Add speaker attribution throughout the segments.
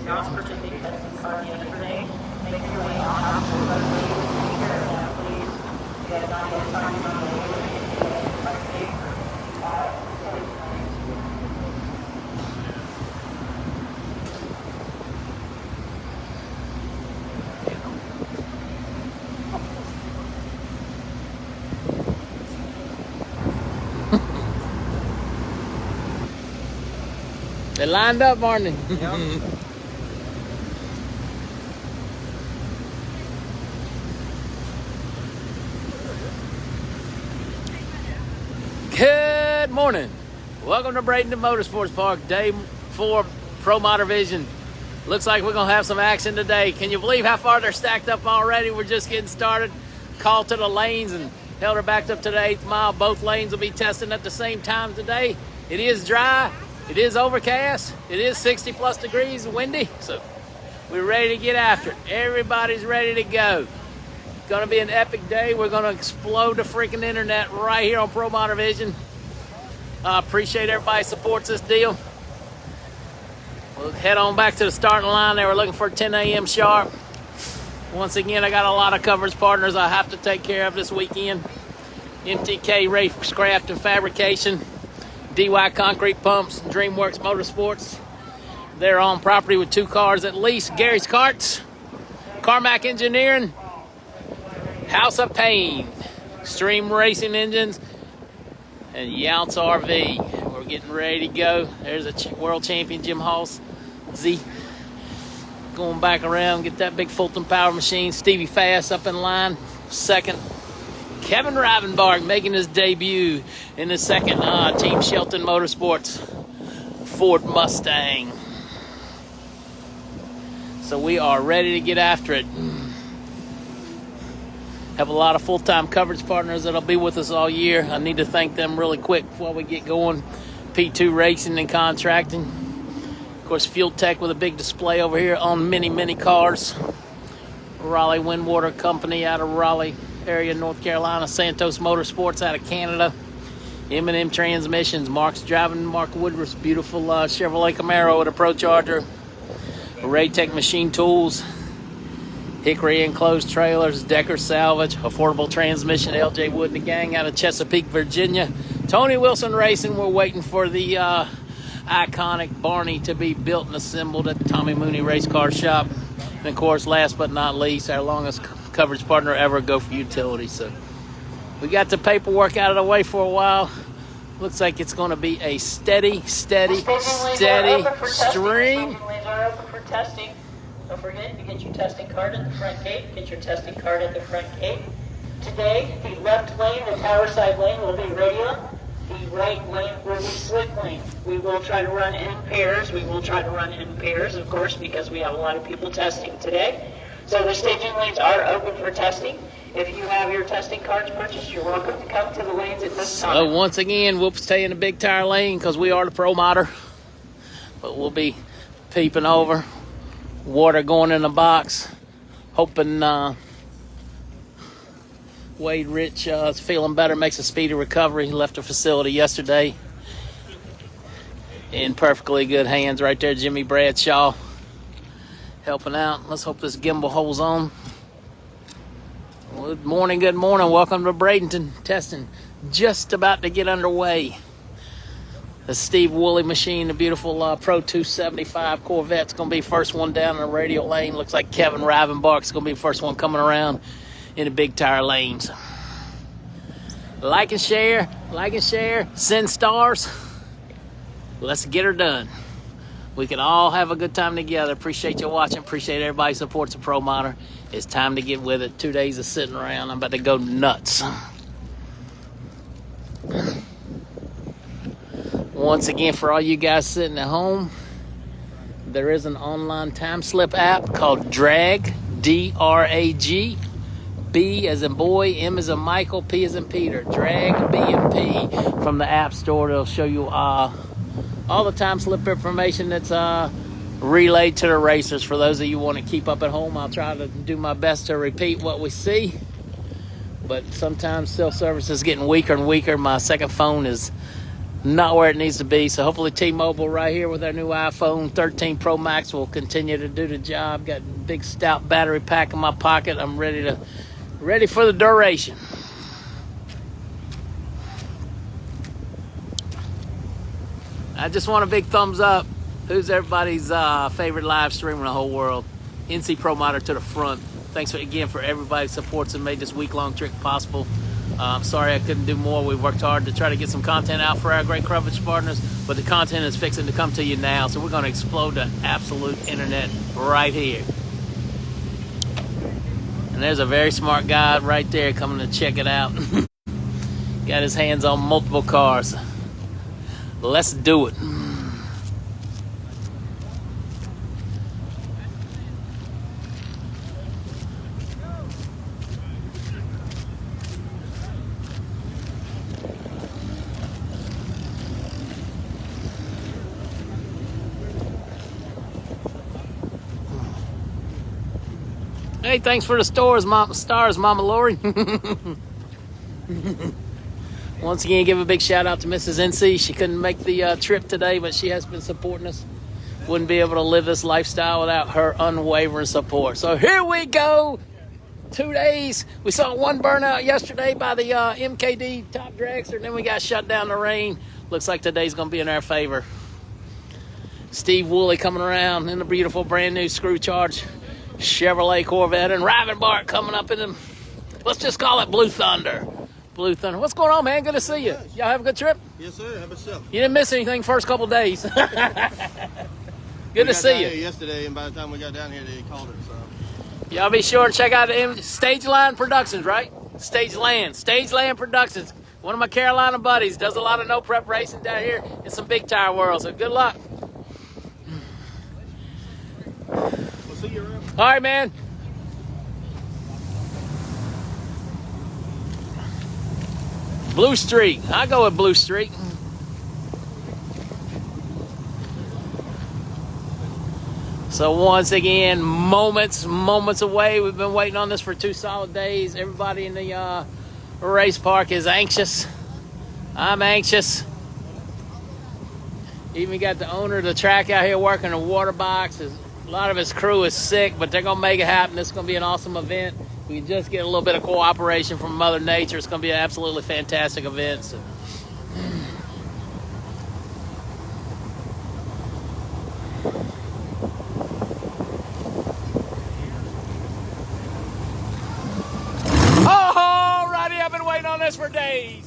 Speaker 1: not purchased a testing card yesterday, make your way on up to the please. You have not yet signed on the
Speaker 2: They lined up, aren't they?
Speaker 1: Yep.
Speaker 2: Good morning. Welcome to Bradenton Motorsports Park, day 4 ProModer Vision. Looks like we're going to have some action today. Can you believe how far they're stacked up already? We're just getting started. Call to the lanes and held her backed up to the 8th mile. Both lanes will be testing at the same time today. It is dry. It is overcast. It is 60 plus degrees and windy. So we're ready to get after it. Everybody's ready to go. It's going to be an epic day. We're going to explode the freaking internet right here on ProModer Vision. I appreciate everybody supports this deal. We'll head on back to the starting line. They were looking for 10 a.m. sharp. Once again, I got a lot of coverage partners I have to take care of this weekend. MTK Racecraft and Fabrication, DY Concrete Pumps, DreamWorks Motorsports. They're on property with 2 cars at least. Gary's Carts, Carmack Engineering, House of Pain, Extreme Racing Engines, and Younts RV. We're getting ready to go. There's a world champion, Jim Halsey, going back around, get that big Fulton power machine. Stevie Fast up in line, second. Kevin Rivenbark making his debut in the second Team Shelton Motorsports Ford Mustang. So we are ready to get after it. Have a lot of full-time coverage partners that'll be with us all year. I need to thank them really quick before we get going. P2 Racing and Contracting. Of course, Fuel Tech with a big display over here on many cars. Raleigh Windwater Company out of Raleigh area, North Carolina. Santos Motorsports out of Canada. M&M Transmissions. Mark's driving Mark Woodruff's beautiful Chevrolet Camaro with a Pro Charger. Raytech Machine Tools. Hickory Enclosed Trailers, Decker Salvage, Affordable Transmission, LJ Wood and the gang out of Chesapeake, Virginia. Tony Wilson Racing, we're waiting for the iconic Barney to be built and assembled at the Tommy Mooney Race Car Shop. And of course, last but not least, our longest coverage partner ever, Go For Utility. So we got the paperwork out of the way for a while. Looks like it's going to be a steady stream.
Speaker 1: Don't forget to get your testing card at the front gate. Get your testing card at the front gate. Today, the left lane, the tower side lane, will be Radial. The right lane will be slick lane. We will try to run in pairs. Of course, because we have a lot of people testing today. So the staging lanes are open for testing. If you have your testing cards purchased, you're welcome to come to the lanes at this time.
Speaker 2: So once again, we'll stay in the big tire lane because we are the ProModer. But we'll be peeping over. Water going in the box. Hoping Wade Rich is feeling better, makes a speedy recovery. He left the facility yesterday in perfectly good hands right there. Jimmy Bradshaw helping out. Let's hope this gimbal holds on. Good morning. Welcome to Bradenton. Testing just about to get underway. The Steve Woolley machine, the beautiful Pro 275 Corvette's going to be first one down in the radial lane. Looks like Kevin Rivenbark's going to be the first one coming around in the big tire lanes. Like and share, send stars. Let's get her done. We can all have a good time together. Appreciate you watching. Appreciate everybody supports the ProModer. It's time to get with it. 2 days of sitting around. I'm about to go nuts. Once again, for all you guys sitting at home, there is an online time slip app called Drag, D-R-A-G. B as in boy, M as in Michael, P as in Peter. Drag, B and P from the App Store. It'll show you all the time slip information that's relayed to the racers. For those of you who want to keep up at home, I'll try to do my best to repeat what we see. But sometimes self-service is getting weaker and weaker. My second phone is not where it needs to be. So hopefully T-Mobile right here with our new iPhone 13 Pro Max will continue to do the job. Got a big stout battery pack in my pocket. I'm ready for the duration. I just want a big thumbs up. Who's everybody's favorite live streamer in the whole world? NC ProModer to the front. Thanks again for everybody's supports and made this week-long trip possible. I'm sorry I couldn't do more. We worked hard to try to get some content out for our great coverage partners, but the content is fixing to come to you now, so we're going to explode the absolute internet right here. And there's a very smart guy right there coming to check it out. Got his hands on multiple cars. Let's do it. Hey, thanks for the stars, Mama Lori. Once again, give a big shout out to Mrs. NC. She couldn't make the trip today, but she has been supporting us. Wouldn't be able to live this lifestyle without her unwavering support. So here we go. 2 days. We saw one burnout yesterday by the MKD top dragster, and then we got shut down in the rain. Looks like today's going to be in our favor. Steve Woolley coming around in a beautiful brand new screw charge Chevrolet Corvette, and Rivenbark coming up in them. Let's just call it Blue Thunder. Blue Thunder. What's going on, man? Good to see you. Y'all have a good trip?
Speaker 3: Yes, sir. How about yourself?
Speaker 2: You didn't miss anything first couple days. Good to see you.
Speaker 3: Yesterday, and by the time we got down here, they called it. So
Speaker 2: y'all be sure to check out Stage Line Productions, right? Stage Land Productions. One of my Carolina buddies does a lot of no prep racing down here in some big tire world. So good luck.
Speaker 3: we'll see you around.
Speaker 2: All right, man. Blue Streak. I go with Blue Streak. So once again, moments away. We've been waiting on this for 2 solid days. Everybody in the race park is anxious. I'm anxious. Even got the owner of the track out here working the water box. A lot of his crew is sick, but they're going to make it happen. This is going to be an awesome event. We just get a little bit of cooperation from Mother Nature. It's going to be an absolutely fantastic event. So. Oh, righty, I've been waiting on this for days.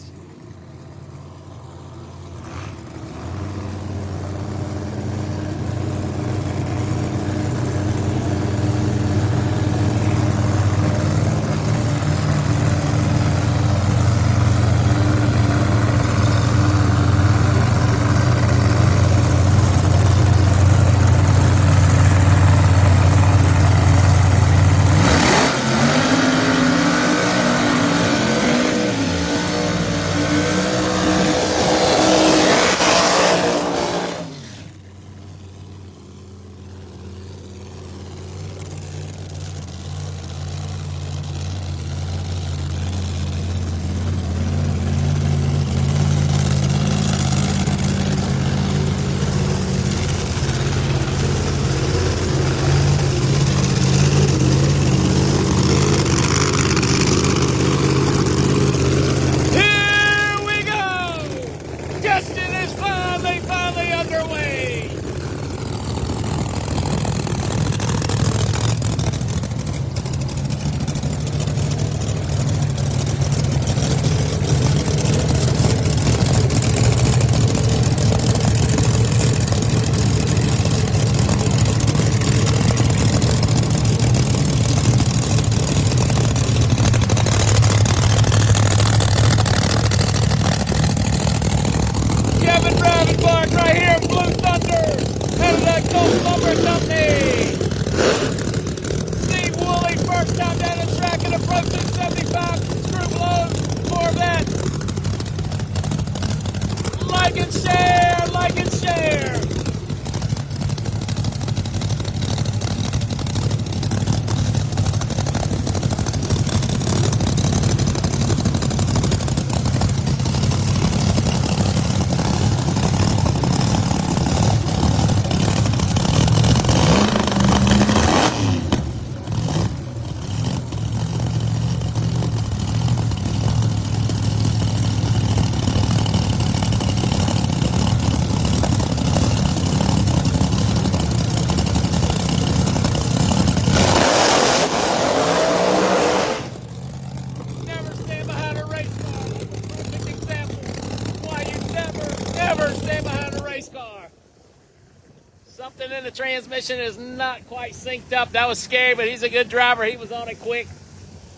Speaker 2: Something in the transmission is not quite synced up. That was scary, but he's a good driver. He was on it quick.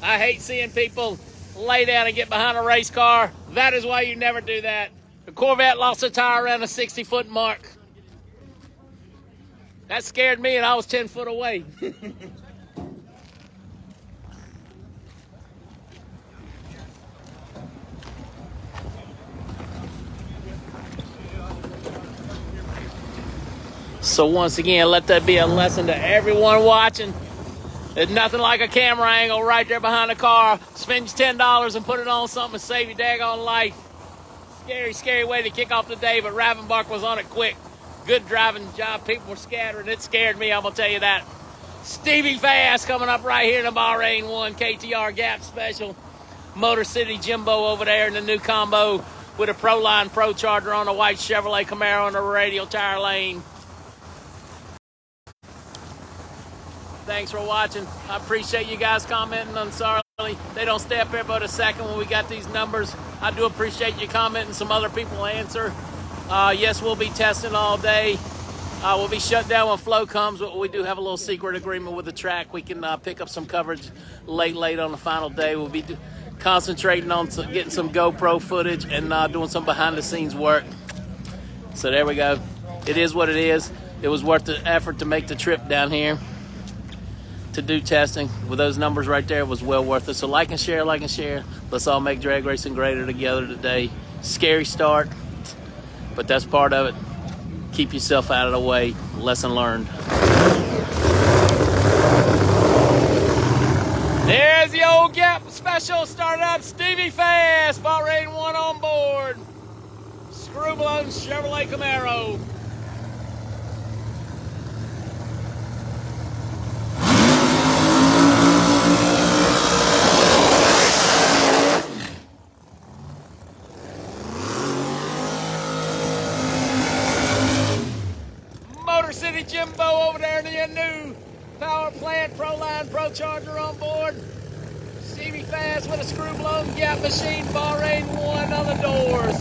Speaker 2: I hate seeing people lay down and get behind a race car. That is why you never do that. The Corvette lost a tire around the 60-foot mark. That scared me, and I was 10 foot away. So once again, let that be a lesson to everyone watching. There's nothing like a camera angle right there behind the car. Spend your $10 and put it on something and save your daggone life. Scary, scary way to kick off the day, but Rivenbark was on it quick. Good driving job. People were scattering. It scared me, I'm going to tell you that. Stevie Fast coming up right here in the Bahrain 1 KTR Gap Special. Motor City Jimbo over there in the new combo with a Proline Pro Charger on a white Chevrolet Camaro on a Radial tire lane. Thanks for watching. I appreciate you guys commenting on Sarley. They don't stay up here but a second when we got these numbers. I do appreciate you commenting. Some other people answer. Yes, we'll be testing all day. We'll be shut down when flow comes, but we do have a little secret agreement with the track. We can pick up some coverage late on the final day. We'll be concentrating on getting some GoPro footage and doing some behind-the-scenes work. So there we go. It is what it is. It was worth the effort to make the trip down here to do testing. With those numbers right there, it was well worth it. So like and share. Let's all make drag racing greater together today. Scary start, but that's part of it. Keep yourself out of the way. Lesson learned. There's the old Gap Special starting up. Stevie Fast, Bahrain 1 on board. Screw-blown Chevrolet Camaro. City Jimbo over there in the new power plant, Proline Pro Charger on board. Stevie Fast with a screw-blown Gap machine, Bahrain 1 on the doors.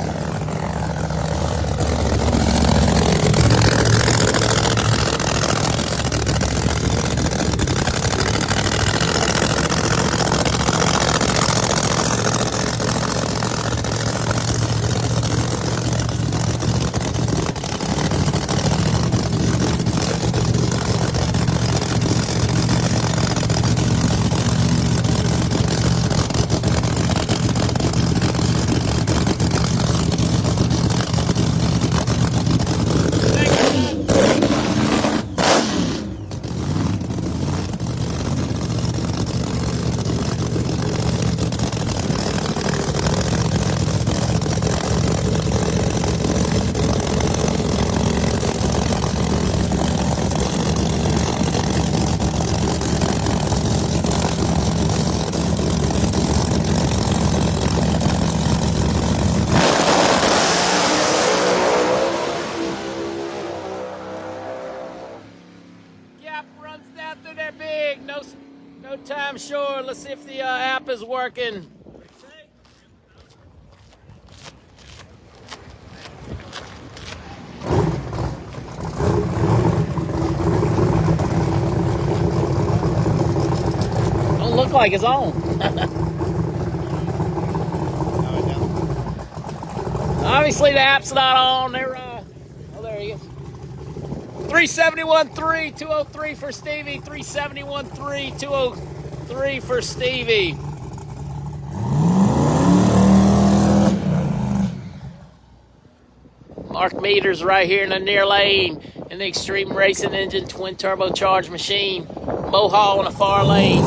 Speaker 2: No time sure. Let's see if the app is working. Don't look like it's on. Obviously the app's not on. They're oh, there he is. 371.3, 203 for Stevie. 371.3, 203 for Stevie. Mark meters right here in the near lane in the Extreme Racing Engine twin turbocharged machine. Mohawk in the far lane.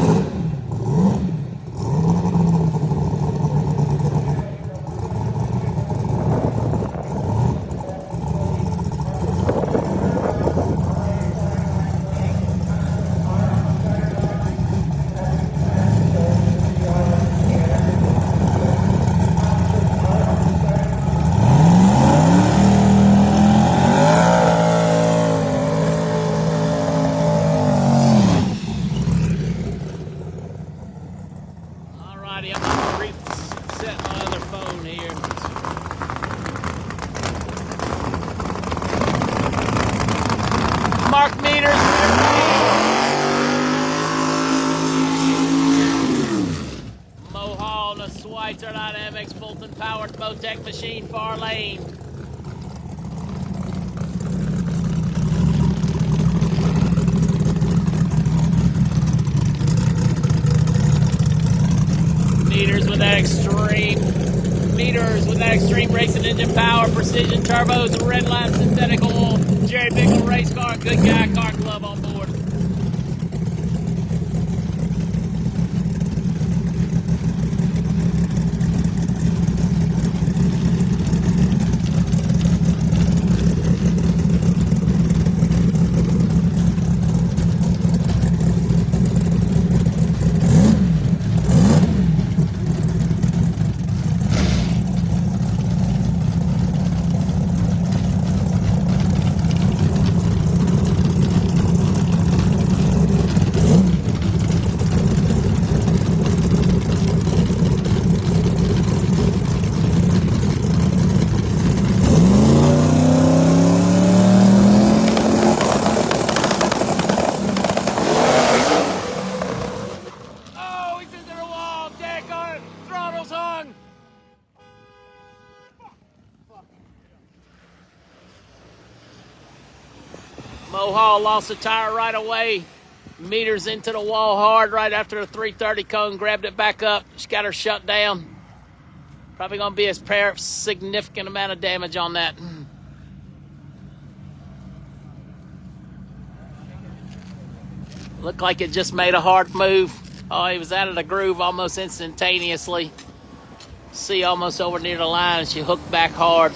Speaker 2: Rivenbark meters. Mohall, the Schweitzer Dynamics, Fulton Powered Motec machine, far lane. Meters with that extreme racing engine power, precision turbos, red line synthetic oil, Jerry Bickle race car, good guy, car club on board. Mohall lost the tire right away. Meters into the wall hard right after the 330 cone. Grabbed it back up. She got her shut down. Probably going to be a significant amount of damage on that. Looked like it just made a hard move. Oh, he was out of the groove almost instantaneously. See, almost over near the line, and she hooked back hard.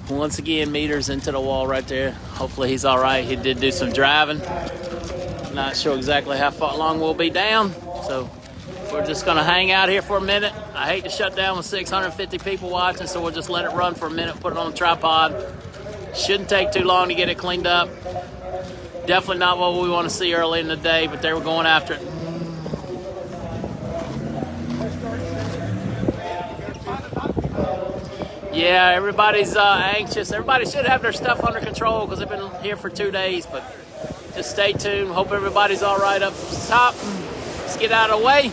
Speaker 2: Once again, meters into the wall right there. Hopefully he's all right. He did do some driving. Not sure exactly how far long we'll be down. So we're just going to hang out here for a minute. I hate to shut down with 650 people watching, so we'll just let it run for a minute, put it on the tripod. Shouldn't take too long to get it cleaned up. Definitely not what we want to see early in the day, but they were going after it. Yeah, everybody's anxious. Everybody should have their stuff under control because they've been here for 2 days, but just stay tuned. Hope everybody's all right up top. Let's get out of the way.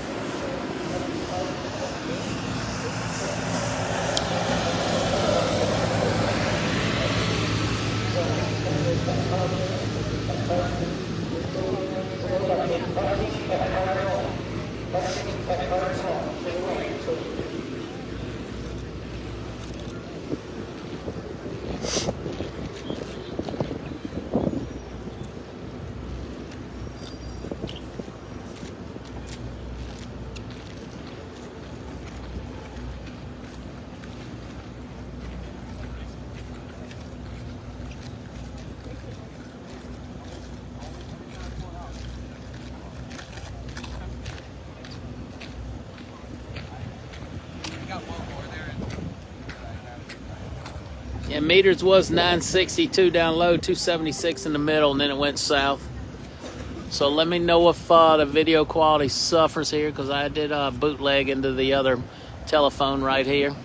Speaker 2: Yeah, meters was 962 down low, 276 in the middle, and then it went south. So let me know if the video quality suffers here, because I did bootleg into the other telephone right here.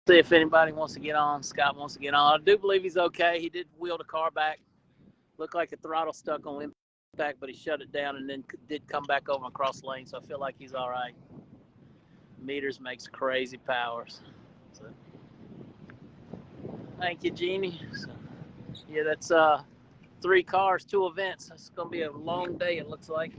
Speaker 2: See if anybody wants to get on. Scott wants to get on. I do believe he's okay. He did wheel the car back. Looked like the throttle stuck on impact, but he shut it down and then did come back over across lane. So I feel like he's all right. Meters makes crazy powers. So, thank you, Jeannie. So, yeah, that's 3 cars, 2 events. It's gonna be a long day, it looks like.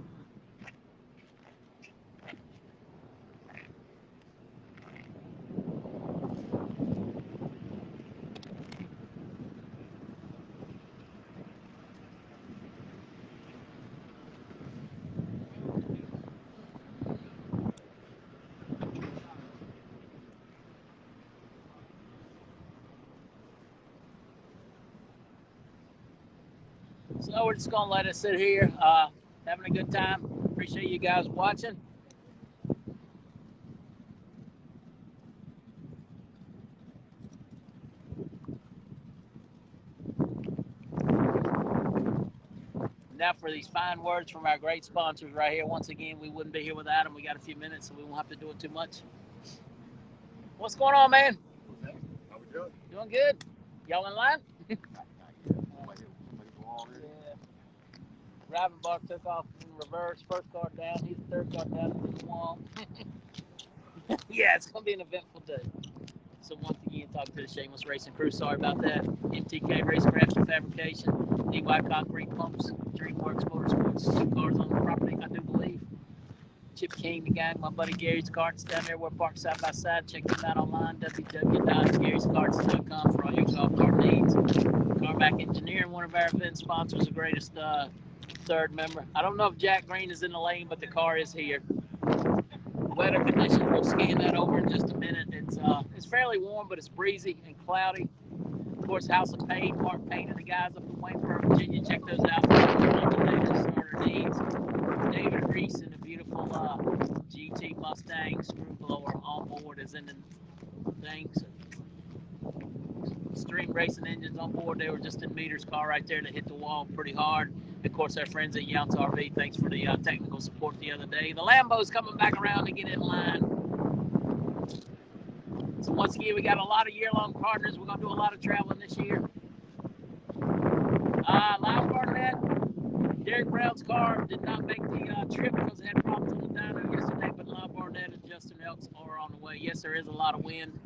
Speaker 2: So we're just going to let it sit here, having a good time. Appreciate you guys watching. Now for these fine words from our great sponsors right here. Once again, we wouldn't be here without them. We got a few minutes, so we won't have to do it too much. What's going on, man?
Speaker 3: How we doing?
Speaker 2: Doing good. Y'all in line? Yeah. Rivenbark took off in reverse. First car down. He's the third car down to the wall. Yeah, it's going to be an eventful day. So once again, talking to the Shameless Racing crew. Sorry about that. MTK Racecraft and Fabrication, DY Concrete Pumps, DreamWorks Motorsports, 2 cars on the property, I do believe. Chip King, the gang, my buddy Gary's Carts down there. We're parked side by side. Check them out online, www.garyscarts.com for all your golf cart needs. Carmack Engineering, one of our event sponsors, the greatest third member. I don't know if Jack Green is in the lane, but the car is here. Weather conditions, we'll scan that over in just a minute. It's fairly warm, but it's breezy and cloudy. Of course, House of Paint, Mark Payne and the guys up in Waynesboro, Virginia. Check those out. Starter needs. David Reese and the beautiful GT Mustang screw blower on board is in the things. Stream Racing engines on board. They were just in Meter's car right there that hit the wall pretty hard. Of course, our friends at Younts RV, thanks for the technical support the other day. The Lambo's coming back around to get in line. So once again, we got a lot of year-long partners. We're going to do a lot of traveling this year. Lyle Barnett, Derek Brown's car did not make the trip because it had problems on the dyno yesterday, but Lyle Barnett and Justin Elks are on the way. Yes, there is a lot of wind.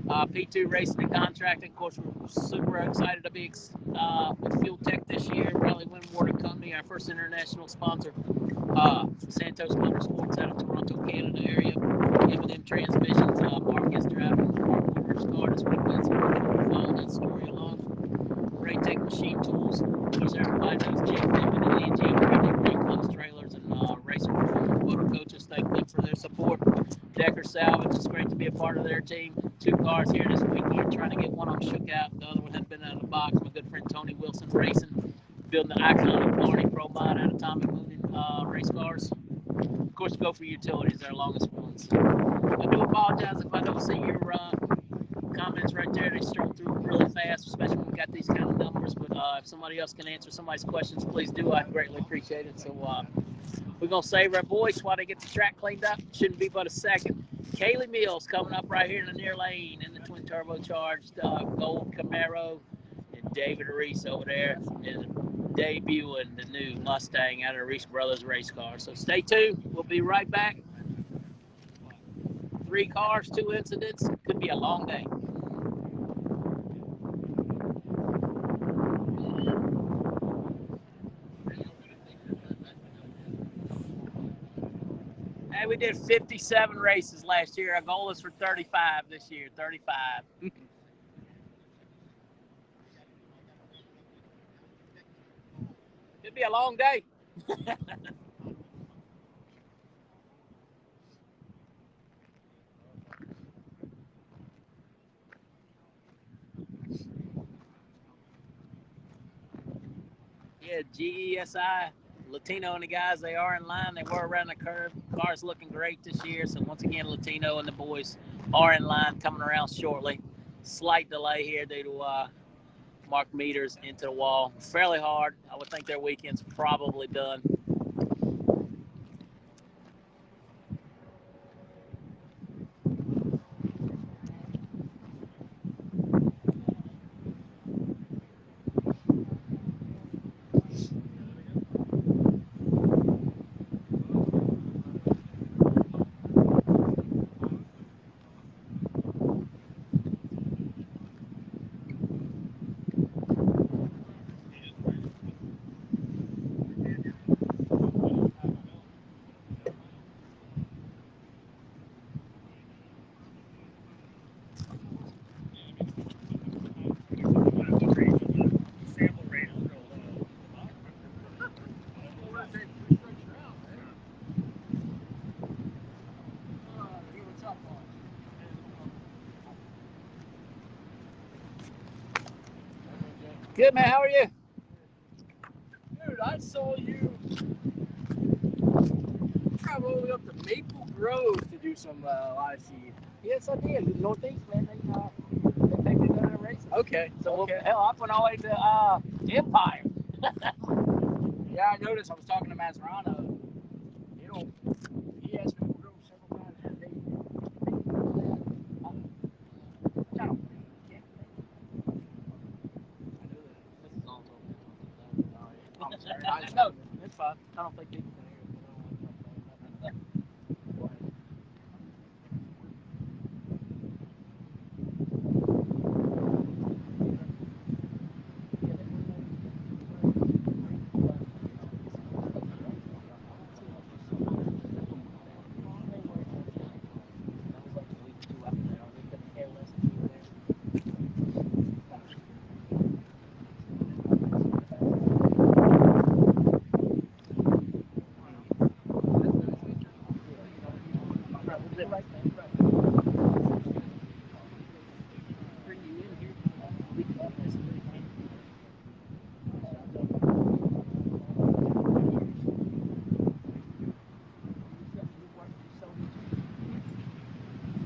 Speaker 2: P2 Racing and Contracting. Of course, we're super excited to be with Fuel Tech this year. Raleigh Windwater Company, our first international sponsor. Santos Motorsports out of Toronto, Canada area. M&M Transmissions. Mark is driving Mark Woodward's car this week. Follow that story along. Ray Tech Machine Tools. Of course, everybody knows Jake Pimpin and EG Ray Close Trailers and Racer Performance Motor Coaches. Thank them for their support. Decker Salvage. It's great to be a part of their team. 2 cars here this weekend, trying to get one of them shook out. The other one had been out of the box. My good friend Tony Wilson Racing, building the iconic Florida ProModer out of Tommy Moon race cars. Of course, go for utilities, their longest ones. I do apologize if I don't see your comments right there. They stroll through really fast, especially when we got these kind of numbers. But if somebody else can answer somebody's questions, please do. I'd greatly appreciate it. So we're going to save our voice while they get the track cleaned up. Shouldn't be but a second. Kaylee Mills coming up right here in the near lane in the twin turbocharged gold Camaro, and David Reese over there is debuting the new Mustang out of the Reese Brothers race car. So stay tuned. We'll be right back. 3 cars, 2 incidents. Could be a long day. Hey, we did 57 races last year. Our goal is for 35 this year. 35. Could be a long day. Yeah, GESI, Latino and the guys, they are in line. They were around the curve. Car's looking great this year. So once again, Latino and the boys are in line, coming around shortly. Slight delay here due to Mark Meters into the wall. Fairly hard. I would think their weekend's probably done. Good, man. How are you?
Speaker 4: I saw you travel all the way up to Maple Grove to do some live feed.
Speaker 5: Yes, I did. The Northeast, man, they take me to that race.
Speaker 4: Okay.
Speaker 5: So,
Speaker 4: Okay.
Speaker 5: hell, I went all the way to Empire.
Speaker 4: Yeah, I noticed. I was talking to Mazzarano. You know, he asked me to go several times. And they I don't think he can. I know that.
Speaker 5: This is also.
Speaker 4: I'm sorry.
Speaker 5: No, it's fine. I don't think people can hear it.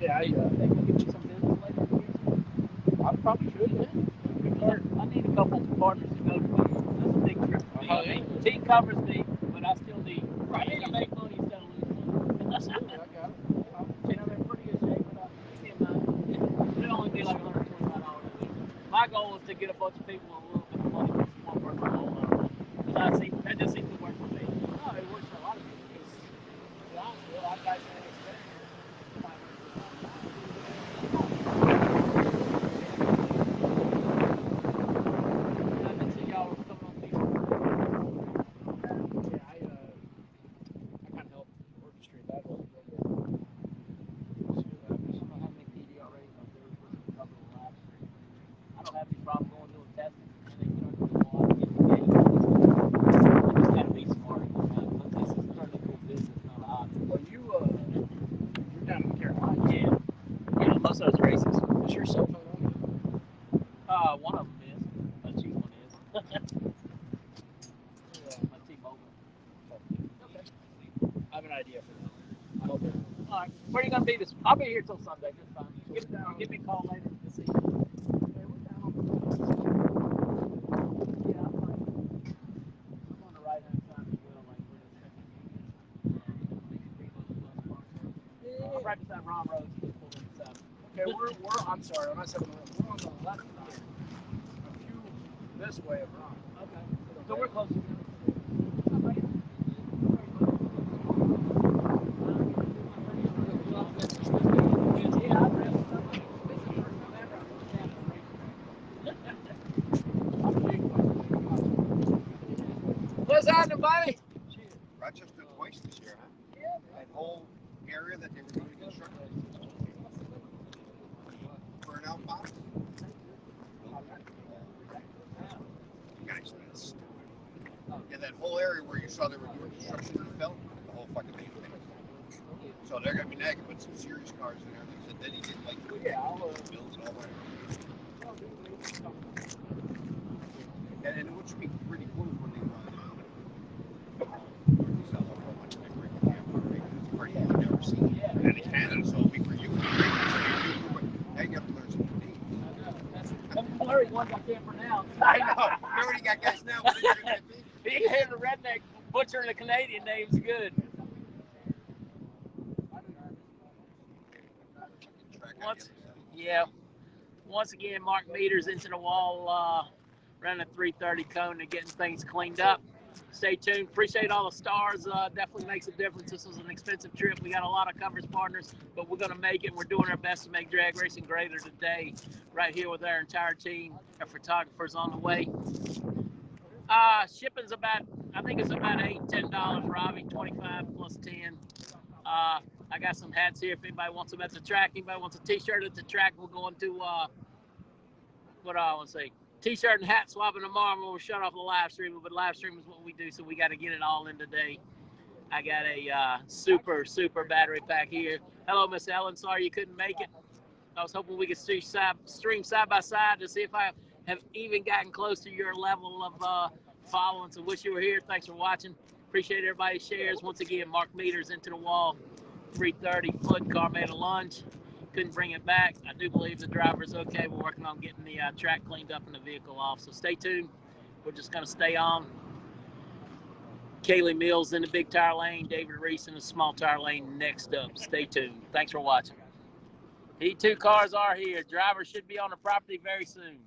Speaker 4: Yeah, I probably should. Yeah.
Speaker 5: I need a couple of partners to go to. That's a big trip.
Speaker 4: Oh, yeah.
Speaker 5: Team covers me, but I still need. I need to make money instead of losing money.
Speaker 4: Absolutely, I got it.
Speaker 5: You know, they're in pretty good shape, but it'll only be like $125 a week. My goal is to get a bunch of people with a little bit of money for one person alone. That just seems to work for me.
Speaker 4: No, it works for a lot of people because, to be honest with you, a lot of guys don't expect it.
Speaker 5: I can see y'all coming on these.
Speaker 4: Yeah, I kind of helped orchestrate that whole thing.
Speaker 5: I don't know how many PDR races I'm doing for a couple of laps. I don't have any problem going doing testing. I think you don't really want to get the game. You just got to be smart. But this is starting to cool business, not a hobby.
Speaker 4: Well, you're down in the Carolinas.
Speaker 5: Yeah. Yeah, most of those races.
Speaker 4: Is your cell phone on you?
Speaker 5: One of them is. My cheap one is. My T-Mobile.
Speaker 4: Okay. I have an idea for that. I hope it.
Speaker 5: All right. Where are you going to be this? I'll be here till Sunday. That's fine. Give me a call later this evening. Yeah, I'm on the right-hand side as well. Like where the I'm right beside Ron Rhodes.
Speaker 4: Okay, I'm sorry, I'm not saying we're on the left side. A few this way of Ron.
Speaker 5: Okay. So we're close.
Speaker 4: What's happening, buddy?
Speaker 3: Rochester twice this year, huh? Yeah. That whole area that they were doing construction. Burnout box. Guys, that's stupid. Yeah, that whole area where you saw they were doing construction in the belt, the whole fucking thing. So they're gonna be nagging with some serious cars in there. They said then he did like builds and all that. And what should be pretty cool is when they sell a whole bunch of different campers. It's pretty you've never seen. And in Canada, so it'll be for you. Now you have to learn some names.
Speaker 5: Some blurry ones I can't pronounce.
Speaker 3: I know. You already got guys now. What are you gonna be?
Speaker 5: You can hear the redneck butchering the Canadian names good. Once again, Mark Meters into the wall, running a 330 cone and getting things cleaned up. Stay tuned. Appreciate all the stars. Definitely makes a difference. This was an expensive trip. We got a lot of coverage partners, but we're going to make it. We're doing our best to make drag racing greater today, right here with our entire team. Our photographers on the way. Shipping's about, I think it's about $8-10, Robbie, 25 plus 10. I got some hats here if anybody wants them at the track. Anybody wants a t-shirt at the track, we're going to, what do I want to say? T-shirt and hat swapping tomorrow when we shut off the live stream, but live stream is what we do, so we got to get it all in today. I got a super battery pack here. Hello, Miss Ellen. Sorry you couldn't make it. I was hoping we could stream side by side to see if I have even gotten close to your level of following. So wish you were here. Thanks for watching. Appreciate everybody's shares. Once again, Mark Meters into the wall. 330 foot car made a lunge. Couldn't bring it back. I do believe the driver's okay. We're working on getting the track cleaned up and the vehicle off. So stay tuned. We're just going to stay on. Kaylee Mills in the big tire lane. David Reese in the small tire lane next up. Stay tuned. Thanks for watching. These two cars are here. Drivers should be on the property very soon.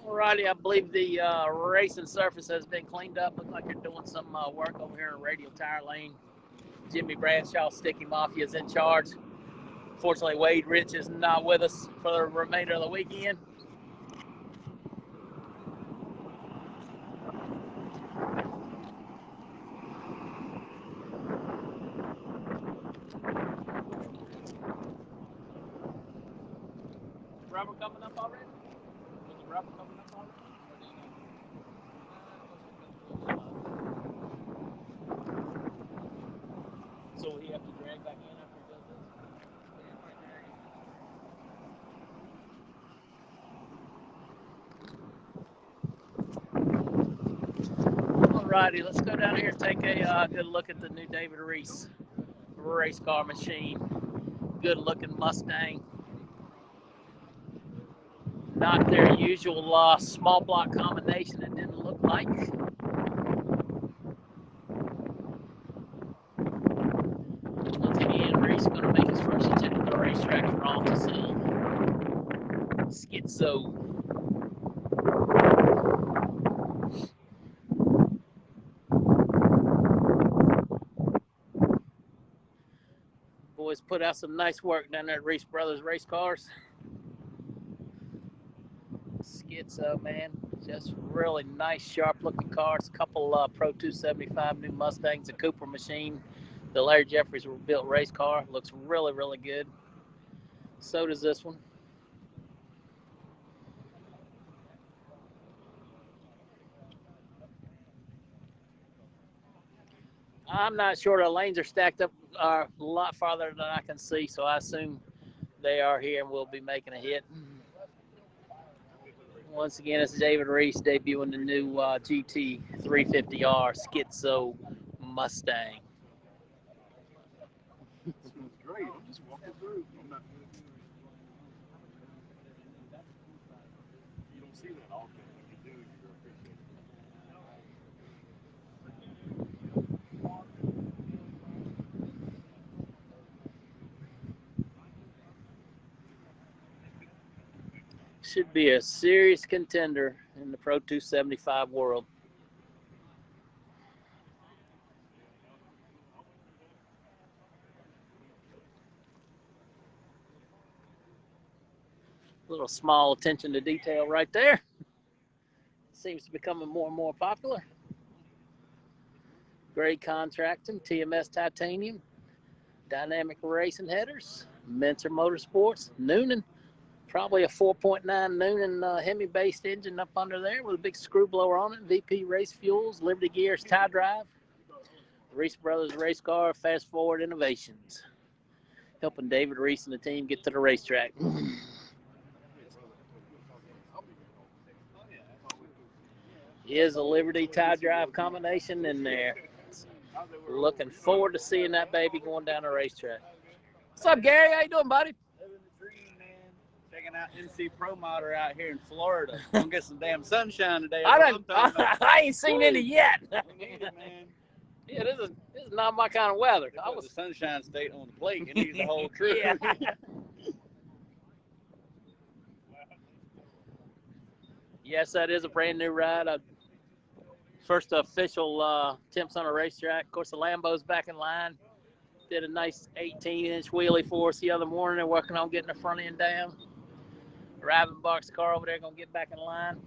Speaker 5: Alrighty, I believe the racing surface has been cleaned up. Looks like they're doing some work over here in Radial tire lane. Jimmy Bradshaw, Sticky Mafia, is in charge. Fortunately, Wade Rich is not with us for the remainder of the weekend. Rubber coming up already? Was the rubber coming up already? So will he have to drag back in after he does this? Alrighty, let's go down here and take a good look at the new David Reese race car machine. Good looking Mustang. Not their usual small block combination, it didn't look like. Once again, Reese going to make his first attempt at the racetrack for all to see. Schizo. Boys put out some nice work down there at Reese Brothers Race Cars. Schizo, man. Just really nice, sharp-looking cars. A couple Pro 275 new Mustangs, a Cooper machine. The Larry Jeffries built race car. Looks really, really good. So does this one. I'm not sure. The lanes are stacked up a lot farther than I can see, so I assume they are here and we'll be making a hit. Once again, it's David Reese debuting the new GT 350R Schizo Mustang.
Speaker 3: This one's great. I'm just walking through. I'm not doing it. You don't see that often. When you do, you're appreciating
Speaker 5: Should be a serious contender in the Pro 275 world. Little small attention to detail right there. Seems to be becoming more and more popular. Great contracting, TMS titanium, dynamic racing headers, Mentor Motorsports, Noonan. Probably a 4.9 Noonan Hemi-based engine up under there with a big screw blower on it. VP Race Fuels, Liberty Gears tie drive. Reese Brothers Race Car, Fast Forward Innovations. Helping David Reese and the team get to the racetrack. Is a Liberty tie drive combination in there. Looking forward to seeing that baby going down the racetrack. What's up, Gary? How you doing, buddy?
Speaker 6: Living the dream, man. Checking out NC ProModer out here in Florida. Gonna get some damn sunshine today.
Speaker 5: I ain't seen any yet.
Speaker 6: We need it, man.
Speaker 5: Yeah, this is not my kind of weather.
Speaker 6: I was the sunshine state on the plate. It needs the whole crew.
Speaker 5: Yeah. Yes, that is a brand new ride. First official attempts on a racetrack. Of course, the Lambo's back in line. Did a nice 18-inch wheelie for us the other morning. They're working on getting the front end down. Rivenbark's car over there going to get back in line.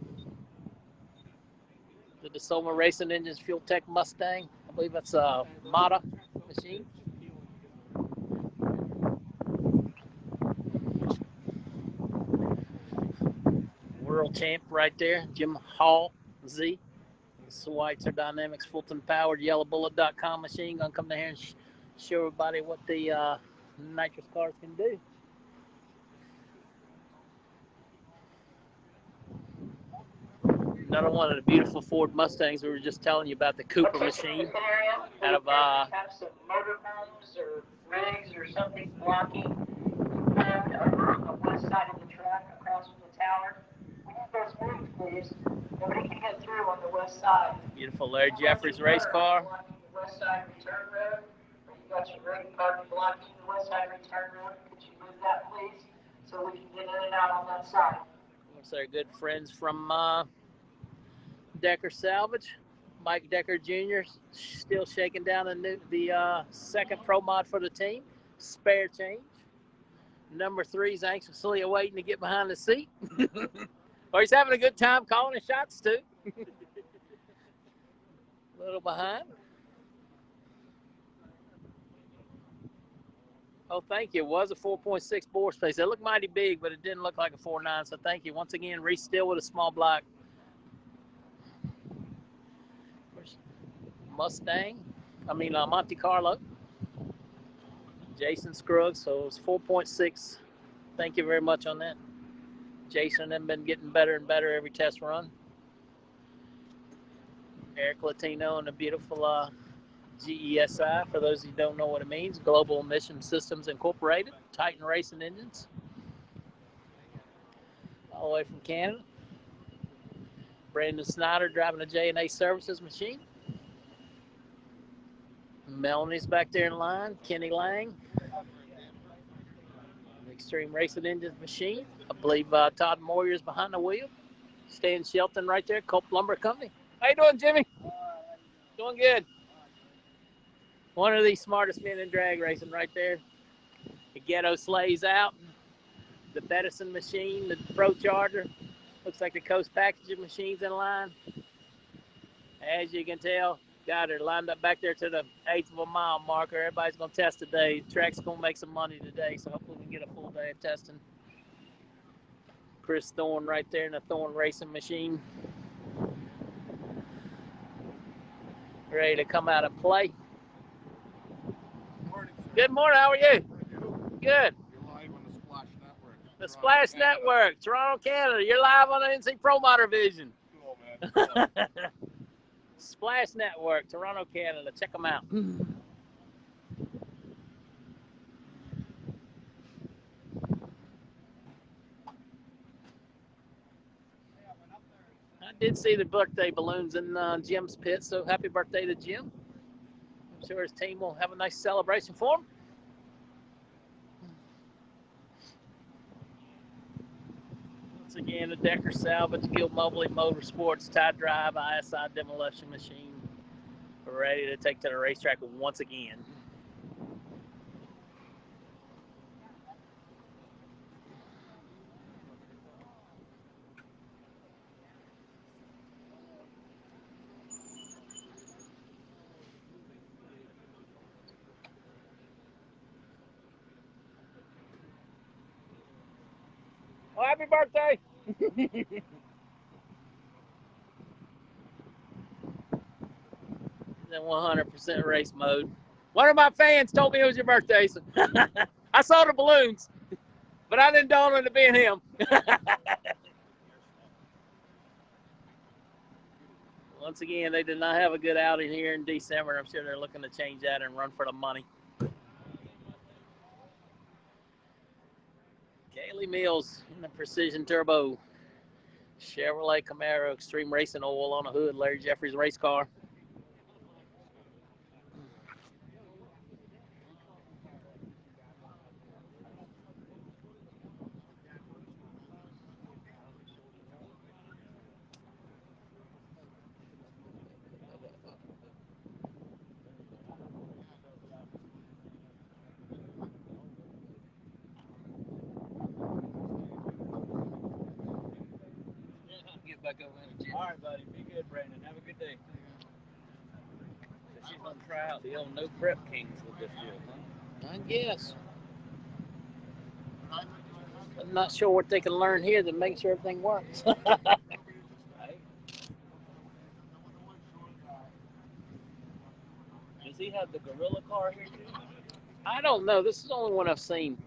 Speaker 5: The DeSoma Racing Engines Fuel Tech Mustang. I believe that's a Mata machine. World champ right there, Jim Hall Z. Schweitzer Dynamics Fulton powered yellowbullet.com machine. Gonna come down here and show everybody what the nitrous cars can do. Another one of the beautiful Ford Mustangs we were just telling you about, the Cooper machine out of
Speaker 1: have some motorhomes or rigs or something blocking on the west side of the track across from the tower. We need those rigs, please. Nobody can get through on the west side.
Speaker 5: Beautiful Larry Jeffries race car.
Speaker 1: Blocking the west side return road. Or you got your rig parked blocking the west side return road. Could you move that, please, so we can get in and out on that side?
Speaker 5: course, our good friends from Decker Salvage. Mike Decker Jr. still shaking down the second Pro Mod for the team. Spare change. Number 3 is anxiously awaiting to get behind the seat. Or he's having a good time calling his shots, too. A little behind. Oh, thank you. It was a 4.6 bore space. It looked mighty big, but it didn't look like a 4.9, so thank you. Once again, Reese still with a small block. Monte Carlo. Jason Scruggs, so it was 4.6. Thank you very much on that. Jason and them been getting better and better every test run. Eric Latino and the beautiful GESI, for those who don't know what it means, Global Emission Systems Incorporated, Titan Racing Engines, all the way from Canada. Brandon Snyder driving a J&A Services machine. Melanie's back there in line. Kenny Lang, the Extreme Racing Engines machine. I believe Todd Moyer's behind the wheel. Stan Shelton right there, Culp Lumber Company. How you doing, Jimmy? Doing good. One of the smartest men in drag racing right there. The Ghetto Sleighs out. The Bedison machine, the Pro Charger. Looks like the Coast Packaging machine's in line. As you can tell, got her lined up back there to the 1/8 of a mile marker. Everybody's going to test today. The track's going to make some money today, so hopefully we can get a full day of testing. Chris Thorne right there in the Thorne Racing machine. Ready to come out and play. Good morning. How are you? Good.
Speaker 3: You're live on the Splash Network.
Speaker 5: The Splash Network, Toronto, Canada. You're live on the NC ProModer Vision.
Speaker 3: Cool, man. Cool.
Speaker 5: Splash Network, Toronto, Canada. Check them out. I did see the birthday balloons in Jim's pit, so happy birthday to Jim. I'm sure his team will have a nice celebration for him. Once again, the Decker Salvage, Guild Mobley Motorsports, Tie Drive, ISI Demolition Machine. We're ready to take to the racetrack once again. Well, happy birthday! In 100% race mode. One of my fans told me it was your birthday. So I saw the balloons, but I didn't dawn on it being him. Once again, they did not have a good outing here in December. I'm sure they're looking to change that and run for the money. Kaylee Mills in the Precision Turbo. Chevrolet Camaro Extreme Racing oil on the hood. Larry Jeffries race car. Get back over in the gym.
Speaker 6: All right, buddy. Be good, Brandon. Have a good day.
Speaker 5: She's going to try out the old No Prep Kings with this deal, huh? I guess. I'm not sure what they can learn here to make sure everything works.
Speaker 6: Right? Does he have the Gorilla car here, too?
Speaker 5: I don't know. This is the only one I've seen.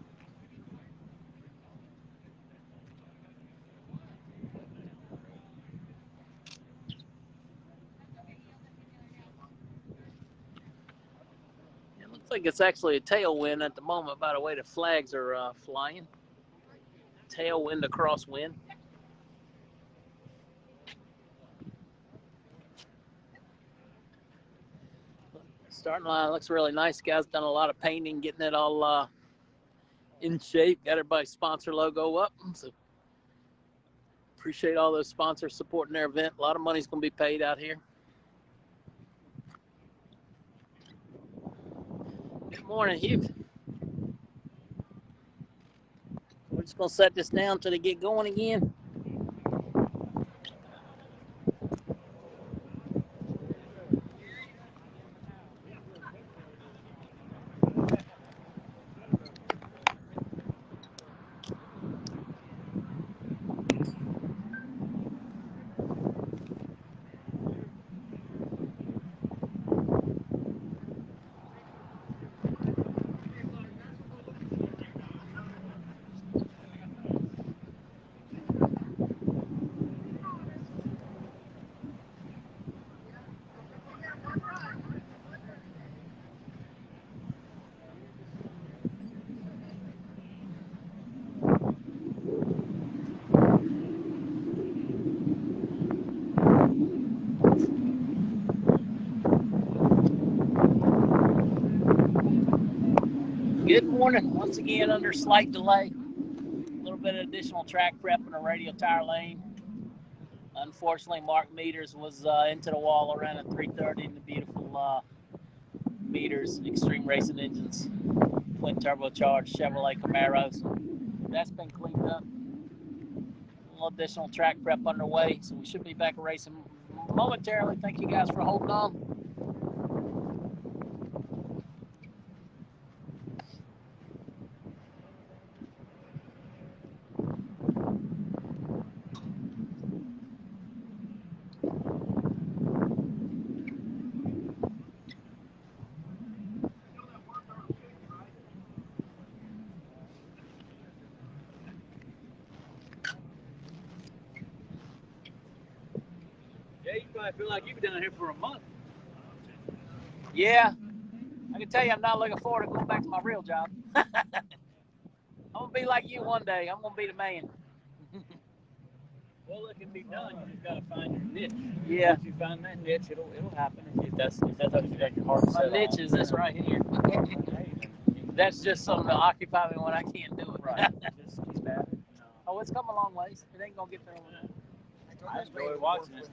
Speaker 5: It looks like it's actually a tailwind at the moment, by the way the flags are flying. Tailwind to crosswind. Starting line looks really nice. Guys done a lot of painting, getting it all in shape. Got everybody's sponsor logo up. So Appreciate all those sponsors supporting their event. A lot of money's going to be paid out here. Good morning, Hugh. We're just going to set this down until they get going again. Good morning. Once again, under slight delay. A little bit of additional track prep in the radial tire lane. Unfortunately, Mark Meters was into the wall around at 3:30 in the beautiful Meters Extreme Racing Engines twin turbocharged Chevrolet Camaros. That's been cleaned up. A little additional track prep underway, so we should be back racing momentarily. Thank you guys for holding on.
Speaker 6: Yeah, you probably feel like you've been down here for a month.
Speaker 5: Yeah, I can tell you I'm not looking forward to going back to my real job. I'm going to be like you one day. I'm going to be the man.
Speaker 6: Well, it can be done. You just got to find your niche.
Speaker 5: Yeah.
Speaker 6: Once you find that niche, it'll happen. If that's what you got your heart
Speaker 5: My
Speaker 6: set
Speaker 5: niche
Speaker 6: on.
Speaker 5: is this right here. That's just something to occupy me when I can't do it.
Speaker 6: Right. Just keep at it.
Speaker 5: Oh, it's come a long ways. It ain't going to get there overnight.
Speaker 6: I enjoy watching it.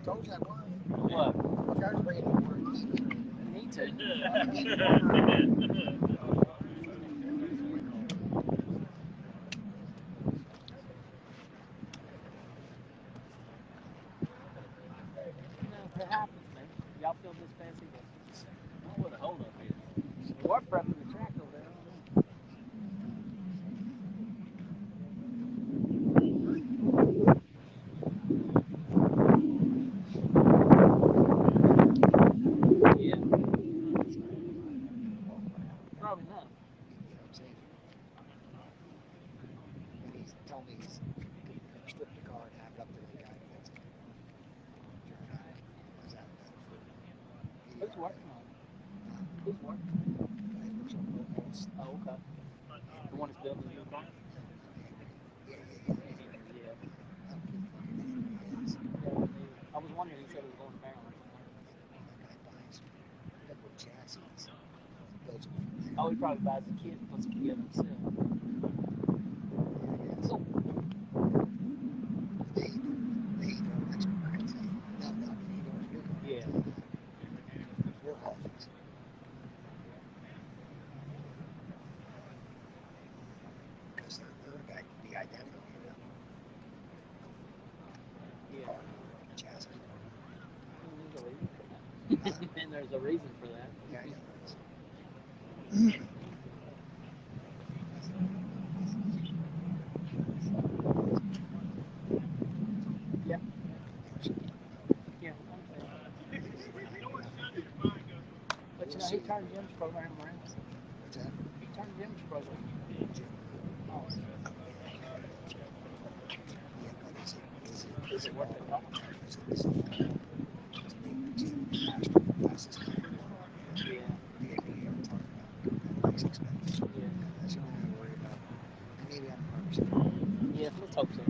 Speaker 7: I told you I was.
Speaker 5: What?
Speaker 7: Charles bringing me work.
Speaker 5: You need to. It happens, man. Y'all feel this fancy, but
Speaker 6: I don't know what the hold up is.
Speaker 5: we're prepping the track over there. Yeah. Probably not.
Speaker 7: And he's telling me he's going to strip the car and have it up to the guy that's it. Is that
Speaker 5: Who's working on it? Who's working? Oh, okay. The one that's building the new car?
Speaker 7: Yeah.
Speaker 5: Yeah. I was wondering, he said he was going to Maryland.
Speaker 7: That guy buys liquid chassis. Builds them.
Speaker 5: Oh, he probably buys the kit and puts them together himself. So,
Speaker 7: They don't experts. No, he don't do it.
Speaker 5: yeah.
Speaker 7: Real office. Because the other guy can be identical,
Speaker 5: Yeah.
Speaker 7: Chassis.
Speaker 5: And there's a reason for that.
Speaker 7: Yeah, I know.
Speaker 5: Yeah. Yeah. But you know, he turned Jim's program around.
Speaker 7: What's that?
Speaker 5: He turned Jim's program. Oh.
Speaker 7: Yeah, but
Speaker 5: Is it worth it? Oh. Yeah. Yeah.
Speaker 7: That's what I worry about. And maybe I'm 100%.
Speaker 5: Yeah, let's hope so.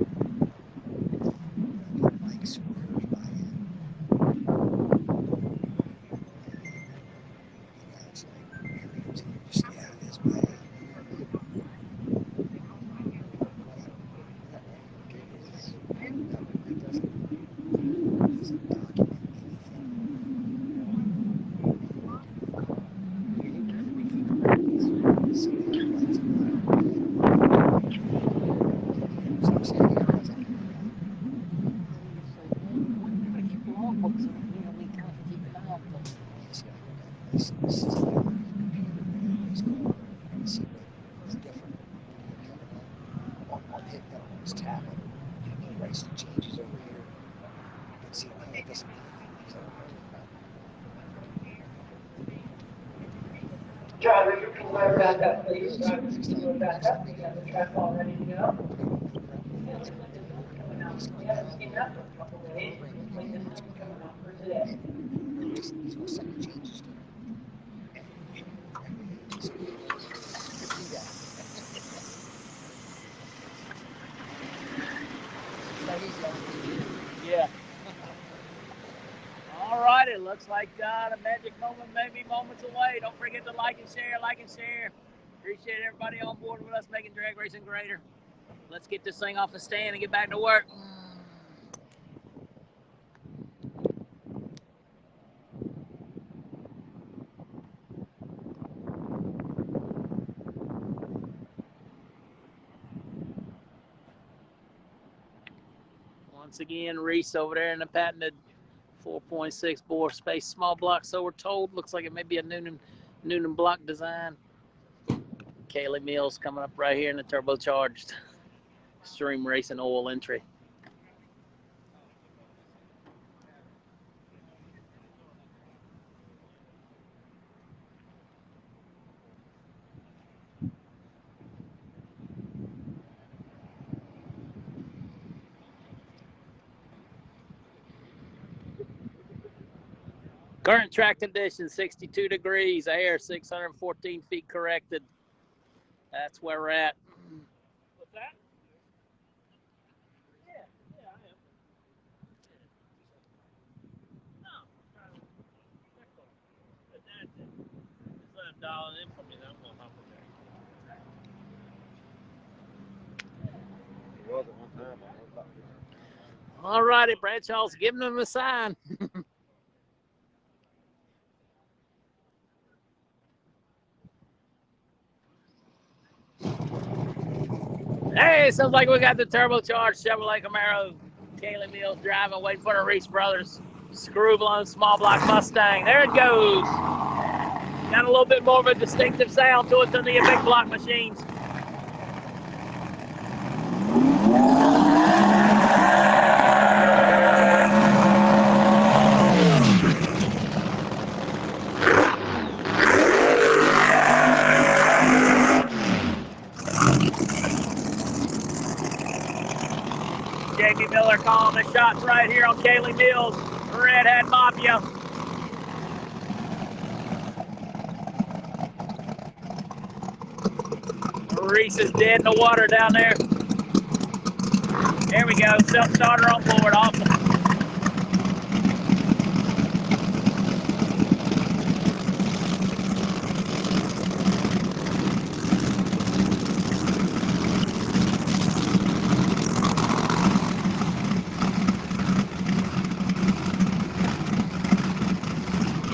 Speaker 7: Mike swears by it. It's like, just stay out of his way. this is the computer in his car and see what's different. On his tablet, and he writes the changes over here. And see, no, it doesn't mean anything. So,
Speaker 1: Driver, you can load back up,
Speaker 7: it
Speaker 1: please.
Speaker 7: is.
Speaker 1: Driver, you can load back up. We got the track all ready to go. Coming out from the other skin up for a couple of days. Coming out for today.
Speaker 7: He's going to send the changes to him. So, do that. So he's the only.
Speaker 5: Yeah. All right, it looks like the magic moment may be moments away. Don't forget to like and share, like and share. Appreciate everybody on board with us making drag racing greater. Let's get this thing off the stand and get back to work. Once again, Reese over there in the patented 4.6 bore space small block, so we're told. Looks like it may be a Noonan block design. Kaylee Mills coming up right here in the turbocharged Extreme Racing oil entry. Current track conditions, 62 degrees, air 614 feet corrected. That's where we're at. What's that? Yeah, I am. No, I'm trying to check on it. But that's it. Just let him dial it in for me, then I'm going to hop in there.
Speaker 3: It was at one time.
Speaker 5: All righty, Bradshaw's giving him a sign. Hey, sounds like we got the turbocharged Chevrolet Camaro. Kaylee Mills driving, waiting for the Reese Brothers screw-blown small block Mustang. There it goes. Got a little bit more of a distinctive sound to it than the big block machines. Jamie Miller calling the shots right here on Kaylee Mills, Redhead Mafia. Reese is dead in the water down there. There we go, self-starter on board, awesome.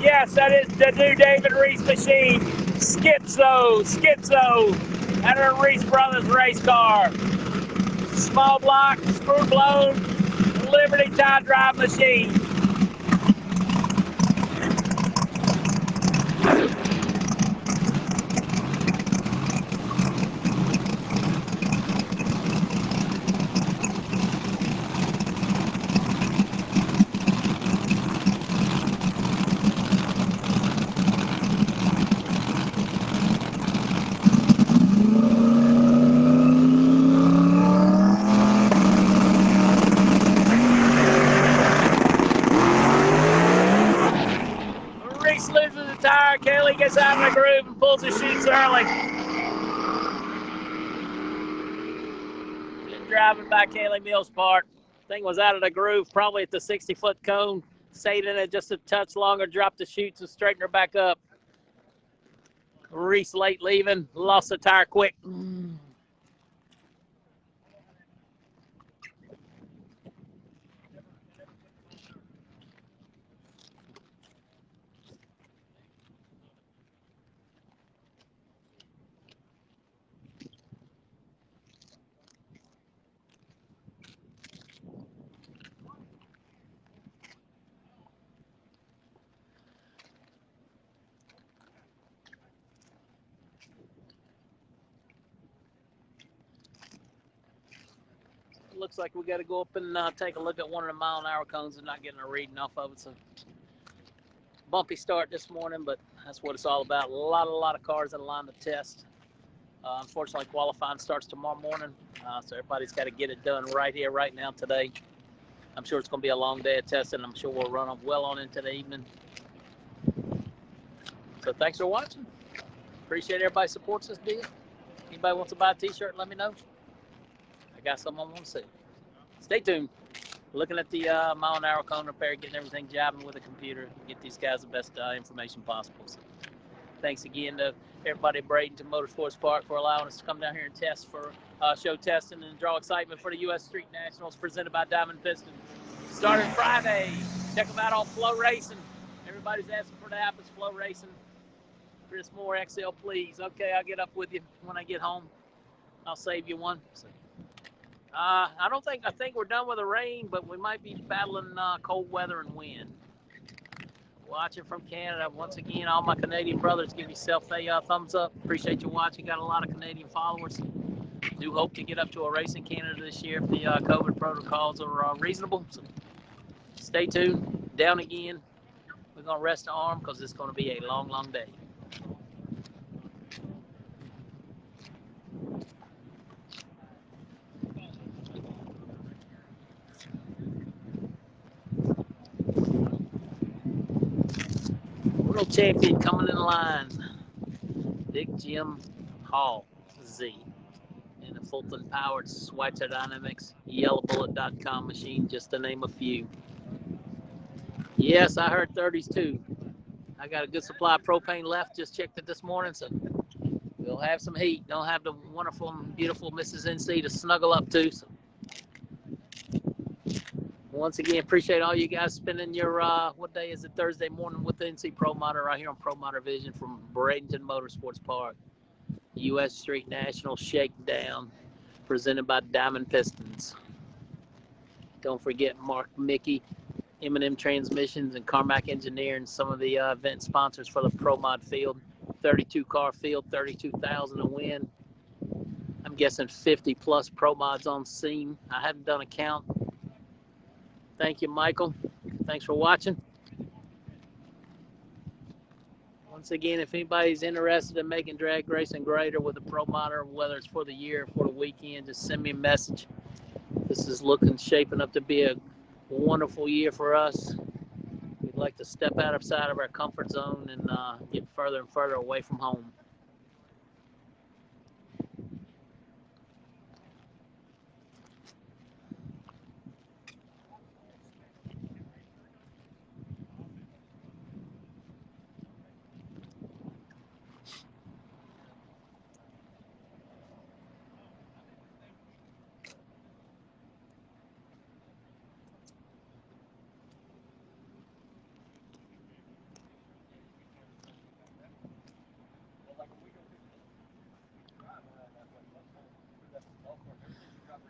Speaker 5: Yes, that is the new David Reese machine. Schizo. That is a Reese Brothers race car. Small block, screw blown, Liberty tie drive machine. Reese loses the tire, Kelly gets out of the groove and pulls the chutes early. Good driving by Kaylee Mills Park. Thing was out of the groove, probably at the 60-foot cone. Stayed in it just a touch longer, dropped the chutes and straightened her back up. Reese late leaving, lost the tire quick. looks like we got to go up and take a look at one of the mile-an-hour cones and not getting a reading off of it. So bumpy start this morning, but that's what it's all about. A lot of cars in line to test. Unfortunately, qualifying starts tomorrow morning, so everybody's got to get it done right here, right now, today. I'm sure it's going to be a long day of testing. I'm sure we'll run them well on into the evening. So thanks for watching. Appreciate everybody supports this deal. Anybody wants to buy a t-shirt, let me know. I got something I want to see. Stay tuned. Looking at the mile-an-hour cone repair, getting everything jabbing with the computer, get these guys the best information possible. So thanks again to everybody at Bradenton Motorsports Park for allowing us to come down here and test for show testing and draw excitement for the U.S. Street Nationals presented by Diamond Pistons. Starting Friday. Check them out on Flow Racing. Everybody's asking for the app. It's Flow Racing. Chris Moore XL, please. Okay, I'll get up with you when I get home. I'll save you one. So, I think we're done with the rain, but we might be battling cold weather and wind. Watching from Canada. Once again, all my Canadian brothers, give yourself a thumbs up. Appreciate you watching. Got a lot of Canadian followers. Do hope to get up to a race in Canada this year if the COVID protocols are reasonable. So stay tuned. Down again. We're going to rest the arm because it's going to be a long, long day. World champion coming in line. Big Jim Hall Z. In a Fulton powered Schweitzer Dynamics yellowbullet.com machine, just to name a few. Yes, I heard 30s too. I got a good supply of propane left. Just checked it this morning, so we'll have some heat. Don't have the wonderful and beautiful Mrs. NC to snuggle up to. So once again, appreciate all you guys spending your, what day is it, Thursday morning with the NC ProModer right here on ProModer Vision from Bradenton Motorsports Park. U.S. Street National Shakedown presented by Diamond Pistons. Don't forget Mark Micke, M&M Transmissions, and Carmack Engineering, some of the event sponsors for the ProMod field. 32 car field, 32,000 to win. I'm guessing 50 plus ProMods on scene. I haven't done a count. Thank you, Michael. Thanks for watching. Once again, if anybody's interested in making drag racing greater with a ProModer, whether it's for the year or for the weekend, just send me a message. This is shaping up to be a wonderful year for us. We'd like to step outside of our comfort zone and get further and further away from home.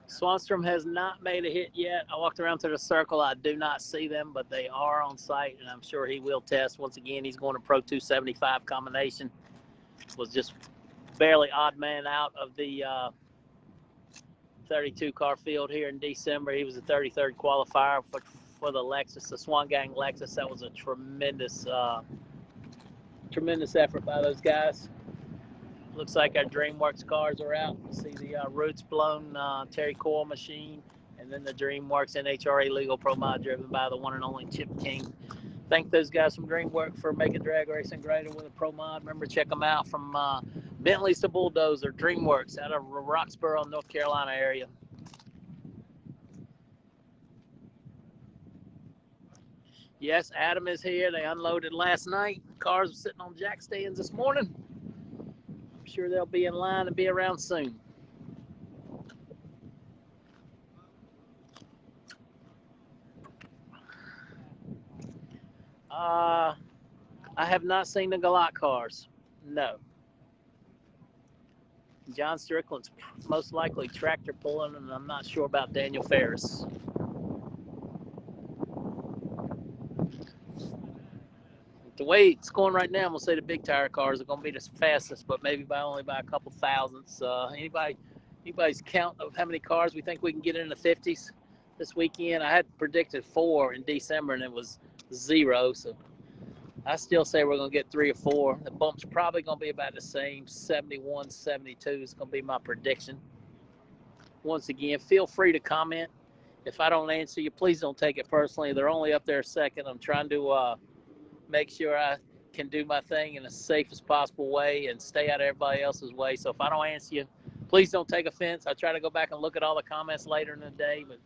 Speaker 5: Swanstrom has not made a hit yet. I walked around to the circle. I do not see them, but they are on site, and I'm sure he will test. Once again, he's going to Pro 275 combination. Was just barely odd man out of the 32 car field here in December. He was the 33rd qualifier for the Lexus, the Swan Gang Lexus. That was a tremendous effort by those guys. Looks like our DreamWorks cars are out. You see the roots blown Terry Coyle machine, and then the DreamWorks NHRA legal Pro Mod driven by the one and only Chip King. Thank those guys from DreamWorks for making drag racing greater with a Pro Mod. Remember, check them out from Bentley's to Bulldozer, DreamWorks out of Roxborough, North Carolina area. Yes, Adam is here. They unloaded last night. Cars were sitting on jack stands this morning. I'm sure they'll be in line and be around soon. I have not seen the Galat cars. No. John Strickland's most likely tractor pulling, and I'm not sure about Daniel Ferris. The way it's going right now, I'm going to say the big tire cars are going to be the fastest, but maybe only by a couple thousandths. Anybody Anybody's count of how many cars we think we can get in the 50s this weekend? I had predicted 4 in December, and it was 0. So I still say we're going to get 3 or 4. The bump's probably going to be about the same. 71, 72 is going to be my prediction. Once again, feel free to comment. If I don't answer you, please don't take it personally. They're only up there a second. I'm trying to make sure I can do my thing in the safest possible way and stay out of everybody else's way. So if I don't answer you, please don't take offense. I try to go back and look at all the comments later in the day, but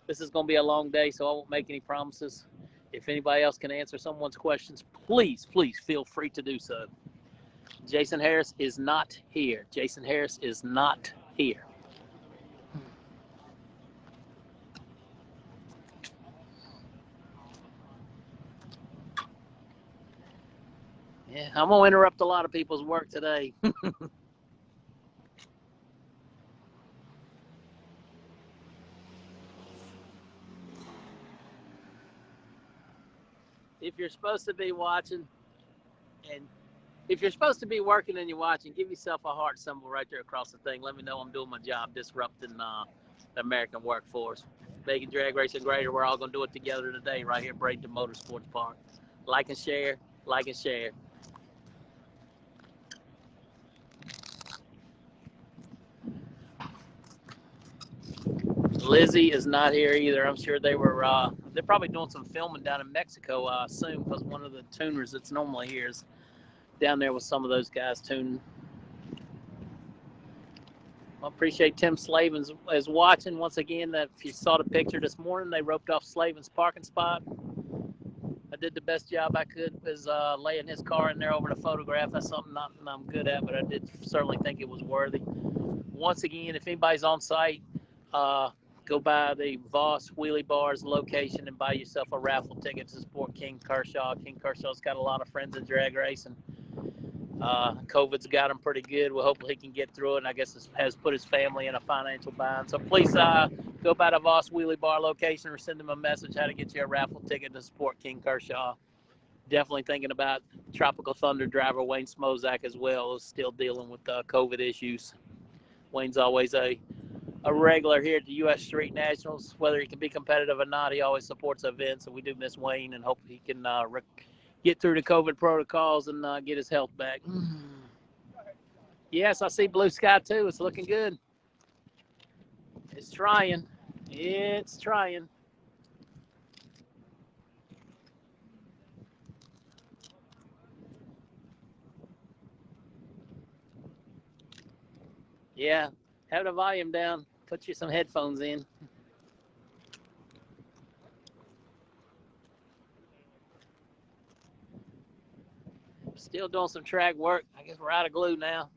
Speaker 5: this is going to be a long day, so I won't make any promises. If anybody else can answer someone's questions, please feel free to do so. Jason Harris is not here. Jason Harris is not here. Yeah, I'm going to interrupt a lot of people's work today. If you're supposed to be watching, and if you're supposed to be working and you're watching, give yourself a heart symbol right there across the thing. Let me know I'm doing my job disrupting the American workforce. Making drag racing greater. We're all going to do it together today right here at Bradenton Motorsports Park. Like and share. Like and share. Lizzie is not here either. I'm sure they're probably doing some filming down in Mexico soon, because one of the tuners that's normally here is down there with some of those guys tuning. I appreciate Tim Slavin is watching once again. That if you saw the picture this morning, they roped off Slavin's parking spot. I did the best job I could as laying his car in there over the photograph. That's something I'm good at, but I did certainly think it was worthy. Once again, if anybody's on site, go by the Voss Wheelie Bars location and buy yourself a raffle ticket to support King Kershaw. King Kershaw's got a lot of friends in drag racing. COVID's got him pretty good. Well, hopefully he can get through it, and I guess it has put his family in a financial bind. So please go by the Voss Wheelie Bar location or send him a message how to get you a raffle ticket to support King Kershaw. Definitely thinking about Tropical Thunder driver Wayne Smozak as well, who's still dealing with COVID issues. Wayne's always a regular here at the U.S. Street Nationals. Whether he can be competitive or not, he always supports events, and we do miss Wayne and hope he can get through the COVID protocols and get his health back. Yes, I see blue sky too. It's looking good. It's trying. It's trying. Yeah, have the volume down. Put you some headphones in. Still doing some track work. I guess we're out of glue now.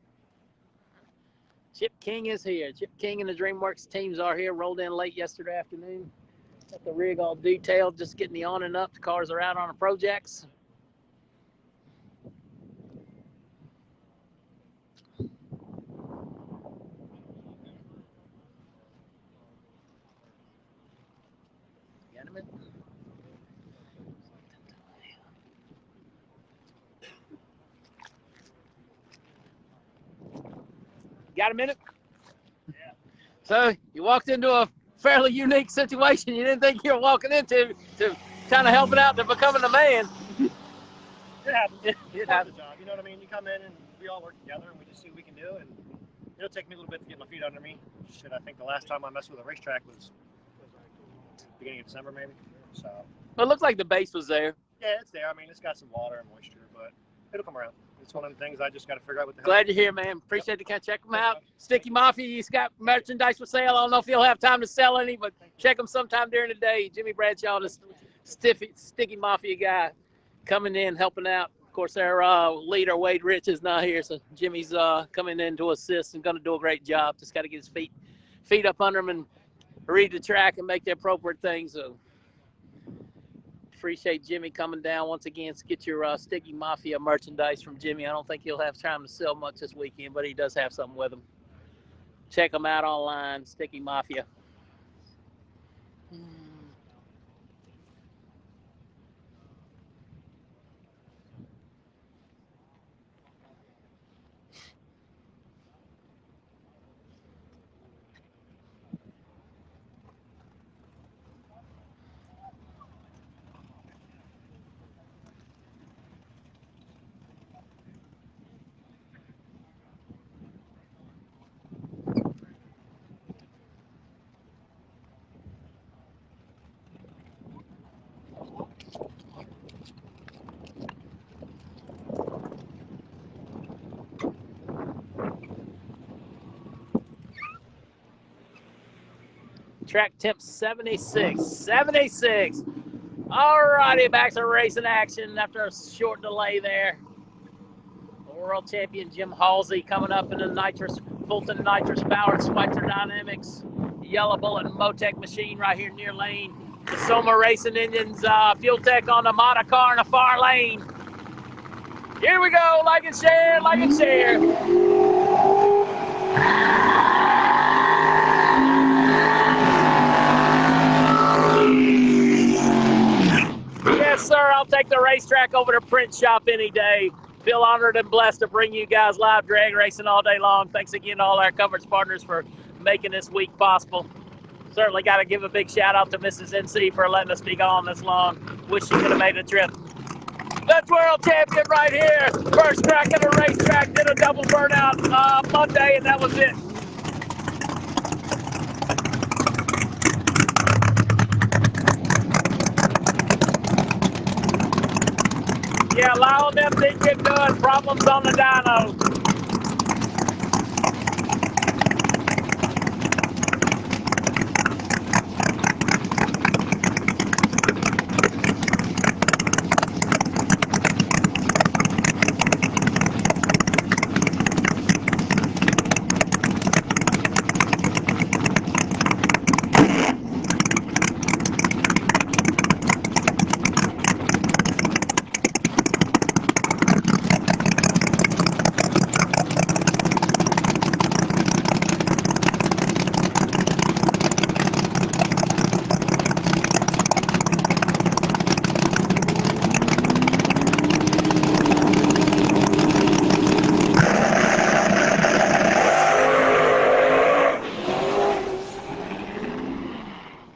Speaker 5: Chip King is here. Chip King and the DreamWorks teams are here. Rolled in late yesterday afternoon. Got the rig all detailed, just getting the on and up. The cars are out on the projects. Got a minute? Got a minute? Yeah. So you walked into a fairly unique situation you didn't think you were walking into, to kind of helping out to becoming a man.
Speaker 8: It happens. It's part of the job. You know what I mean? You come in and we all work together and we just see what we can do. And it'll take me a little bit to get my feet under me. Shit, I think the last time I messed with a racetrack was beginning of December, maybe. So.
Speaker 5: Well, it looks like the base was there.
Speaker 8: Yeah, it's there. I mean, it's got some water and moisture, but it'll come around. It's one of the things I just got to figure out what the hell.
Speaker 5: Glad you're here, man. Appreciate the catch. Check them out. Sticky Mafia, he's got merchandise for sale. I don't know if he'll have time to sell any, but check them sometime during the day. Jimmy Bradshaw, the Sticky Mafia guy, coming in, helping out. Of course, our leader, Wade Rich, is not here, so Jimmy's coming in to assist and going to do a great job. Just got to get his feet up under him and read the track and make the appropriate things. So appreciate Jimmy coming down once again to get your Sticky Mafia merchandise from Jimmy. I don't think he'll have time to sell much this weekend, but he does have something with him. Check him out online, Sticky Mafia. Track temp 76. 76. All righty, back to racing action after a short delay there. World champion Jim Halsey coming up in the Fulton nitrous powered Schweitzer Dynamics Yellow Bullet Motec machine right here near lane. The Soma Racing Engines fuel tech on the Mata car in the far lane. Here we go, like and share, like and share. Yes, sir, I'll take the racetrack over to print shop any day. Feel honored and blessed to bring you guys live drag racing all day long. Thanks again to all our coverage partners for making this week possible. Certainly got to give a big shout out to Mrs. NC for letting us be gone this long. Wish she could have made a trip. That's world champion right here. First crack at a racetrack. Did a double burnout Monday, and that was it. Yeah, allowing them didn't get good. Problems on the dyno.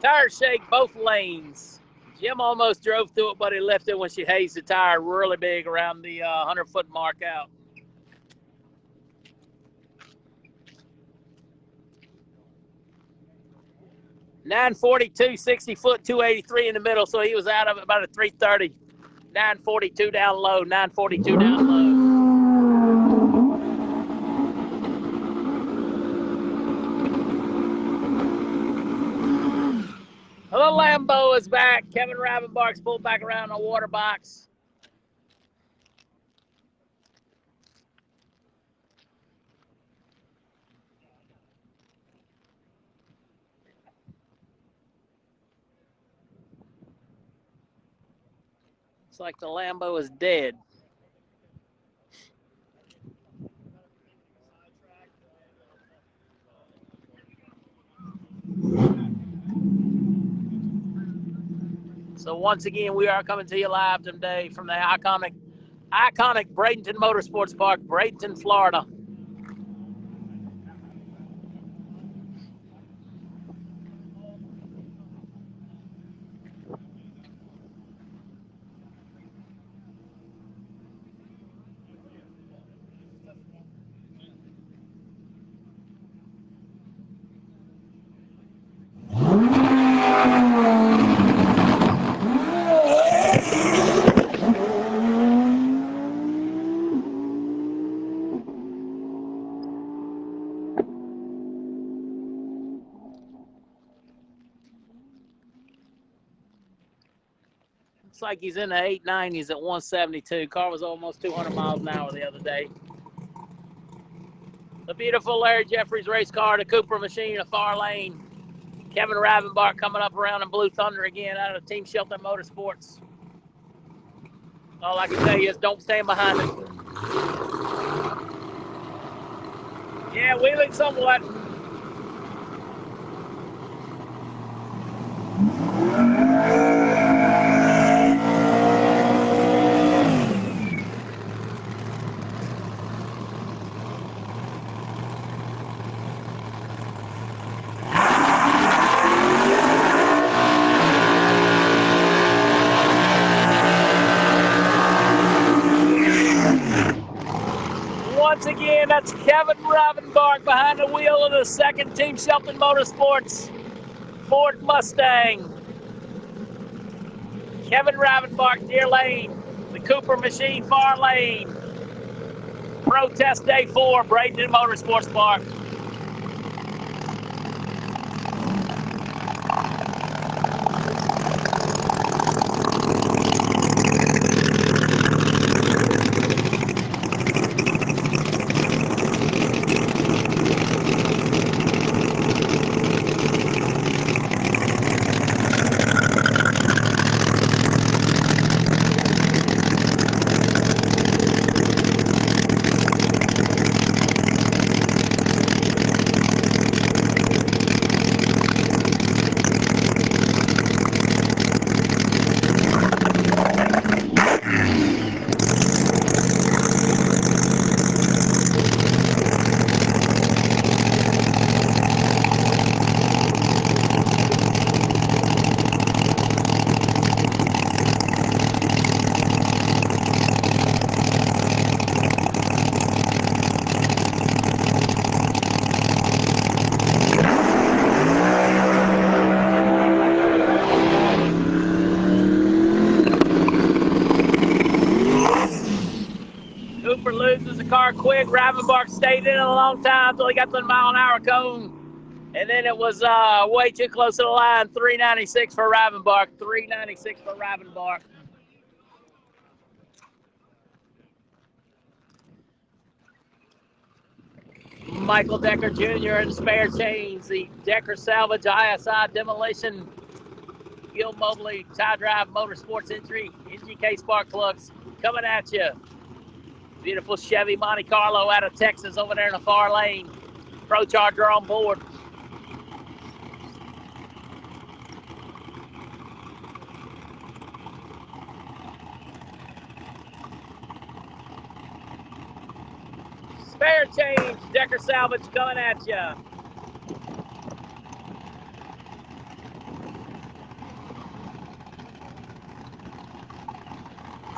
Speaker 5: Tire shake both lanes. Jim almost drove through it, but he left it when she hazed the tire really big around the 100-foot mark out. .942, 60 foot, 283 in the middle, so he was out of it about a 330. 942 down low, 942 down low. The Lambo is back. Kevin Rivenbark's pulled back around the water box. Looks like the Lambo is dead. So once again, we are coming to you live today from the iconic Bradenton Motorsports Park, Bradenton, Florida. Looks like he's in the 890s at 172. Car was almost 200 miles an hour the other day. The beautiful Larry Jeffries race car, the Cooper machine, a far lane. Kevin Rivenbark coming up around in Blue Thunder again out of Team Shelton Motorsports. All I can tell you is don't stand behind it. Yeah, wheeling somewhat. Once again, that's Kevin Rivenbark behind the wheel of the second Team Shelton Motorsports Ford Mustang. Kevin Rivenbark, near lane. The Cooper machine, far lane. Protest Day 4, Bradenton Motorsports Park. car quick. Rivenbark stayed in it a long time until he got to the mile-an-hour cone. And then it was way too close to the line. 396 for Rivenbark. 396 for Rivenbark. Michael Decker Jr. and spare chains. The Decker Salvage ISI Demolition Gil Mobley Tie Drive Motorsports Entry NGK Spark Plugs coming at you. Beautiful Chevy Monte Carlo out of Texas over there in the far lane. Pro Charger on board. Spare change, Decker Salvage coming at you.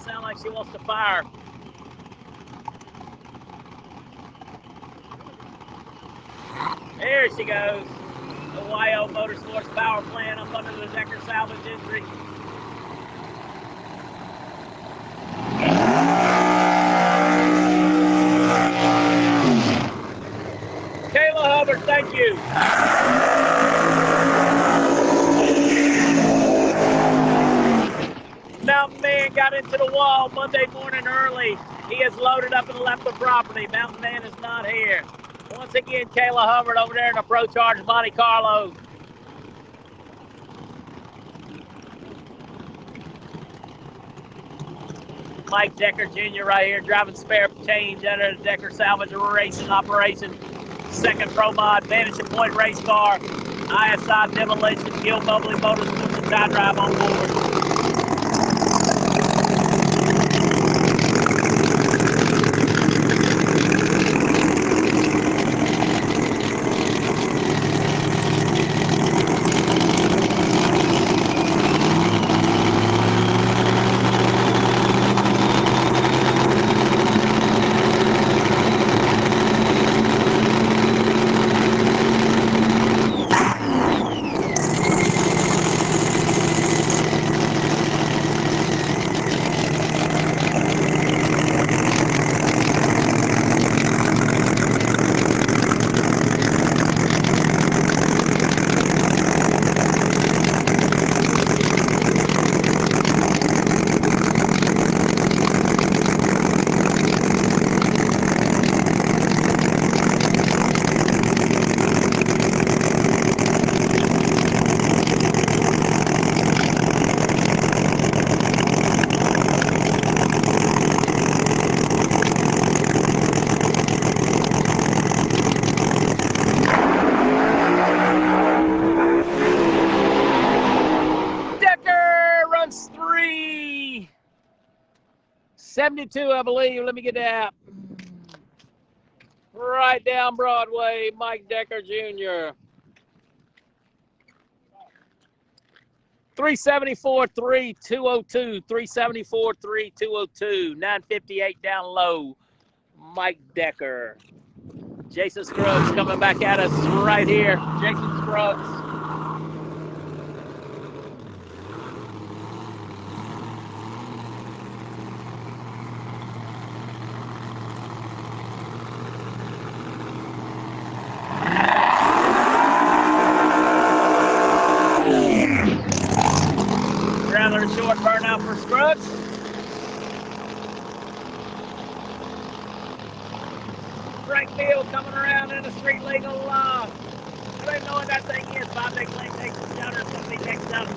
Speaker 5: Sound like she wants to fire. There she goes. The YO Motorsports power plant up under the Decker Salvage entry. Kayla Hubbard, thank you. Mountain Man got into the wall Monday morning early. He is loaded up and left the property. Mountain Man is not here. Once again, Kayla Hubbard over there in the Pro Charge Monte Carlo. Mike Decker Jr. right here driving spare change under the Decker Salvage Racing operation. Second Pro Mod Vanishing Point race car. ISI Demolition Gil Mobley Motorsports and Tie Drive on board. Runs 3:72, I believe. Let me get that. Right down Broadway, Mike Decker Jr. 374.3202. 374.3202. 958 down low. Mike Decker. Jason Scruggs coming back at us right here. Jason Scruggs. Rather short burnout for Scruggs. Frank Field coming around in the street legal. I don't even know what that thing is. Bob Big Lane takes the shutter. Somebody next up.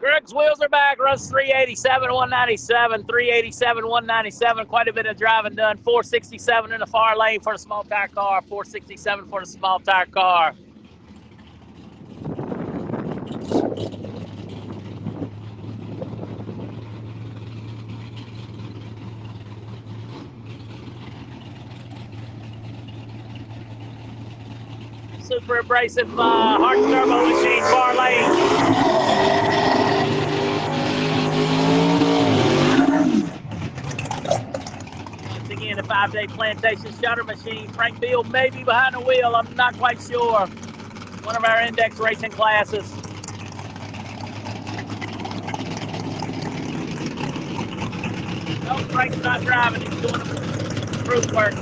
Speaker 5: Brooks wheels are back, runs 387, 197, 387, 197. Quite a bit of driving done. 467 in the far lane for the small tire car, 467 for the small tire car. Super abrasive hard turbo machine, far lane. Once again, a 5-day plantation shutter machine. Frank Beal may be behind the wheel. I'm not quite sure. One of our index racing classes. No, Frank's not driving. He's doing proof work.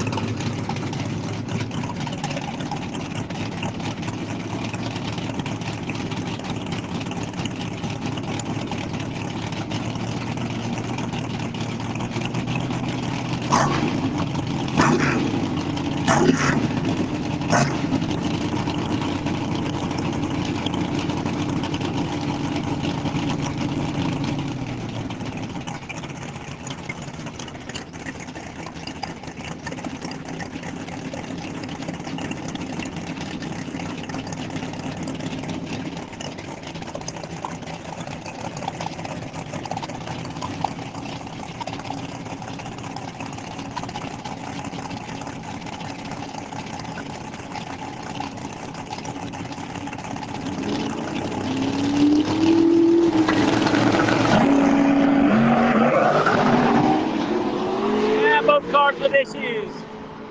Speaker 5: Cars with issues.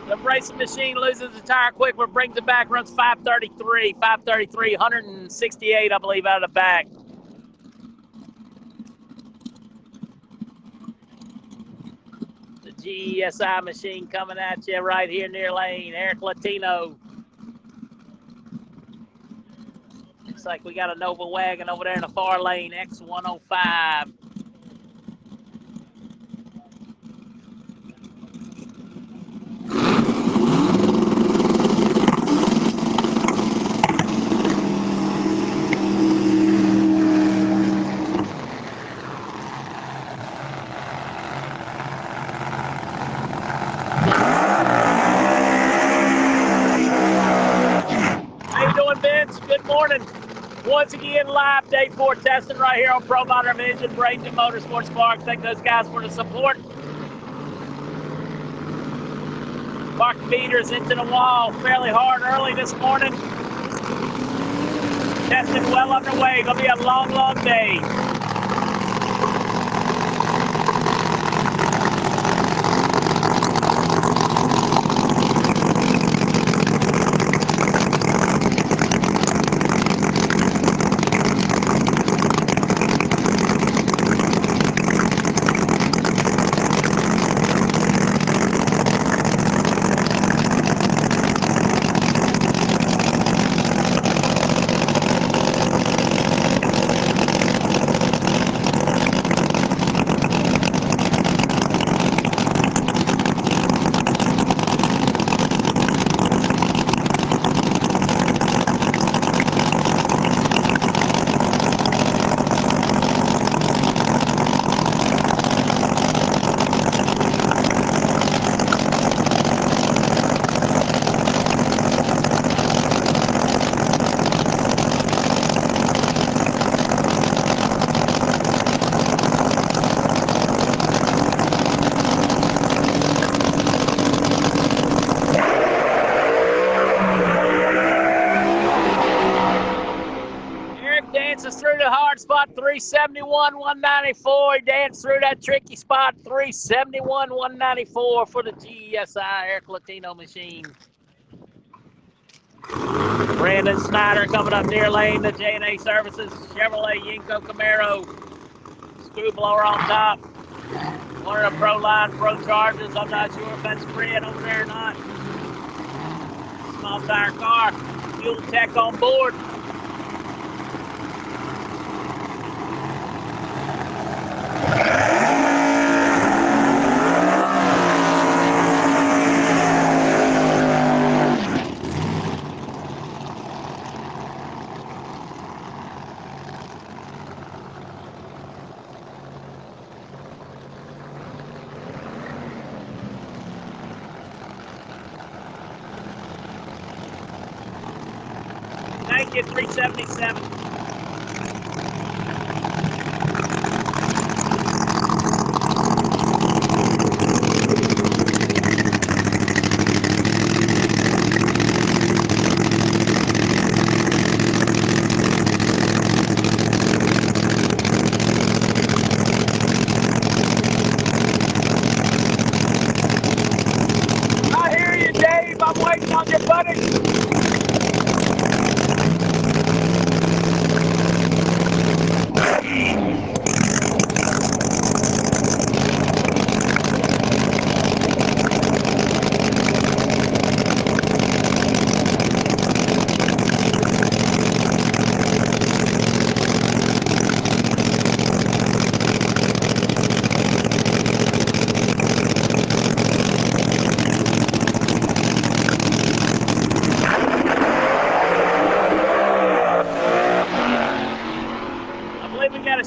Speaker 5: The racing machine loses the tire quick, but brings it back, runs 533, 168, I believe, out of the back. The GESI machine coming at you right here near lane. Eric Latino. Looks like we got a Nova wagon over there in the far lane, X105. Good morning. Once again, live day 4 testing right here on ProModer Vision, Bradenton Motorsports Park. Thank those guys for the support. Park meters into the wall fairly hard early this morning. Testing well underway. Gonna be a long, long day. Spot 371, 194. He danced through that tricky spot 371, 194 for the GESI Eric Latino machine. Brandon Snyder coming up near lane, the J&A Services Chevrolet Yinko Camaro. Screw blower on top. One of the Pro Line Pro Chargers. I'm not sure if that's Fred over there or not. Small tire car. Fuel tech on board. get 377. I hear you, Dave. I'm waiting on you, buddy.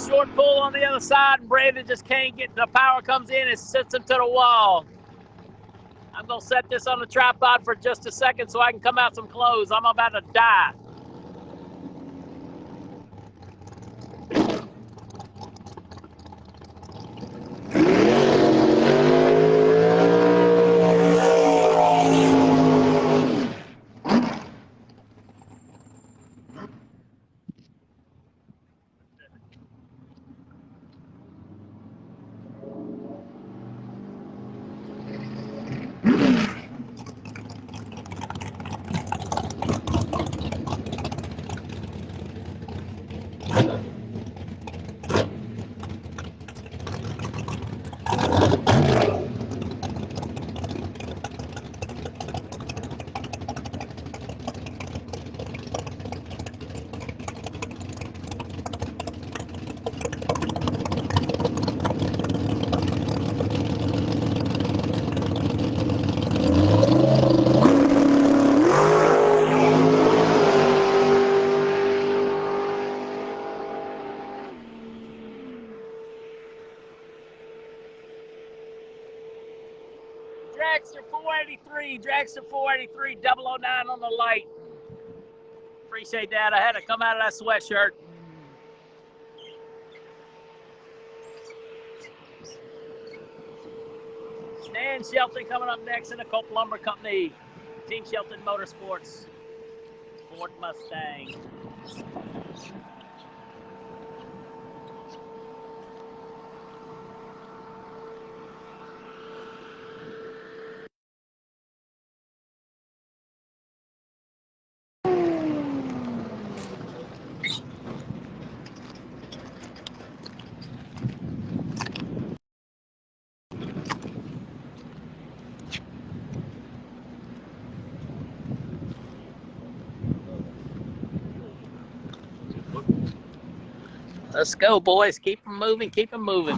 Speaker 5: Short pull on the other side, and Brandon just can't get the power comes in and sits him to the wall. I'm gonna set this on the tripod for just a second so I can come out some clothes. I'm about to die. Dragster 483, Dragster 483, 009 on the light. Appreciate that. I had to come out of that sweatshirt. Stan Shelton coming up next in the Cope Lumber Company. Team Shelton Motorsports. Ford Mustang. Let's go, boys. Keep them moving. Keep them moving.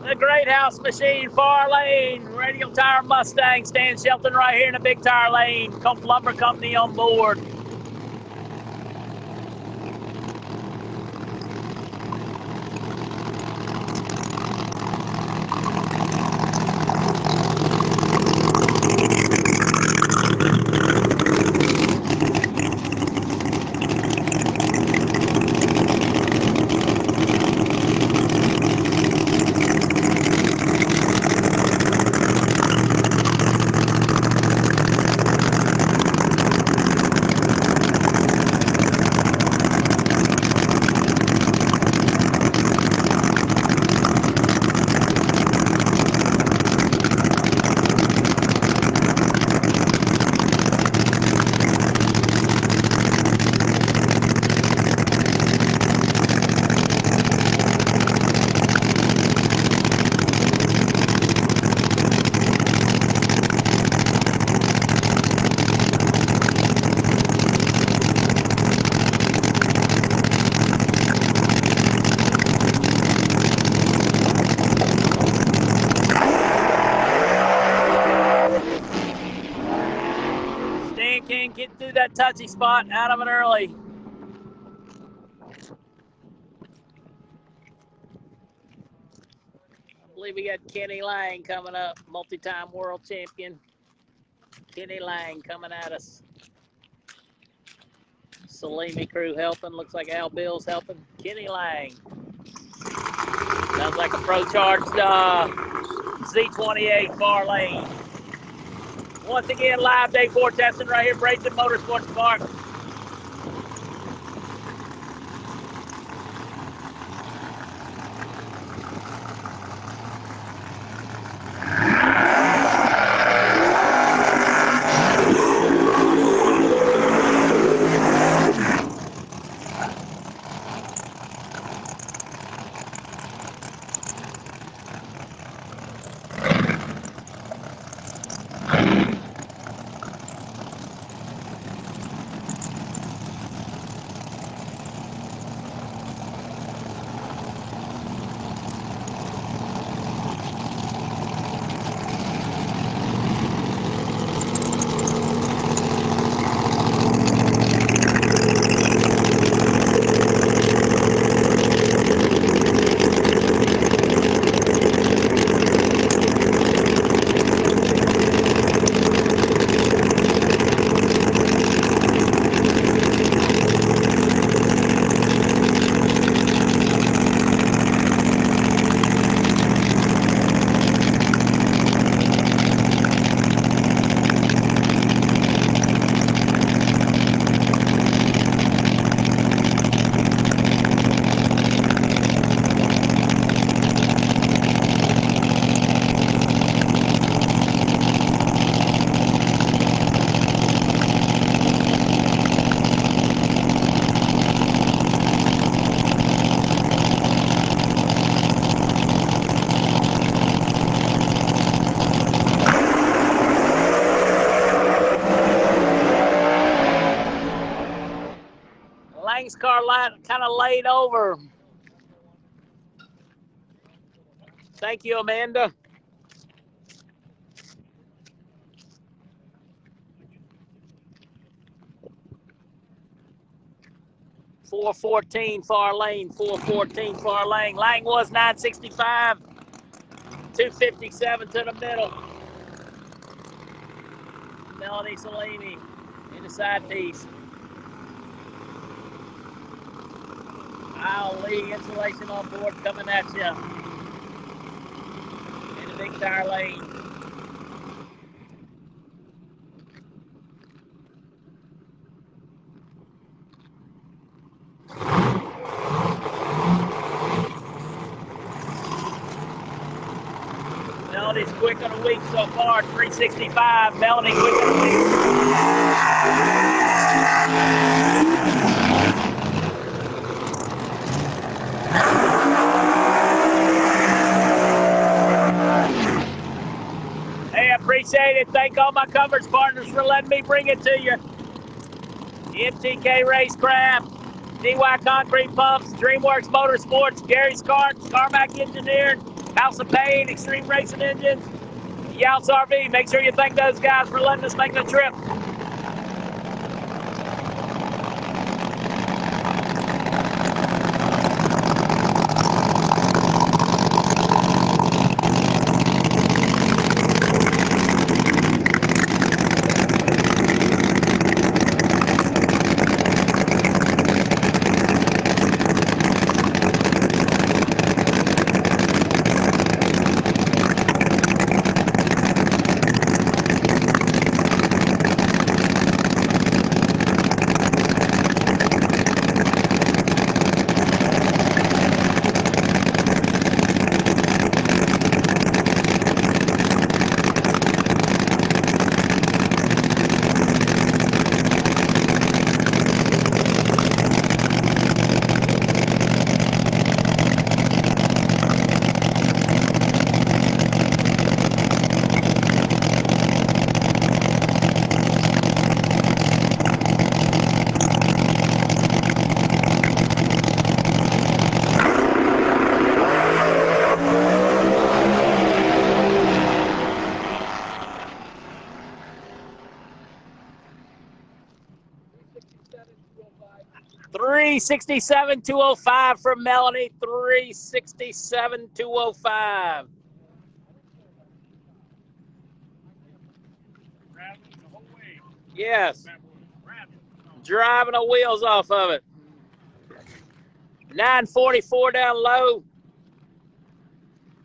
Speaker 5: The Great House Machine, far lane, Radial Tire Mustang, Stan Shelton right here in the big tire lane. Cope Lumber Company on board. can. Get through that touchy spot. Out of it early. I believe we got Kenny Lang coming up. Multi-time world champion. Kenny Lang coming at us. Salemi crew helping. Looks like Al Bill's helping. Kenny Lang. Sounds like a pro-charged Z28 far lane. Once again, live day 4 testing right here, Bradenton Motorsports Park. Lang's car kind of laid over. Thank you, Amanda. .414 far lane, 414 far lane. Lang was 965, 257 to the middle. Melanie Salemi in the side piece. Lee insulation on board coming at you in the big tire lane. Melanie's quick on the week so far, 365. Melanie quick on the week. Appreciate it. Thank all my coverage partners for letting me bring it to you. MTK Racecraft, DY Concrete Pumps, DreamWorks Motorsports, Gary's Karts, Carmack Engineering, House of Pain, Extreme Racing Engines, Youts RV. Make sure you thank those guys for letting us make the trip. 367,205 for Melanie. 367,205. Yes. Driving the wheels off of it. 944 down low.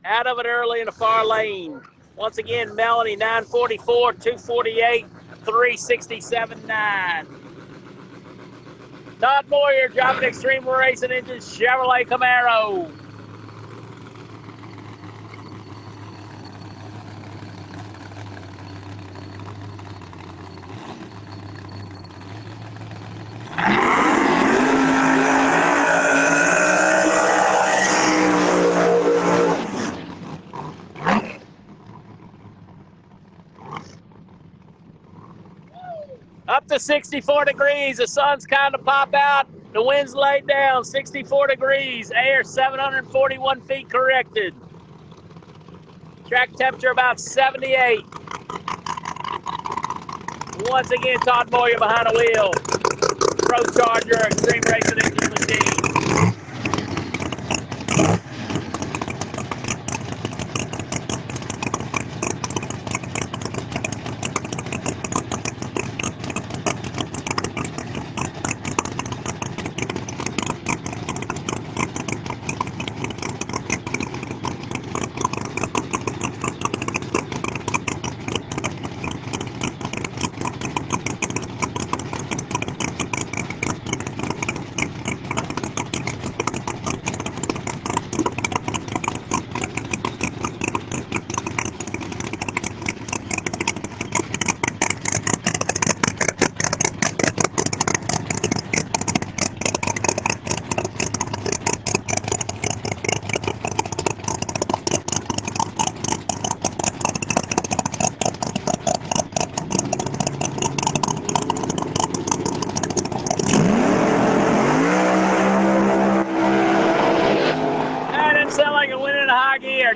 Speaker 5: Out of it early in the far lane. Once again, Melanie, 944, 248, 367.9. Todd Moyer driving Extreme Racing Engine Chevrolet Camaro. Up to 64 degrees. The sun's kind of pop out. The wind's laid down. 64 degrees. Air 741 feet corrected. Track temperature about 78. Once again, Todd Moyer behind the wheel. Pro Charger, Extreme Racing Engine machine.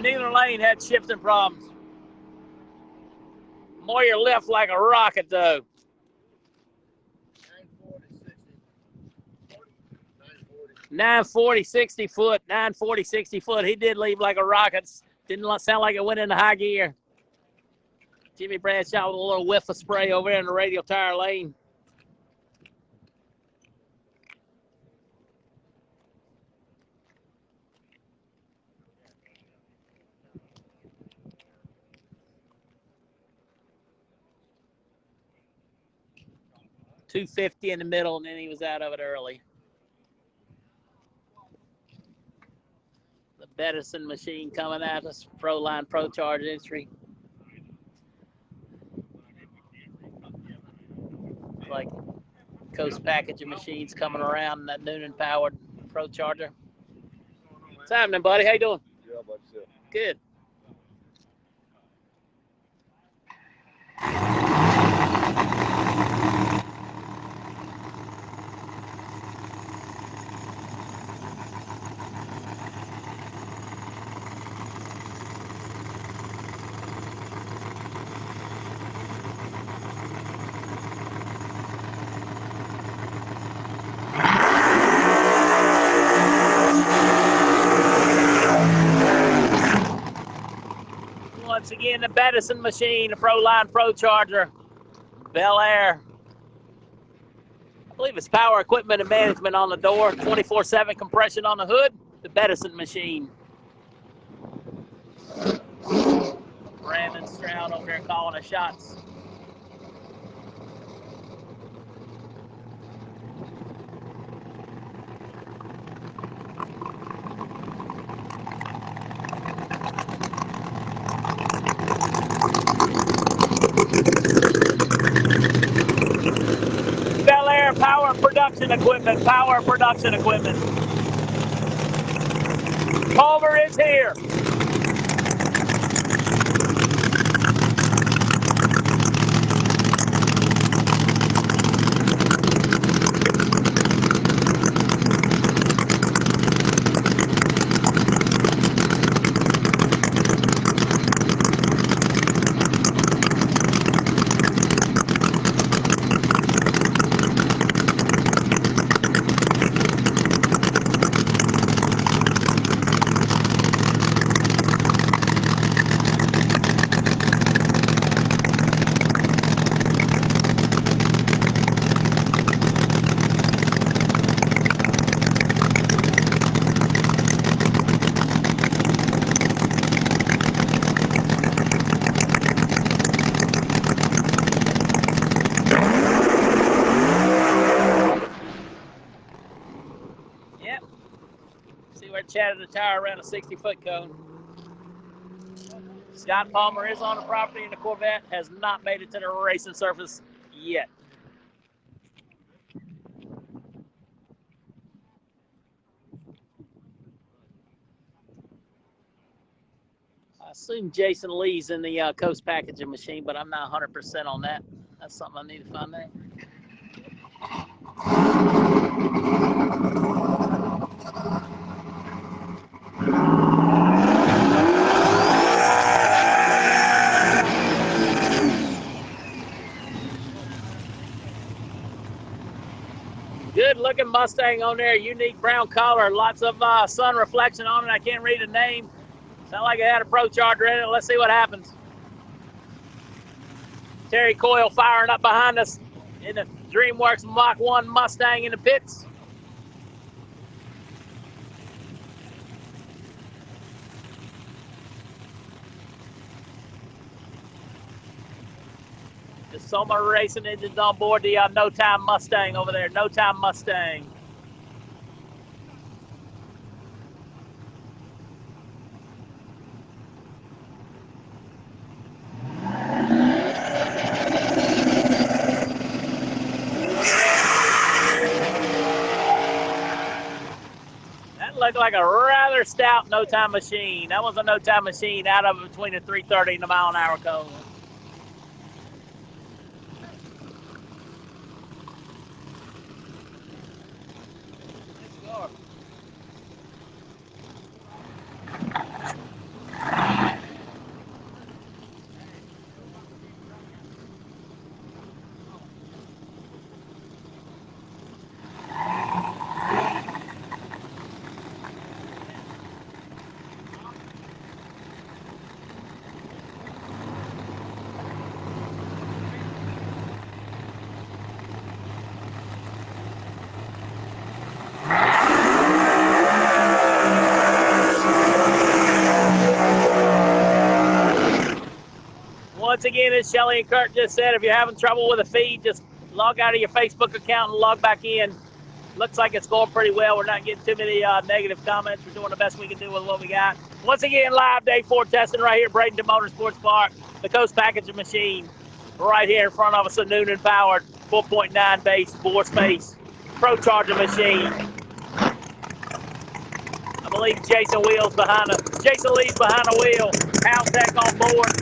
Speaker 5: Neither lane had shifting problems. Moyer left like a rocket, though. 940, 60 foot, 940, 60 foot. He did leave like a rocket. Didn't sound like it went into high gear. Jimmy Bradshaw with a little whiff of spray over there in the radial tire lane. .250 in the middle, and then he was out of it early. The Bradenton machine coming at us. Pro Line, Pro Charge entry. Like Coast packaging machines coming around in that Noonan powered Pro Charger. What's happening, buddy? How you doing?
Speaker 3: Yeah, about yourself.
Speaker 5: Good. Once again, the Bradenton machine, the Pro Line Pro Charger, Bel Air. I believe it's power equipment and management on the door, 24/7 compression on the hood, the Bradenton machine. Brandon Stroud over there calling the shots. Bel Air power production equipment, power production equipment. Culver is here. chatted the tire around a 60-foot cone. Scott Palmer is on the property, and the Corvette has not made it to the racing surface yet. I assume Jason Lee's in the Coast packaging machine, but I'm not 100% on that. That's something I need to find out. Good looking Mustang on there, unique brown color, lots of sun reflection on it. I can't read the name. Sound like it had a Pro Charger in it. Let's see what happens. Terry Coyle firing up behind us in the DreamWorks Mach 1 Mustang in the pits. The Soma Racing engines on board the No Time Mustang over there. No Time Mustang. That looked like a rather stout No Time machine. That was a No Time machine out of between the 330 and the mile-an-hour cone. Once again, as Shelly and Kurt just said, if you're having trouble with a feed, just log out of your Facebook account and log back in. Looks like it's going pretty well. We're not getting too many negative comments. We're doing the best we can do with what we got. Once again, live day 4 testing right here at Bradenton Motorsports Park. The Coast packaging machine right here in front of us, a Noonan powered 4.9 base bore space Pro Charger machine. I believe Jason Lee's behind the wheel. Halsey on board.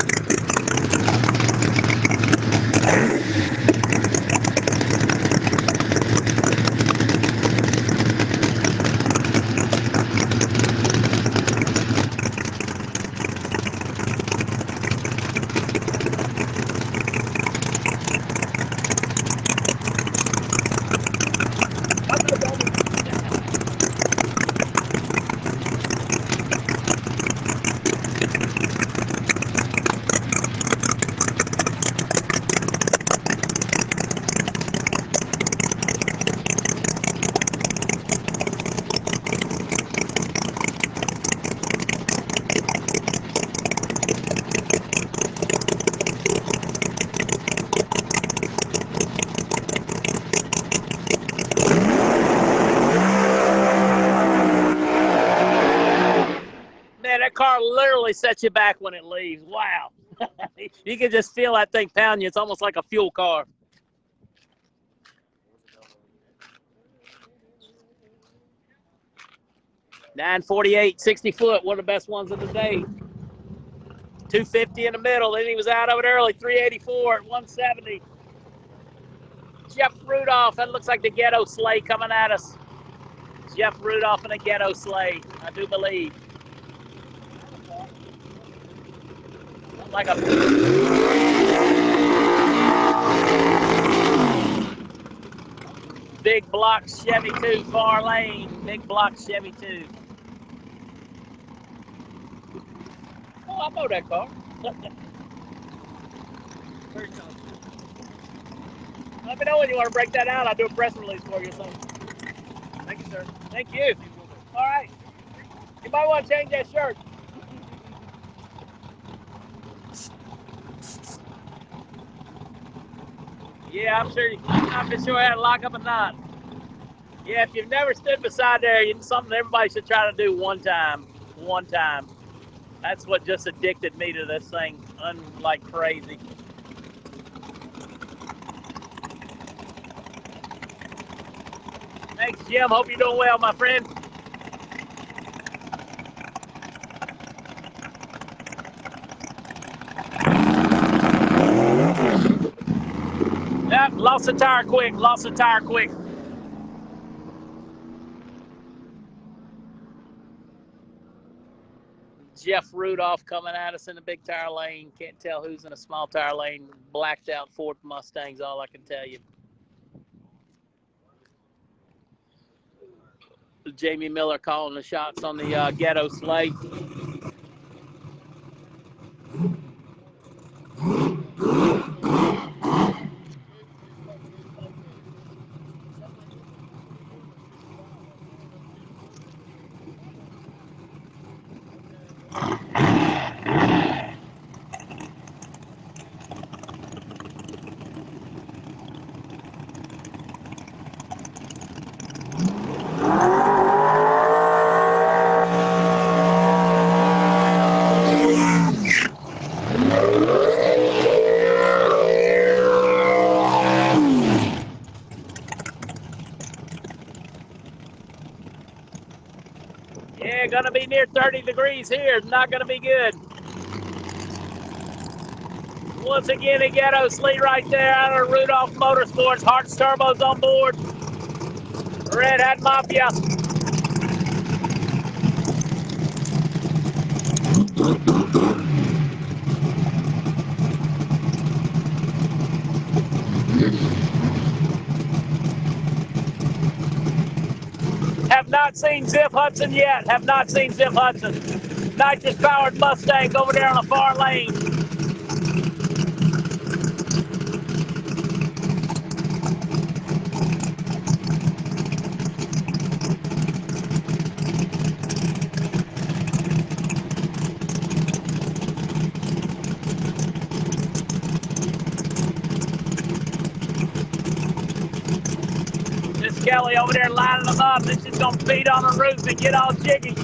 Speaker 5: Car literally sets you back when it leaves. Wow. You can just feel that thing pound you. It's almost like a fuel car. .948, 60 foot, one of the best ones of the day. 250 in the middle. Then he was out of it early. 384 at 170. Jeff Rudolph. That looks like the ghetto sleigh coming at us. Jeff Rudolph in a ghetto sleigh, I do believe. Like a big block Chevy 2 far lane. Big block Chevy 2. Oh, I know that car. Let me know when you want to break that out. I'll do a press release for you or something.
Speaker 8: Thank you, sir.
Speaker 5: Thank you. All right. You might want to change that shirt. Yeah, I'm sure. I'm not sure how to lock up a knot. Yeah, if you've never stood beside there, it's something everybody should try to do one time. One time. That's what just addicted me to this thing, like crazy. Thanks, Jim. Hope you're doing well, my friend. Yep, lost the tire quick. Lost the tire quick. Jeff Rudolph coming at us in the big tire lane. Can't tell who's in a small tire lane. Blacked out Ford Mustangs, all I can tell you. Jamie Miller calling the shots on the ghetto slate. Yeah, gonna be near 30 degrees here. Not gonna be good. Once again, a ghetto sleet right there out of Rudolph Motorsports. Hart's Turbos on board. Red Hat Mafia. Have not seen Zip Hudson yet. Have not seen Zip Hudson. Nitrous-powered Mustangs over there on the far lane. Miss Kelly over there lining them up. This is going to feed on the roof and get all jiggy.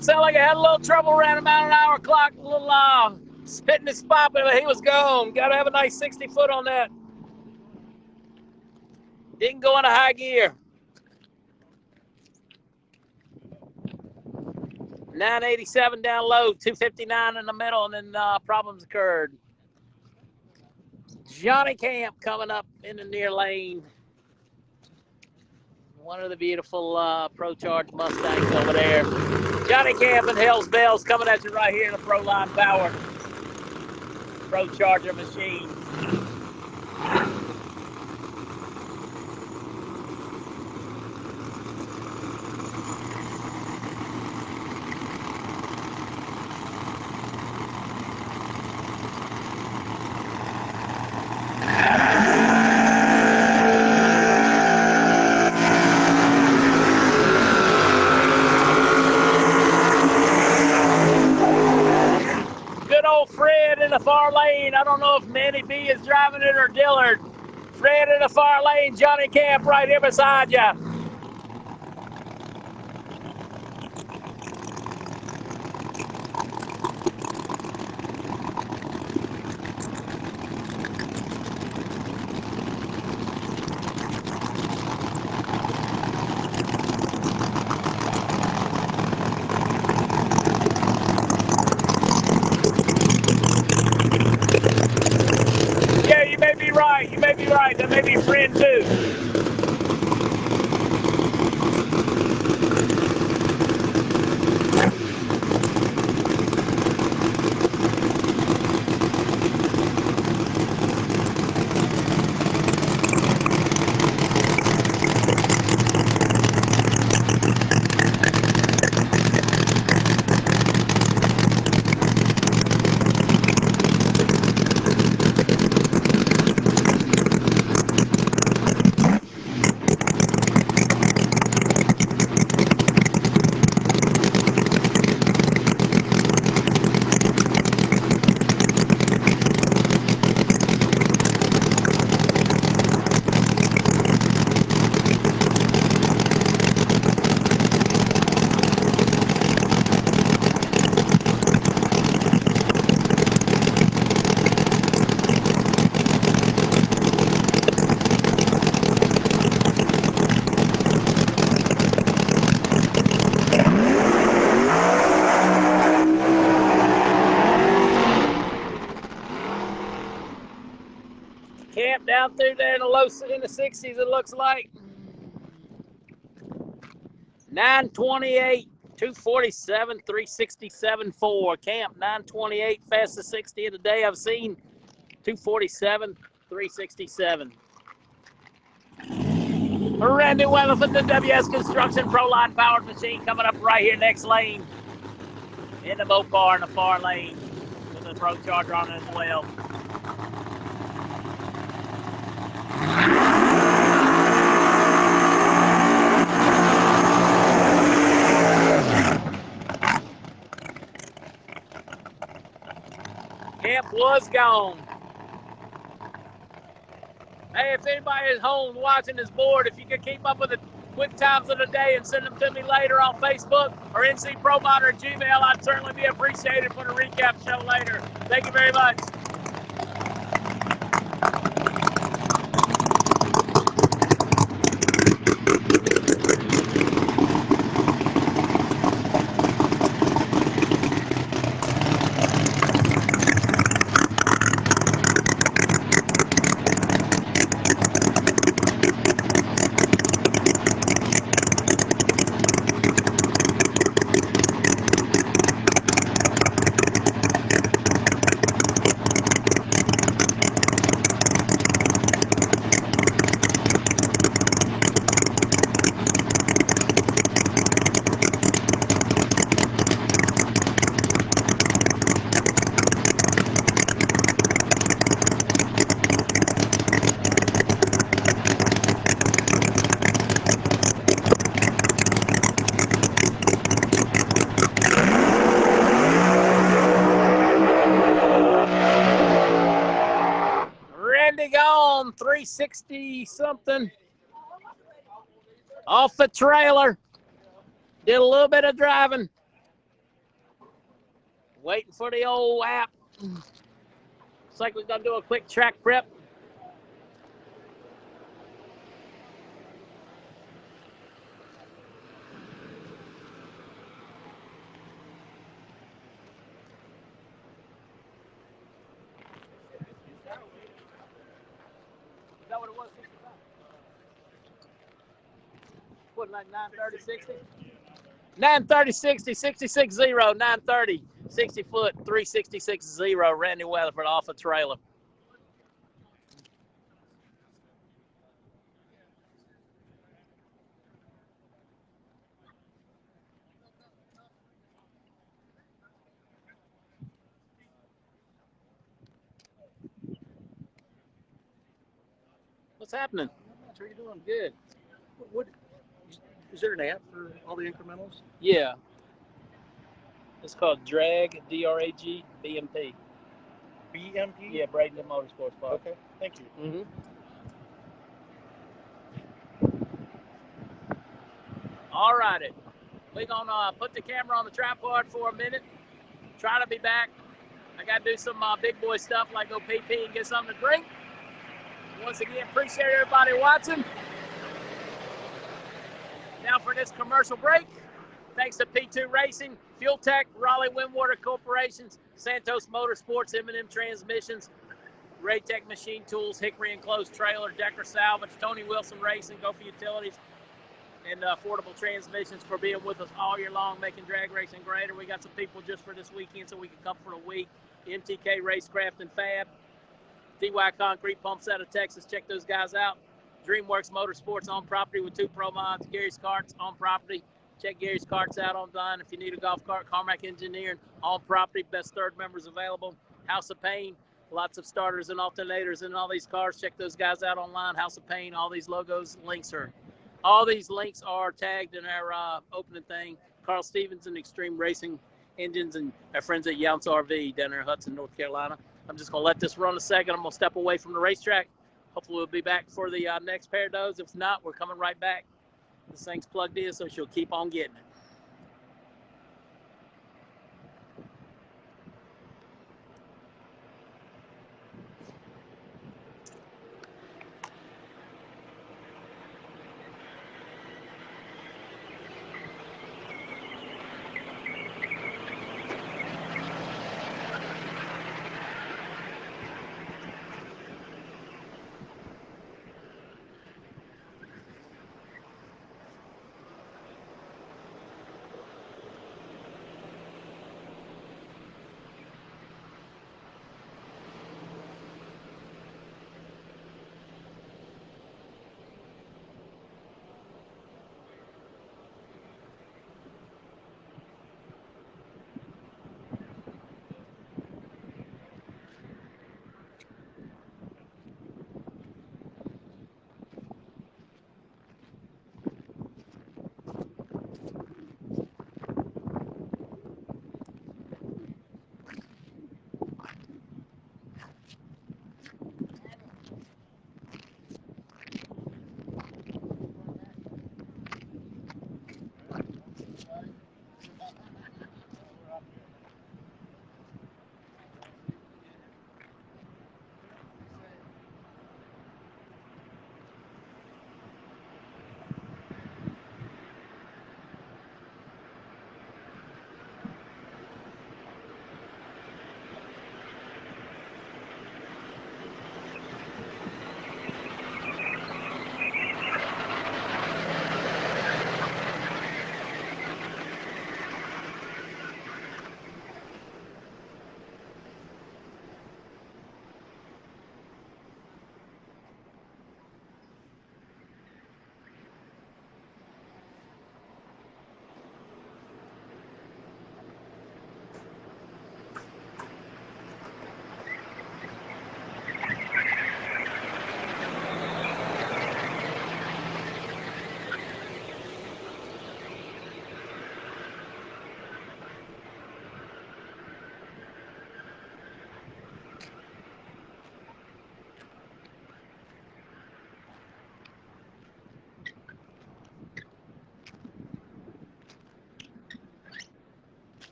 Speaker 5: Sound like I had a little trouble around about an hour clock, a little spitting his spot, but he was gone. Got to have a nice 60 foot on that. Didn't go into high gear. 987 down low, 259 in the middle, and then problems occurred. Johnny Camp coming up in the near lane. One of the beautiful Pro Charge Mustangs over there. Johnny Camp and Hell's Bells coming at you right here in the Pro Line Power Pro Charger machine. Fred in the far lane. I don't know if Manny B is driving it or Dillard. Fred in the far lane. Johnny Camp right here beside you. You may be right. That may be Fred too. down through there in the 60s, it looks like. 928, 247, 367.4. Camp 928, fastest 60 of the day I've seen. 247, 367. Randy Weatherford, the WS Construction Pro Line powered machine coming up right here next lane. In the boat car in the far lane with the Pro Charger on it as well. Camp was gone. Hey, if anybody is home watching this board, if you could keep up with the quick times of the day and send them to me later on Facebook or ncpromoder at Gmail, I'd certainly be appreciated for the recap show later. Thank you very much. Gone 360 something off the trailer. Did a little bit of driving. Waiting for the old app. Looks like we're gonna do a quick track prep. Is that what it was? 65? What, like 930, 60? 930, 60, 66, 0, 930, 60 foot, 366, 0. Randy Weatherford off a trailer. What's happening?
Speaker 8: How are you doing?
Speaker 5: Good.
Speaker 8: What is there an app for all the incrementals?
Speaker 5: Yeah. It's called Drag, D-R-A-G, BMP.
Speaker 8: BMP?
Speaker 5: Yeah, Bradenton Motorsports Park.
Speaker 8: Okay, thank you.
Speaker 5: Mm-hmm. All righty. We're going to put the camera on the tripod for a minute. Try to be back. I got to do some big boy stuff like go pee-pee and get something to drink. Once again, appreciate everybody watching. Now for this commercial break, thanks to P2 Racing, Fuel Tech, Raleigh Windwater Corporations, Santos Motorsports, M&M Transmissions, Raytech Machine Tools, Hickory Enclosed Trailer, Decker Salvage, Tony Wilson Racing, Go for Utilities, and Affordable Transmissions for being with us all year long, making drag racing greater. We got some people just for this weekend so we can come for a week. MTK Racecraft and Fab, TY Concrete Pumps out of Texas. Check those guys out. DreamWorks Motorsports on property with 2 Pro Mods. Gary's Karts on property. Check Gary's Karts out online if you need a golf cart. Carmack Engineering on property. Best third members available. House of Pain. Lots of starters and alternators in all these cars. Check those guys out online. House of Pain. All these logos, all these links are tagged in our opening thing. Carl Stevens and Extreme Racing Engines and our friends at Younce RV down there in Hudson, North Carolina. I'm just going to let this run a second. I'm going to step away from the racetrack. Hopefully we'll be back for the next pair of those. If not, we're coming right back. This thing's plugged in, so she'll keep on getting it.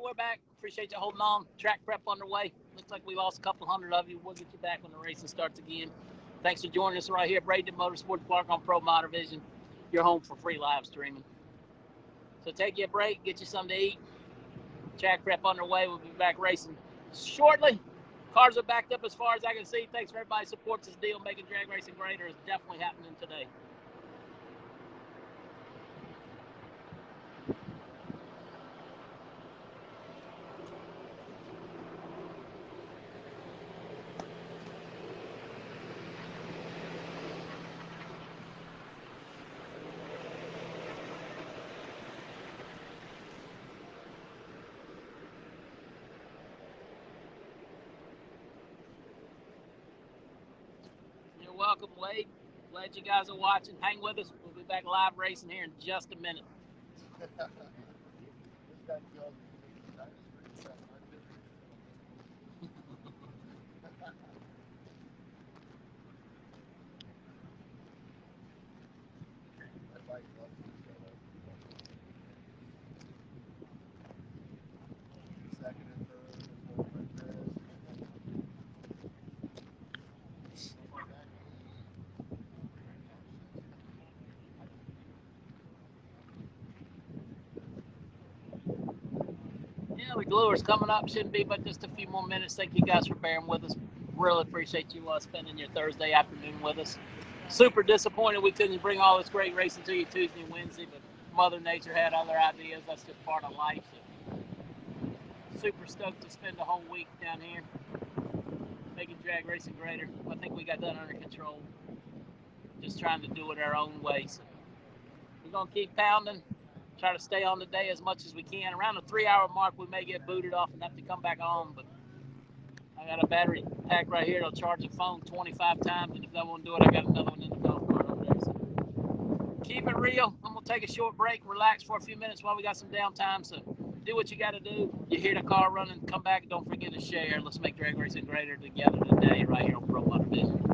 Speaker 5: we're back. Appreciate you holding on. Track prep underway. Looks like we lost a couple hundred of you. We'll get you back when the racing starts again. Thanks for joining us right here at Bradenton Motorsports Park on ProModer Vision, your home for free live streaming. So take you a break, get you something to eat. Track prep underway. We'll be back racing shortly. Cars are backed up as far as I can see. Thanks for everybody who supports this deal. Making drag racing greater is definitely happening today. Welcome, Wade. Glad you guys are watching. Hang with us. We'll be back live racing here in just a minute. Yeah, the gluer's coming up. Shouldn't be but just a few more minutes. Thank you guys for bearing with us. Really appreciate you spending your Thursday afternoon with us. Super disappointed we couldn't bring all this great racing to you Tuesday and Wednesday, but Mother Nature had other ideas. That's just part of life. So super stoked to spend the whole week down here making drag racing greater. I think we got that under control. Just trying to do it our own way. So we're going to keep pounding. Try to stay on the day as much as we can. Around the 3-hour mark, we may get booted off and have to come back on, but I got a battery pack right here. It'll charge the phone 25 times, and if that won't do it, I got another one in the golf cart over there. So keep it real. I'm going to take a short break, relax for a few minutes while we got some downtime. So do what you got to do. You hear the car running, come back, and don't forget to share. Let's make drag racing greater together today right here on ProModer Vision.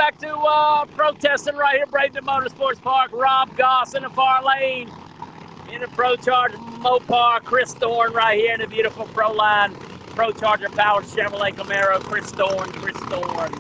Speaker 5: back to protesting right here, Bradenton Motorsports Park. Rob Goss in the far lane. In the Pro Charger Mopar, Chris Thorne right here in the beautiful Pro Line. Pro Charger powered Chevrolet Camaro, Chris Thorne, Chris Thorne.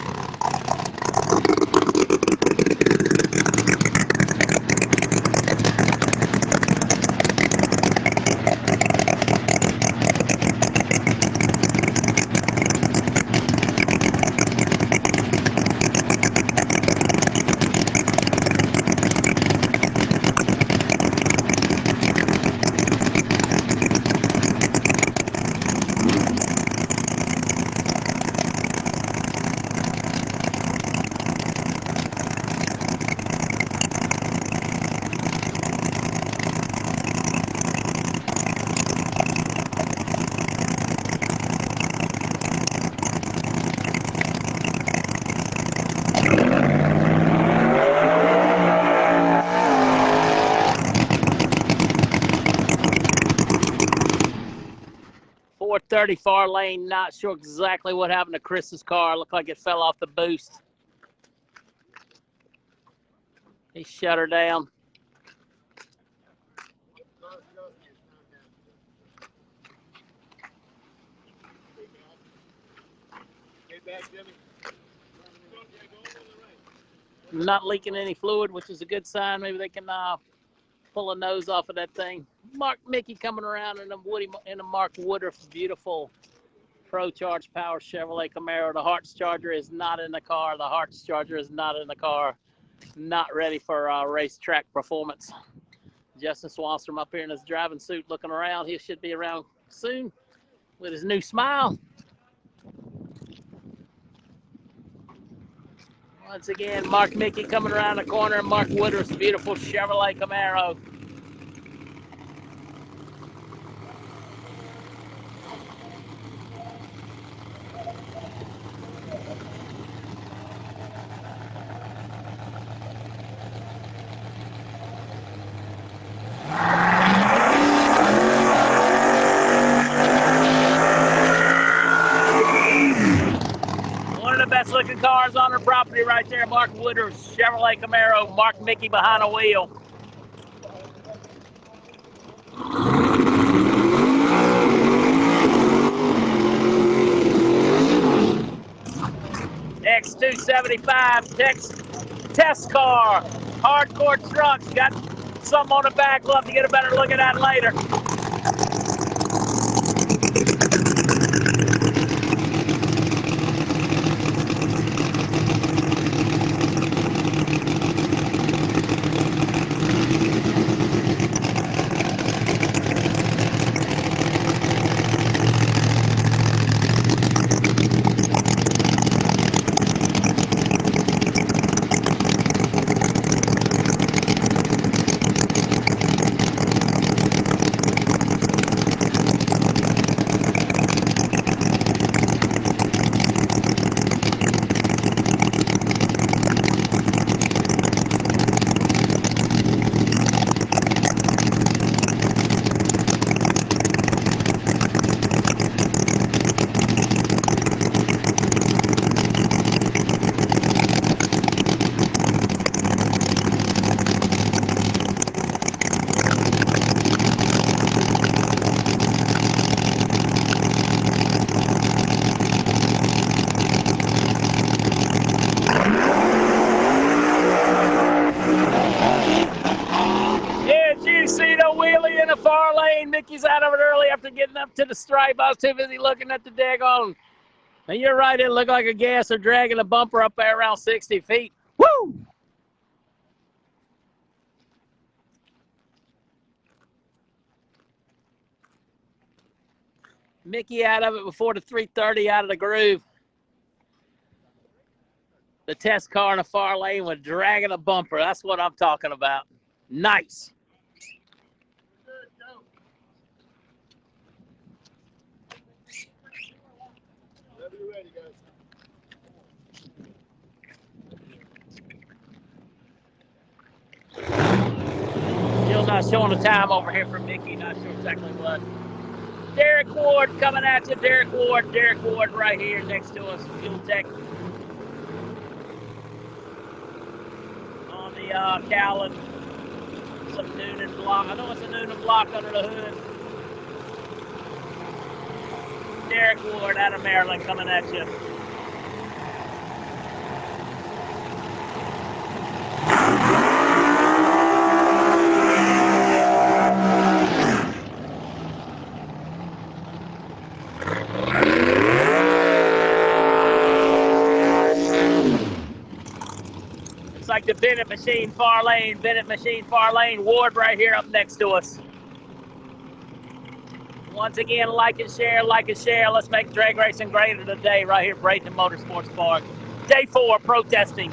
Speaker 5: .430 far lane, not sure exactly what happened to Chris's car. Looked like it fell off the boost. He shut her down. Not leaking any fluid, which is a good sign. Maybe they can pull a nose off of that thing. Micke coming around in a Mark Woodruff beautiful Pro Charge Power Chevrolet Camaro. The Hearts Charger is not in the car. The Hearts Charger is not in the car. Not ready for racetrack performance. Justin Swanstrom up here in his driving suit looking around. He should be around soon with his new smile. Once again, Micke coming around the corner. Mark Woodruff's beautiful Chevrolet Camaro. Best looking cars on their property right there. Mark Woodruff's Chevrolet Camaro. Mark Micke behind the wheel. X275 test car. Hardcore trucks. Got something on the back. Love to get a better look at that later. Micke's out of it early after getting up to the stripe. I was too busy looking at the daggone. And you're right, it looked like a gasser dragging a bumper up there around 60 feet. Woo! Micke out of it before the 330 out of the groove. The test car in the far lane was dragging a bumper. That's what I'm talking about. Nice. Still not showing the time over here from Micke. Not sure exactly what. Derek Ward coming at you. Derek Ward right here next to us. Fuel Tech. cowling. Some Noonan block. I know it's a Noonan block under the hood. Derek Ward out of Maryland coming at you. It's like the Bennett machine, far lane. Bennett machine, far lane. Ward right here up next to us. Once again, like and share, like and share. Let's make drag racing greater today right here at Bradenton Motorsports Park. Day 4, protesting.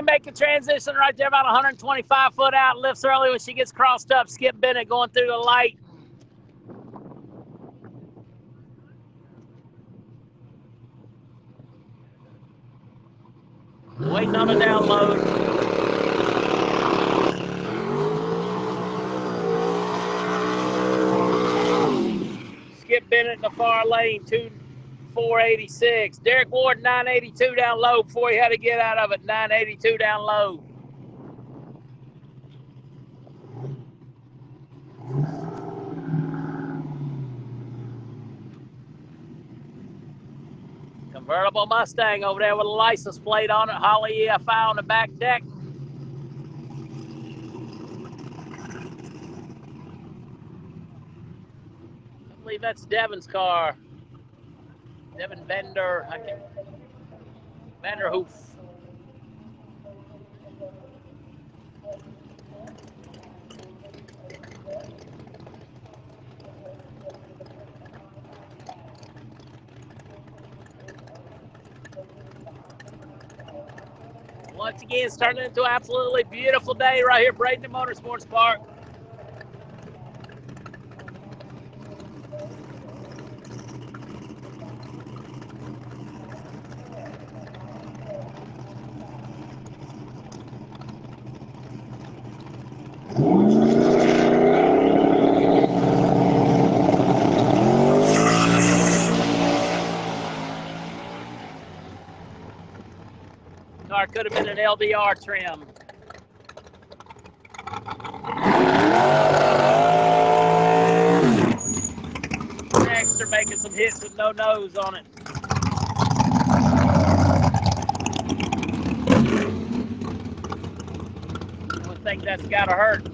Speaker 5: Make a transition right there, about 125 foot out, lifts early when she gets crossed up. Skip Bennett going through the light. Waiting on a download. Skip Bennett in the far lane, 486. Derek Ward, 982 down low before he had to get out of it. 982 down low. Convertible Mustang over there with a license plate on it. Holly EFI on the back deck. I believe that's Devin's car. Devin Bender. Vanderhoof. Once again, it's turning into an absolutely beautiful day right here at Bradenton Motorsports Park. Car could have been an LDR trim. Next, they're making some hits with no nose on it. I would think that's gotta hurt.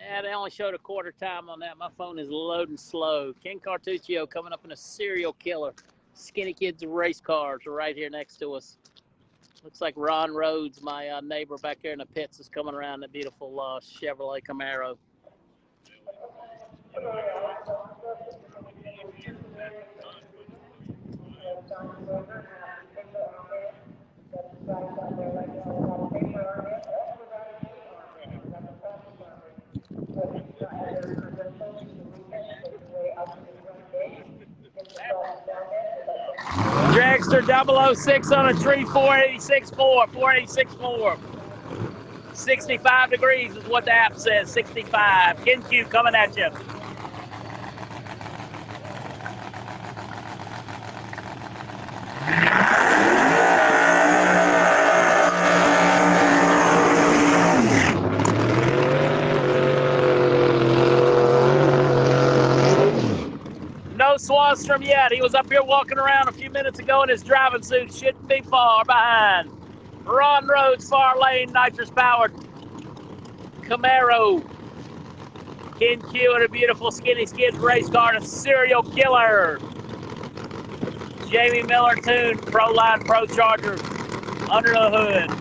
Speaker 5: Yeah, they only showed a quarter time on that. My phone is loading slow. Ken Cartuccio coming up in a serial killer. Skinny Kids race cars are right here next to us. Looks like Ron Rhodes, my neighbor back there in the pits, is coming around that beautiful Chevrolet Camaro. Dragster 006 on a tree, 486.4, 486.4. 65 degrees is what the app says, 65. Ken Q coming at you. No Swanstrom yet. He was up here walking around a few minutes ago in his driving suit. Shouldn't be far behind. Ron Rhodes, far lane, nitrous powered Camaro. Ken Q and a beautiful Skinny Skids race car, a serial killer. Jamie Miller tuned, Pro Line Pro Charger under the hood.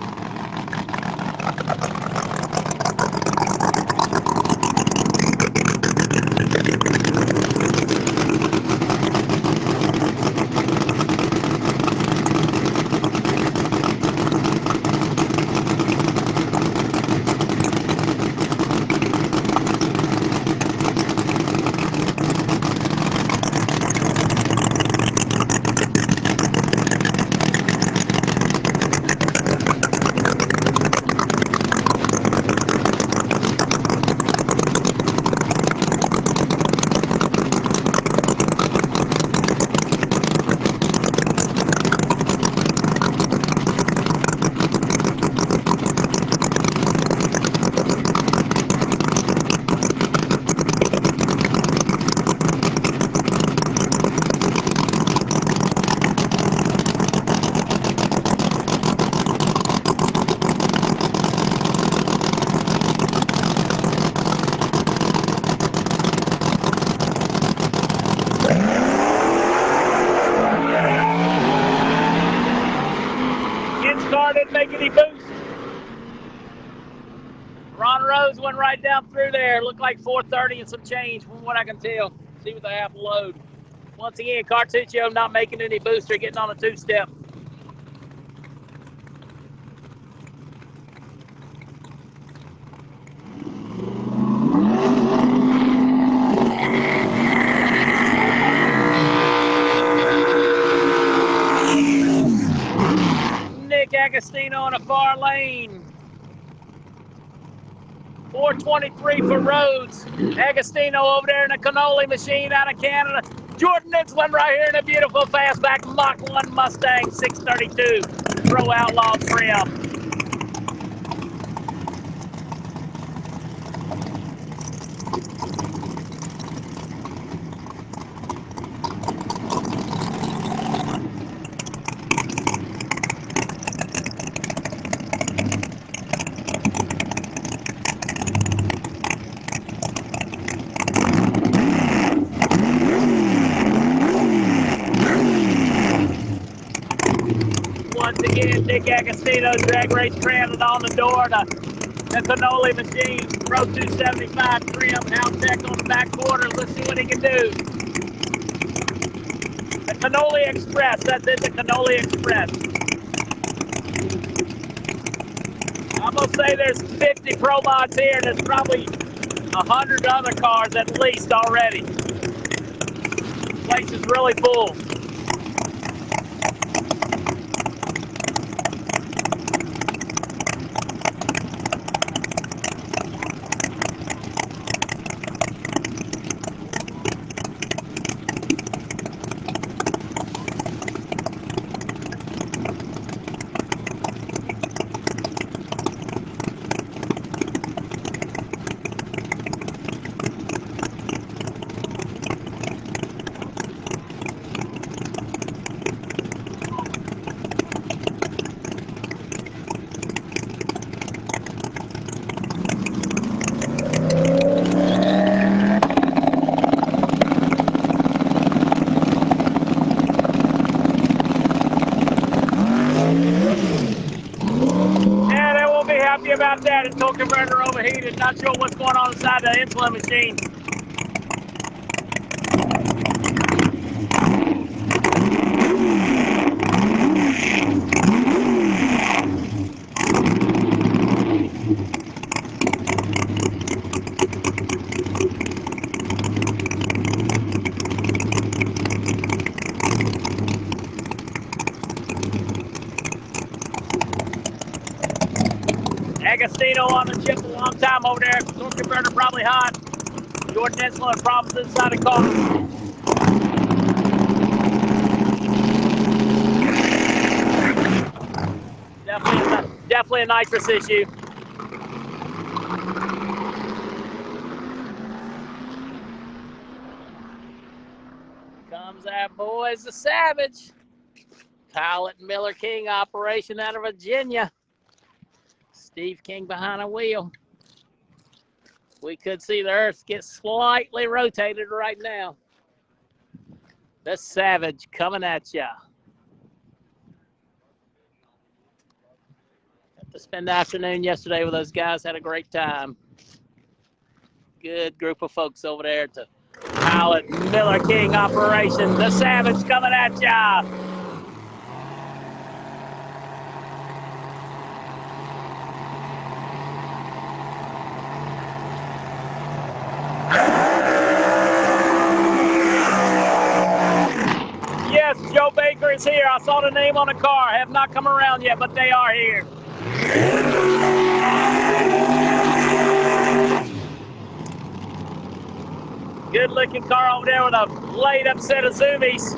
Speaker 5: Went right down through there. Looked like 430 and some change from what I can tell. See what they have to load. Once again, Cartuccio not making any booster, getting on a two-step. Nick Agostino on a far lane. 423 for Rhodes. Agostino over there in a cannoli machine out of Canada. Jordan Nitzlin right here in a beautiful fastback Mach 1 Mustang 632. Pro Outlaw trim. Once again, Dick Agostino drag race stranded on the door. The cannoli machine, Pro 275 trim, Haltech on the back quarters. Let's see what he can do. The Cannoli Express, that's it, the Cannoli Express. I'm going to say there's 50 Pro Mods here, and there's probably 100 other cars at least already. The place is really full. About that, the torque converter overheated. Not sure what's going on inside the insulin machine. Agostino on the chip a long time over there. Torque converter probably hot. Jordan Insulin problems inside the car. Definitely a nitrous issue. Comes that boys, the Savage. Pilot Miller King operation out of Virginia. Steve King behind a wheel. We could see the earth get slightly rotated right now. The Savage coming at ya. Got to spend the afternoon yesterday with those guys. Had a great time. Good group of folks over there to Pilot Miller King operation. The Savage coming at ya. Yes, Joe Baker is here. I saw the name on the car. Have not come around yet, but they are here. Good looking car over there with a laid up set of zoomies.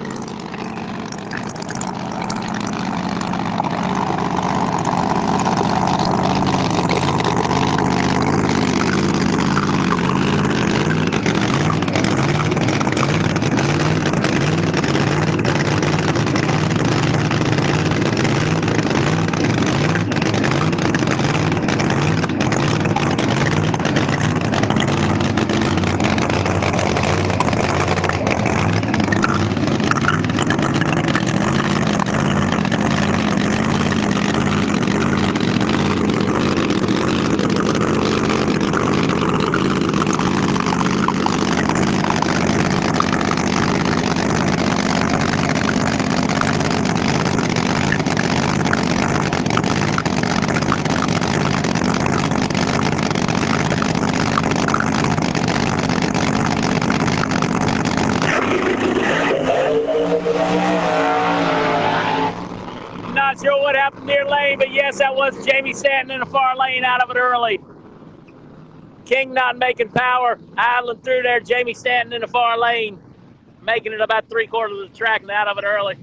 Speaker 5: Not sure what happened near lane, but yes, that was Jamie Stanton in the far lane out of it early. King not making power, idling through there. Jamie Stanton in the far lane, making it about 3/4 of the track and out of it early.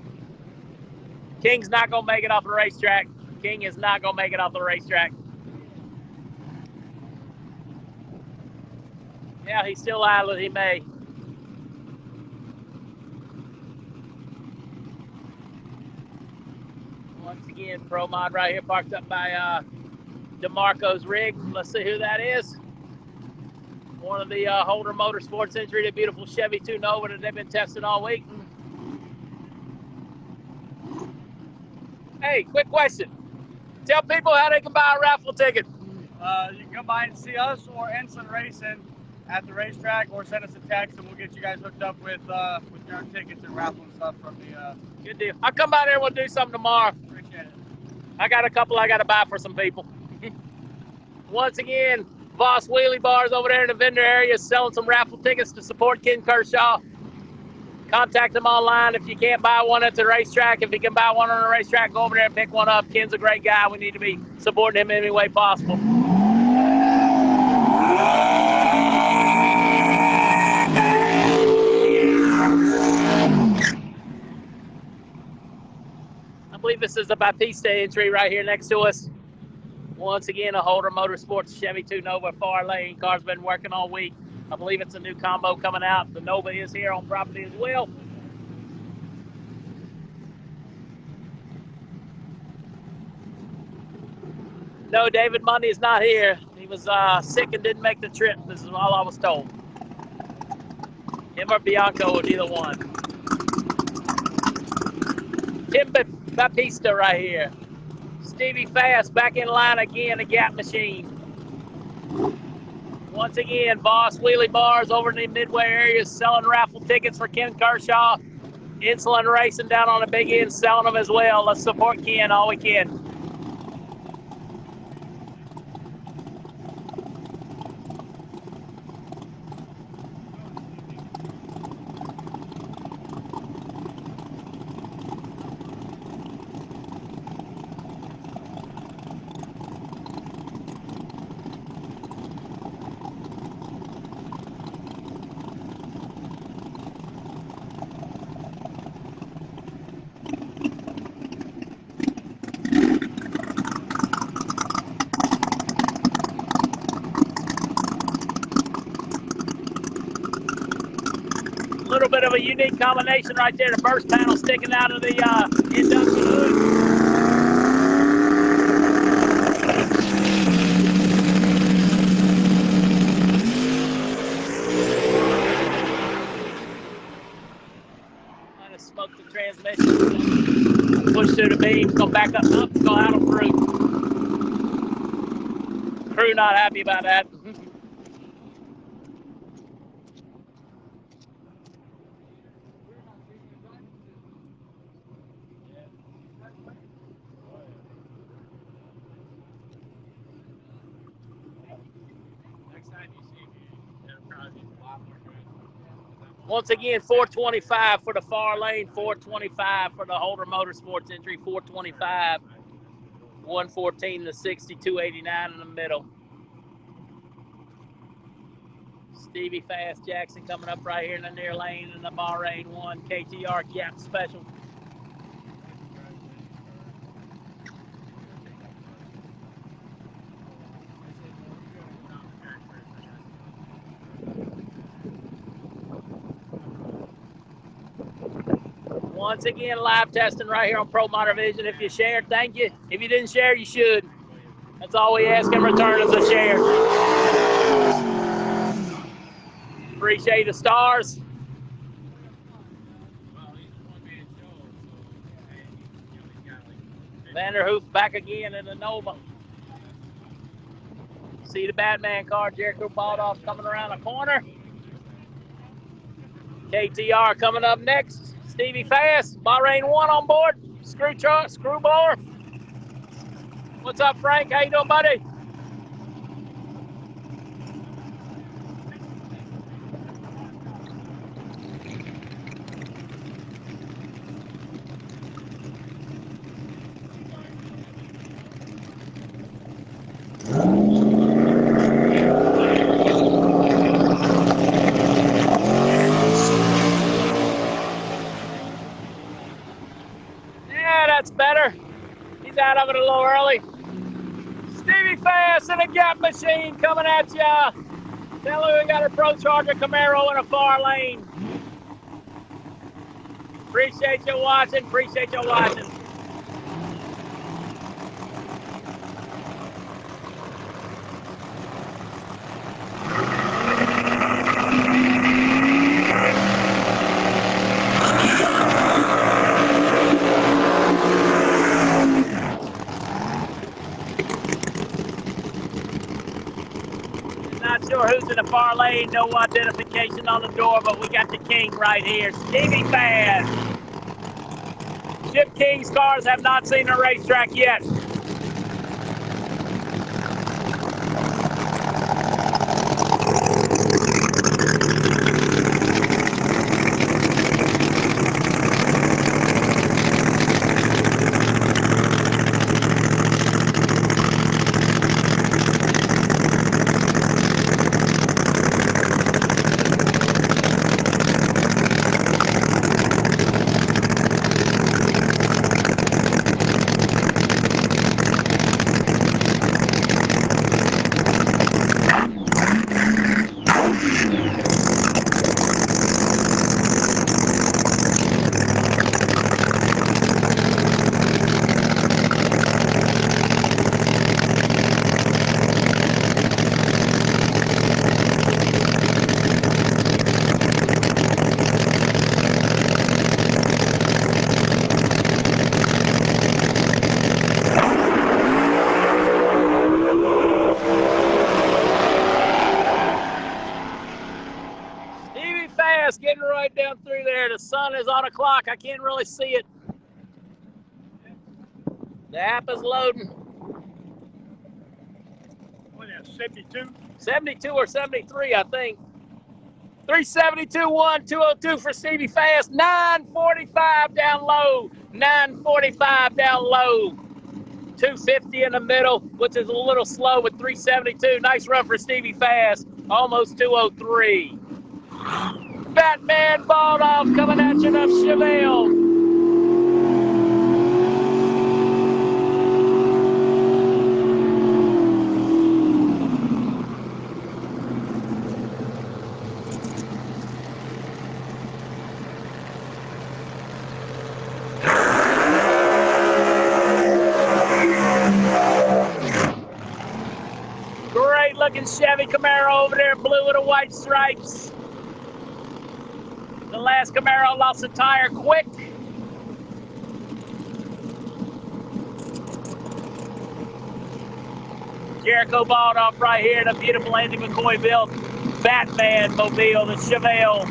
Speaker 5: King's not going to make it off the racetrack. King is not going to make it off the racetrack. Yeah, he's still idling. He may. Once again, ProMod right here parked up by DeMarco's rig. Let's see who that is. One of the Holder Motorsports entry, the beautiful Chevy 2 Nova that they've been testing all week. Hey, quick question. Tell people how they can buy a raffle ticket.
Speaker 6: You can come by and see us or Ensign Racing at the racetrack, or send us a text and we'll get you guys hooked up with your tickets and raffle and stuff from the.
Speaker 5: Good deal. I'll come by there and we'll do something tomorrow.
Speaker 6: Appreciate it.
Speaker 5: I got a couple I got to buy for some people. Once again, Voss Wheelie Bars over there in the vendor area selling some raffle tickets to support Ken Kershaw. Contact them online if you can't buy one at the racetrack. If you can buy one on the racetrack, go over there and pick one up. Ken's a great guy. We need to be supporting him in any way possible. I believe this is the Batista entry right here next to us. Once again, a Holder Motorsports Chevy 2 Nova far lane. Car's been working all week. I believe it's a new combo coming out. The Nova is here on property as well. No, David Mundy is not here. He was sick and didn't make the trip. This is all I was told. Him or Bianco would be the one. Tim Baptista right here. Stevie Fast back in line again, a Gap machine. Once again, Voss Wheelie Bars over in the Midway area selling raffle tickets for Ken Kershaw. Insulin Racing down on the big end selling them as well. Let's support Ken all we can. little bit of a unique combination right there. The burst panel sticking out of the induction hood. Kind of smoke the transmission. Push through the beams, go back up, go out of crew. Crew not happy about that. Once again, 425 for the far lane, 425 for the Holder Motorsports entry, 425, 114 to 6289 in the middle. Stevie Fast Jackson coming up right here in the near lane in the Bahrain 1 KTR Gap Special. Once again, live testing right here on ProModer Vision. If you shared, thank you. If you didn't share, you should. That's all we ask in return is a share. Appreciate the stars. Vanderhoof back again in the Nova. See the Batman car, Jericho Baldoff coming around the corner. KTR coming up next. Stevie Fast, Bahrain 1 on board. Screw truck, screw bar. What's up, Frank? How you doing, buddy? That's better. He's out of it a little early. Stevie Fast in a Gap Machine coming at ya. Tell him we got a Pro Charger Camaro in a far lane. Appreciate you watching. Appreciate you watching. Sure who's in the far lane, no identification on the door, but we got the king right here, Stevie Fast. Chip King's cars have not seen a racetrack yet. Getting right down through there. The sun is on a clock. I can't really see it. The app is loading.
Speaker 6: What is that, 72?
Speaker 5: 72 or 73, I think. 372-1, 202 for Stevie Fast. 945 down low. 945 down low. 250 in the middle, which is a little slow with 372. Nice run for Stevie Fast. Almost 203. Batman Baldoff coming at you up Chevelle. white stripes. The last Camaro lost a tire quick. Jericho bought off right here, the beautiful Andy McCoy built Batman mobile, the Chevelle.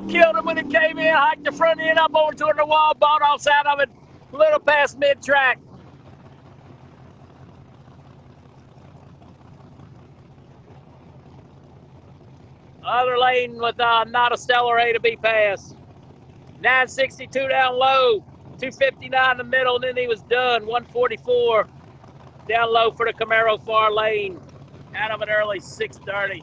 Speaker 5: Killed him when it came in, hiked the front end up over toward the wall, bought off out of it, a little past mid-track. Other lane with not a stellar A to B pass. 962 down low, 259 in the middle, and then he was done. 144 down low for the Camaro far lane. Out of an early 630.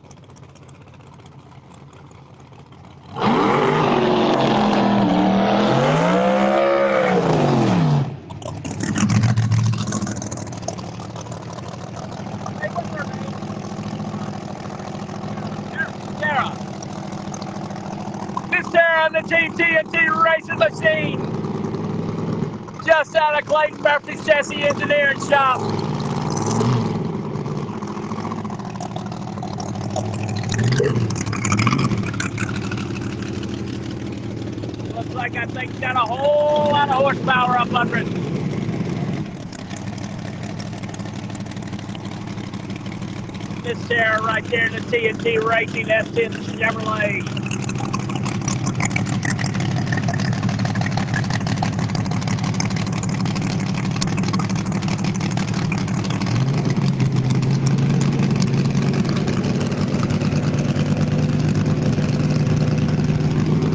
Speaker 5: On the Team TNT racing machine, just out of Clayton Murphy's chassis engineering shop. Looks like I think it's got a whole lot of horsepower up under it. This there right there in the TNT Racing S10 Chevrolet.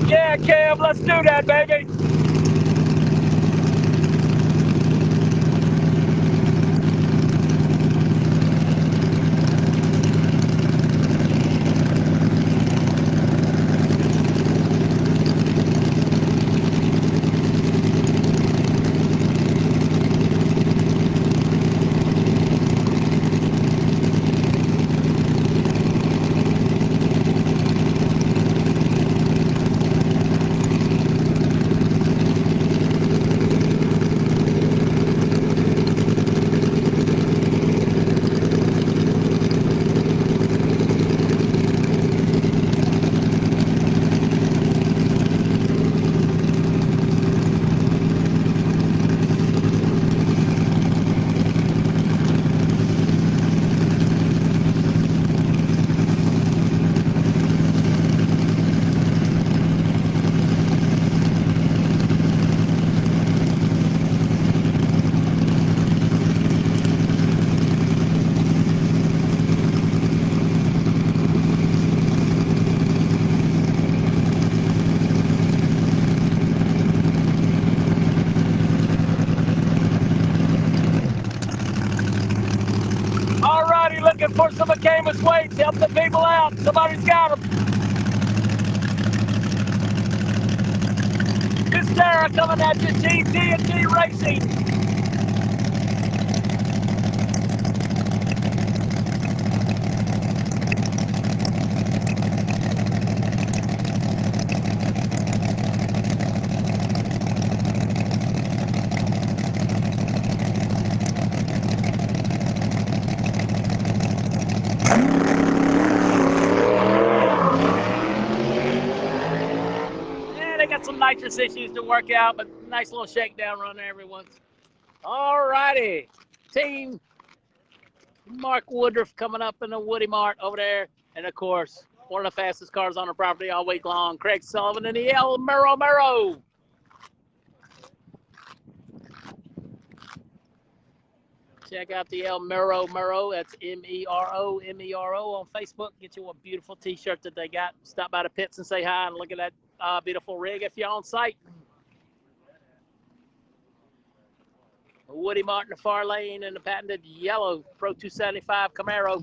Speaker 5: Yeah, Cam, let's do that, baby. Looking for some McCamus weights, help the people out. Somebody's got them. This Sarah coming at you, Team TNT Racing. Some nitrous issues to work out, but nice little shakedown run there every once. All righty. Team Mark Woodruff coming up in the Woody Mart over there. And, of course, one of the fastest cars on the property all week long, Craig Sullivan in the El Mero. Check out the El Mero. That's Mero on Facebook. Get you a beautiful T-shirt that they got. Stop by the pits and say hi and look at that beautiful rig if you're on site. Woody Martin, the far lane, and the patented yellow Pro 275 Camaro.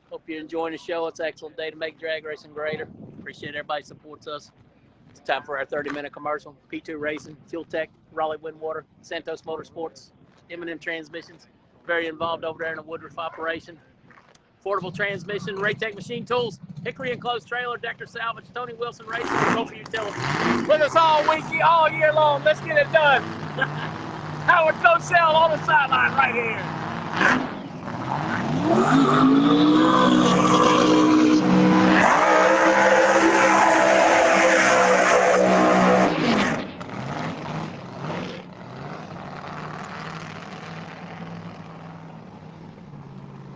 Speaker 5: Hope you're enjoying the show. It's an excellent day to make drag racing greater. Appreciate everybody supports us. It's time for our 30-minute commercial. P2 Racing, Fuel Tech, Raleigh Windwater, Santos Motorsports, M&M Transmissions. Very involved over there in the Woodruff operation. Affordable Transmission, Raytech Machine Tools, Hickory Enclosed Trailer, Decker Salvage, Tony Wilson Racing, and Gopher Utilities. With us all week, all year long. Let's get it done. Howard Cosell on the sideline right here.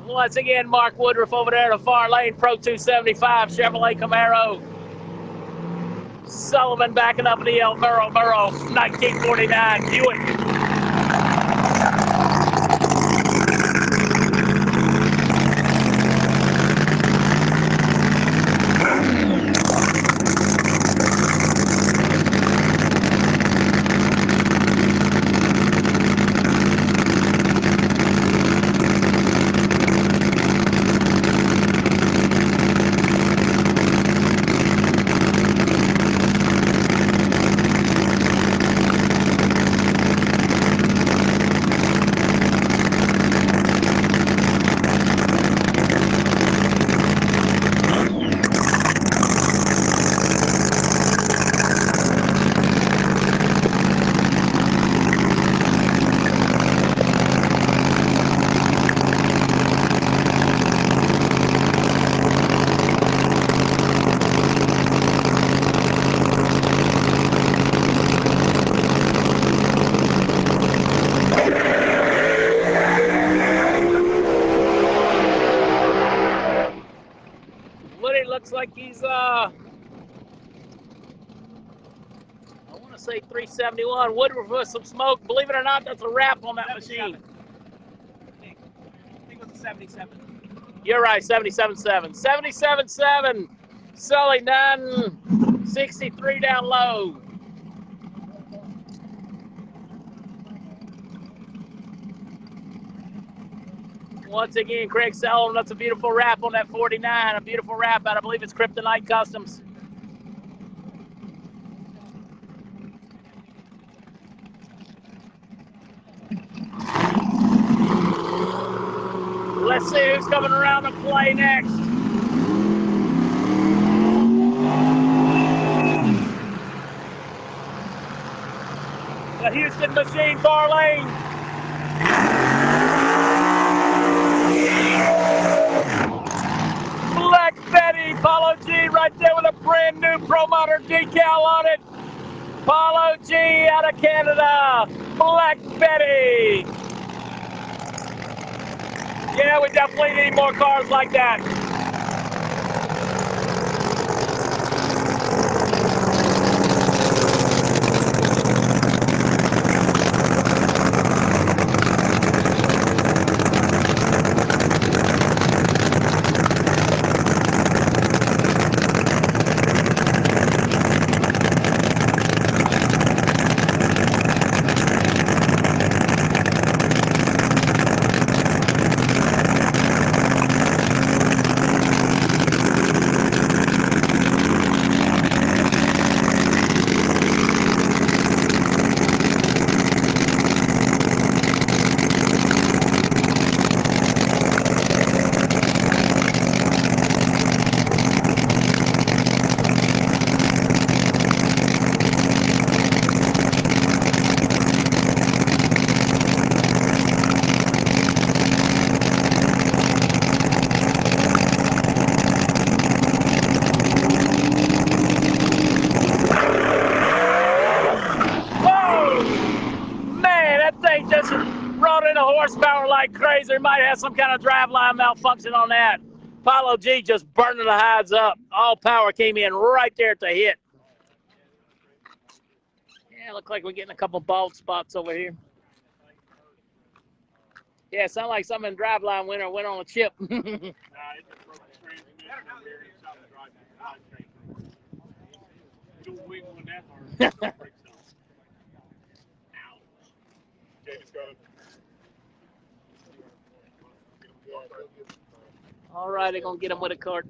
Speaker 5: Once again, Mark Woodruff over there in the far lane, Pro 275 Chevrolet Camaro. Sullivan backing up in the El Mero 1949 Buick. Looks like he's, I want to say 371. Woodruff with some smoke. Believe it or not, that's a wrap on that machine.
Speaker 4: I think it was a 77.
Speaker 5: You're right, 77.7. 77.7. Sully 963 down low. Once again, Craig Sullivan, that's a beautiful wrap on that 49. A beautiful wrap out, I believe it's Kryptonite Customs. Let's see who's coming around the play next. The Houston Machine far lane. Black Betty, Paulo G right there with a brand new ProModer decal on it. Paulo G out of Canada. Black Betty. Yeah, we definitely need more cars like that. like crazy. We might have some kind of driveline malfunction on that. Apollo G just burning the hides up. All power came in right there at the hit. Yeah, look like we're getting a couple bald spots over here. Yeah, sound like something in driveline went on a chip. All right, they're gonna get him with a cart.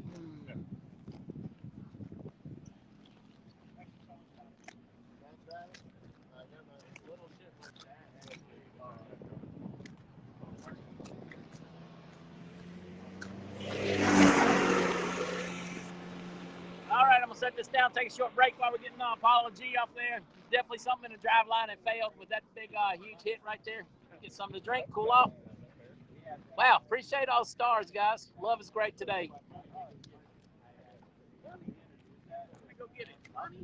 Speaker 5: All right, I'm gonna set this down, take a short break while we're getting Apollo G off there. Definitely something in the drive line that failed with that big, huge hit right there. Get something to drink, cool off. Wow, appreciate all the stars, guys. Love is great today. Let me go get it. Money.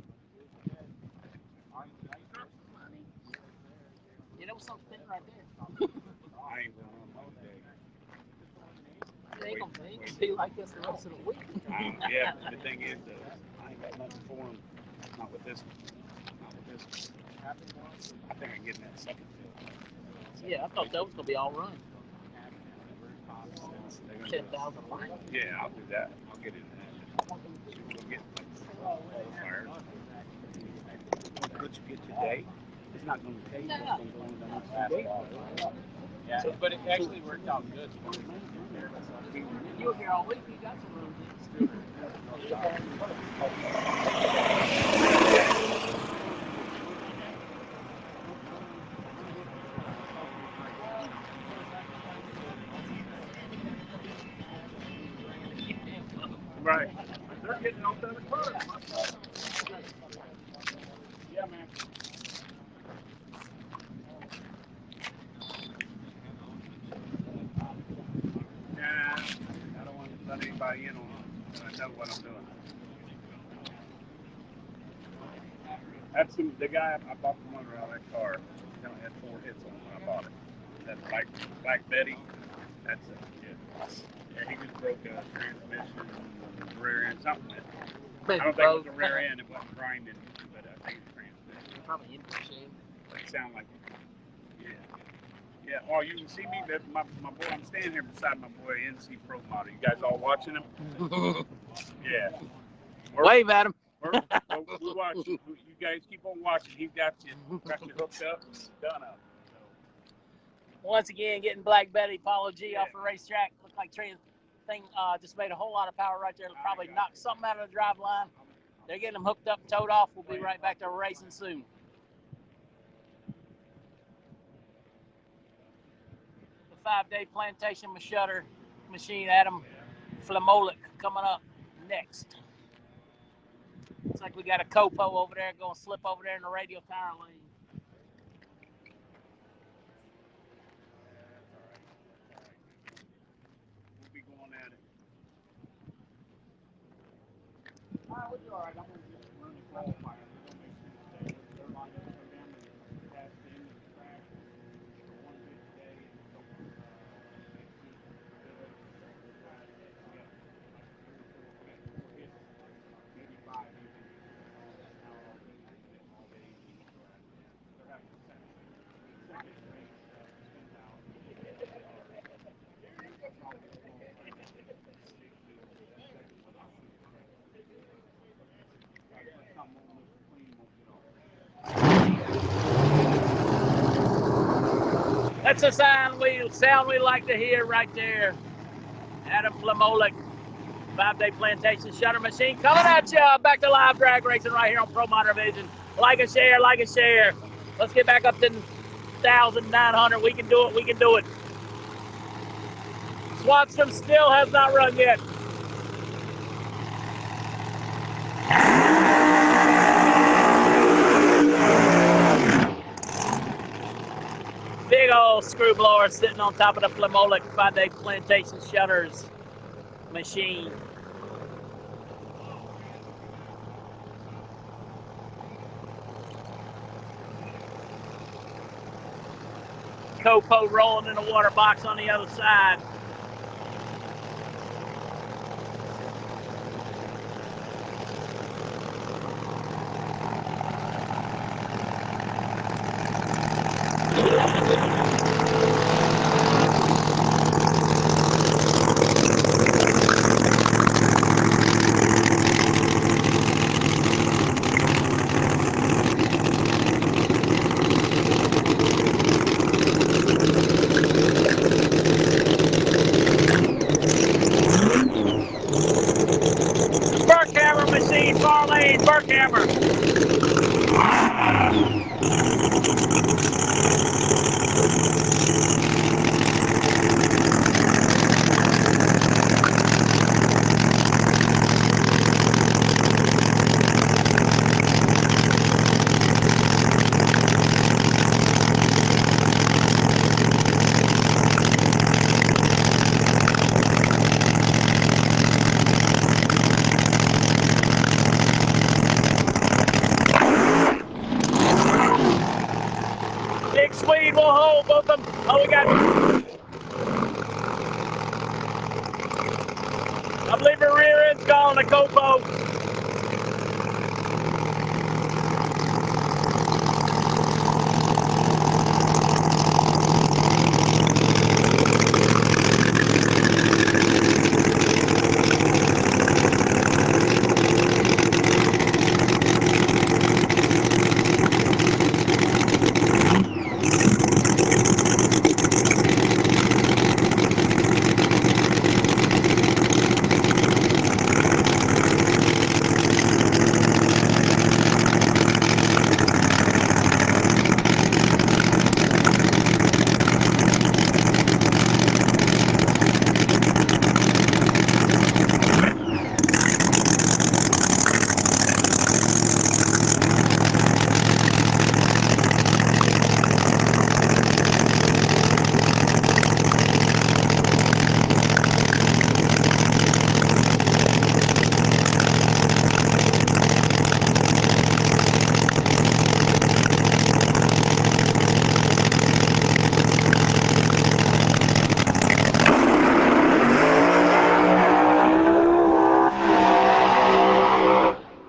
Speaker 5: You know something right there.
Speaker 9: I ain't going on all day.
Speaker 5: It ain't gonna be like this the rest of the week.
Speaker 9: Yeah, the thing is, I ain't got nothing for him. Not with this one. Not with this one. I think I can get in that second field.
Speaker 5: Yeah, I thought that was gonna be all run. 10,000 line.
Speaker 9: Yeah, I'll do that. I'll get in that. We'll get qualifiers. Could you get today? It's not going to take us from going the next day.
Speaker 6: Yeah, but it actually worked out good.
Speaker 5: You were here all week. You got some room.
Speaker 9: Right. They're getting off the other car. Yeah, man. Yeah, I don't want to let anybody in on it. I know what I'm doing. That's the guy I bought the motor out of that car. It only had 4 hits on it when I bought it. That Black Betty. That's it. Yeah, he just broke a transmission, rear end, something. I don't think it was the rear end. It wasn't grinding, but I think it's transmission.
Speaker 5: Probably in machine.
Speaker 9: It sounded like it. Yeah. Yeah. Oh, you can see me. My boy. I'm standing here beside my boy NC ProModer. You guys all watching him? Yeah.
Speaker 5: Wave at him.
Speaker 9: We're watching. You guys keep on watching. He got you hooked up and done up.
Speaker 5: Once again, getting Black Betty, Apollo G off the racetrack. Looked like thing just made a whole lot of power right there. Probably knocked something out of the drive line. They're getting them hooked up and towed off. We'll be right back to racing soon. The 5-day plantation shutter machine, Adam Flamolik, coming up next. Looks like we got a Copo over there going to slip over there in the radial tire lane.
Speaker 9: We'll be going at it.
Speaker 5: All right, we'll be all right. I'm going to
Speaker 9: Just run the qualifier. We're going to make sure to stay. They're lined up for them and pass the end of the track. For one good day and a couple of next week. Maybe 5 even. That's how I'll be all day. They're having a second race spin out.
Speaker 5: That's a sound we like to hear right there. Adam Flamolik, 5-day plantation shutter machine coming at you. Back to live drag racing right here on ProModer Vision. Like and share, like and share. Let's get back up to 1,900. We can do it, we can do it. Swanstrom still has not run yet. Big old screw blower sitting on top of the Flamolik 5-day plantation shutters machine. Copo rolling in the water box on the other side. Machine, far lane, Burkhammer. Big Swede will hold both of them. Oh, we got. I believe the rear end's gone, the Copo.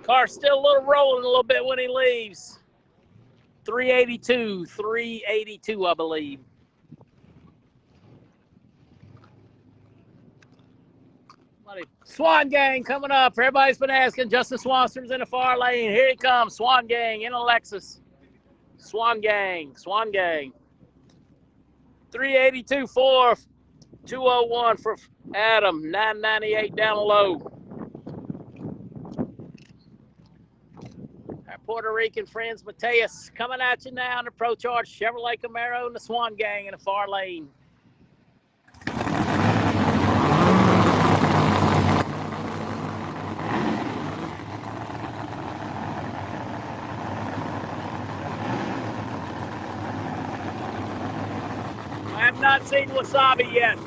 Speaker 5: Car's still a little rolling a little bit when he leaves. 382, I believe. Swan Gang coming up. Everybody's been asking. Justin Swanstrom's in the far lane. Here he comes. Swan Gang in a Lexus. Swan Gang. 382, 4, 201 for Adam. 998 down low. Our Puerto Rican friends, Mateus, coming at you now in the Pro Charge Chevrolet Camaro and the Swan Gang in the far lane. I have not seen Wasabi yet.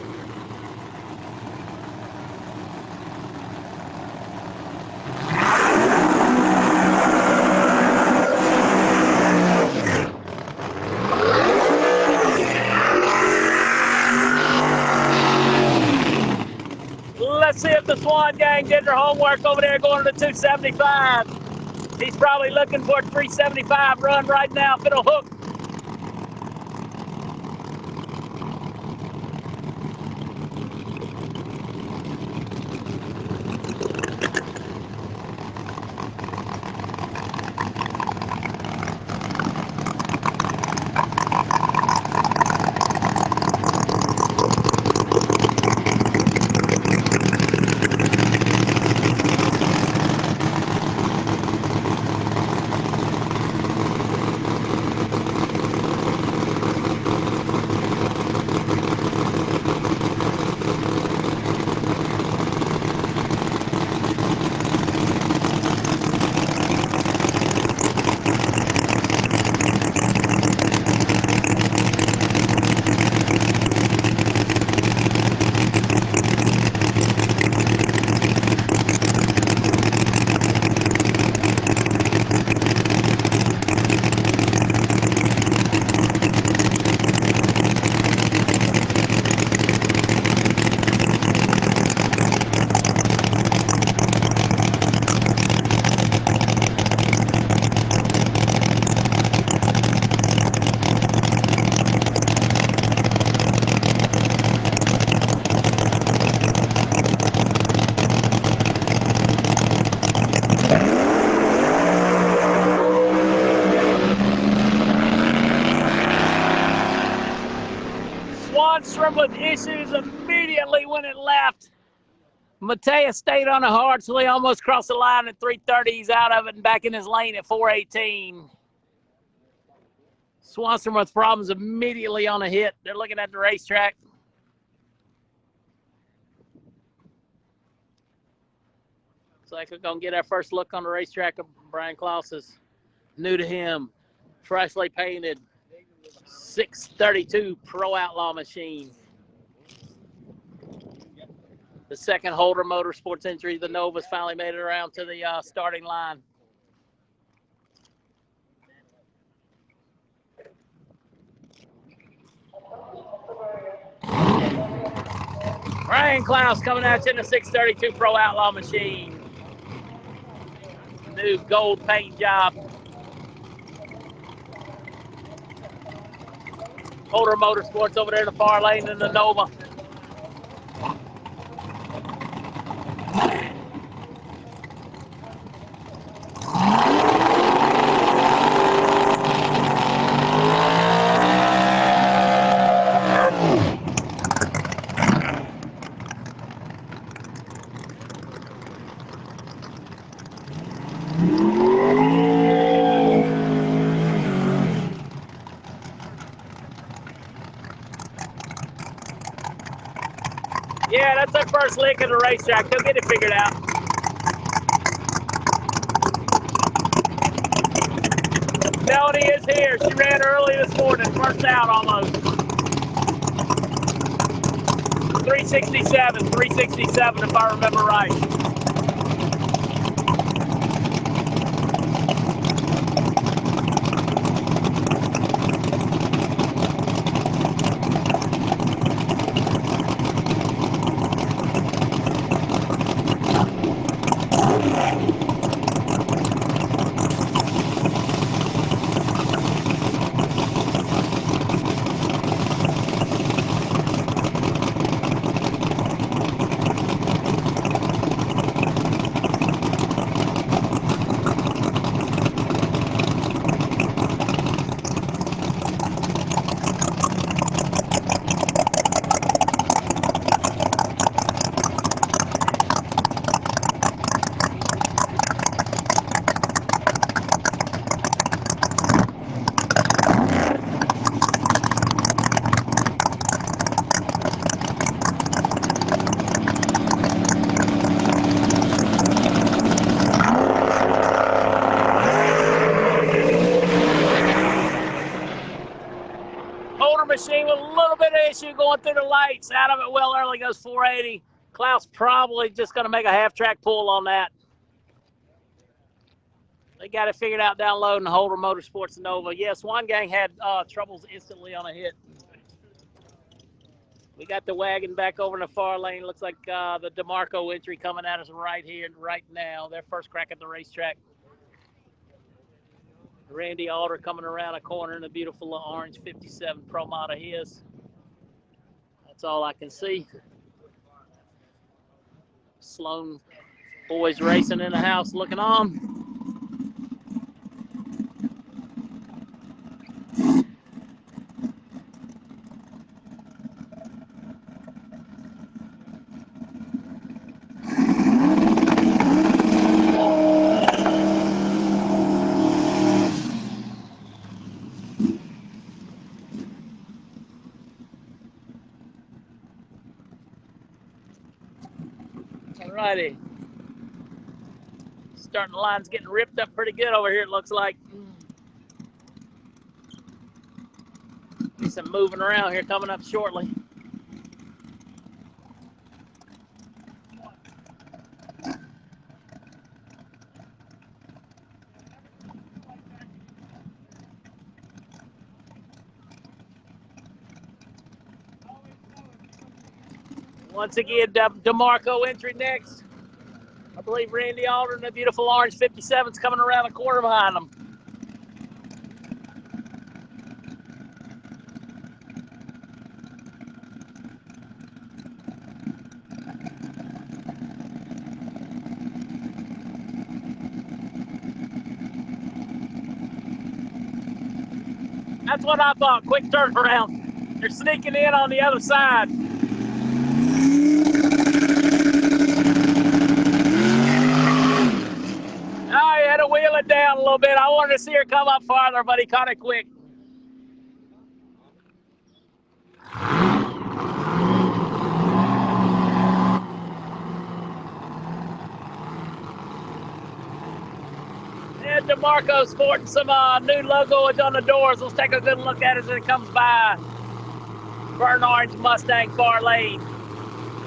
Speaker 5: Let's see if the Swan Gang did their homework over there going to the 275. He's probably looking for a 375 run right now if it'll hook. motor with issues immediately when it left. Mateus stayed on the hard, so he almost crossed the line at 330. He's out of it and back in his lane at 418. Swanstrom with problems immediately on a hit. They're looking at the racetrack. Looks like we're going to get our first look on the racetrack of Brian Klaus's new to him, freshly painted 632 Pro Outlaw machine. The second Holder Motorsports entry, the Nova's finally made it around to the starting line. Brian Klaus coming at you in the 632 Pro Outlaw machine. New gold paint job. Holder Motorsports over there in the far lane in the Nova. Yeah, that's our first lick of the racetrack. They'll get it figured out. Melanie is here. She ran early this morning. First out almost. 367 if I remember right. Machine with a little bit of issue going through the lights. Out of it well early, goes 480. Klaus probably just going to make a half-track pull on that. They got it figured out down low in the Holder Motorsports Nova. Yes, one gang had troubles instantly on a hit. We got the wagon back over in the far lane. Looks like the DeMarco entry coming at us right here, right now. Their first crack at the racetrack. Randy Alder coming around a corner in a beautiful orange 57 ProModer his. That's all I can see. Sloan boys racing in the house looking on. Alrighty. Starting the line's getting ripped up pretty good over here, it looks like. Be some moving around here coming up shortly. Once again, DeMarco entry next. I believe Randy Alder and the beautiful orange 57's coming around the corner behind them. That's what I thought. Quick turnaround. They're sneaking in on the other side. Oh, he had to wheel it down a little bit. I wanted to see her come up farther, but he caught it quick. And DeMarco sporting some new logo on the doors. Let's take a good look at it as it comes by. Burnt orange Mustang far lane.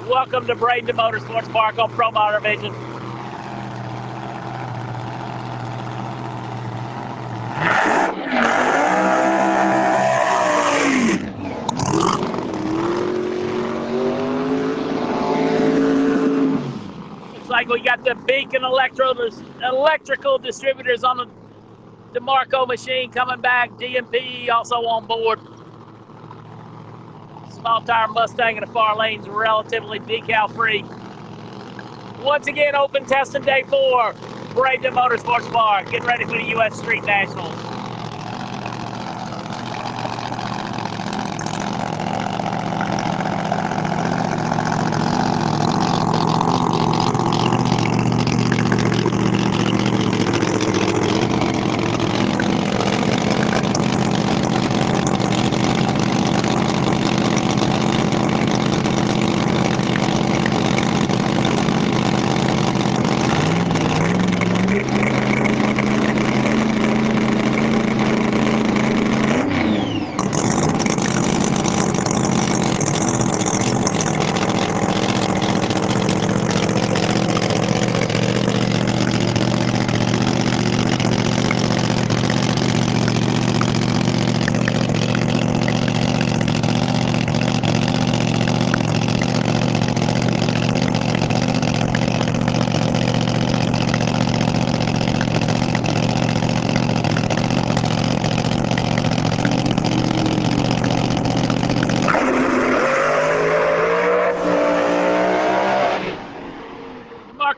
Speaker 5: Welcome to Bradenton Motorsports Park on ProModer Vision. Looks like we got the Beacon electrical distributors on the DeMarco machine coming back. DMP also on board. Small tire Mustang in the far lanes, relatively decal free. Once again, open testing day 4, Bradenton Motorsports Park. Getting ready for the U.S. Street Nationals.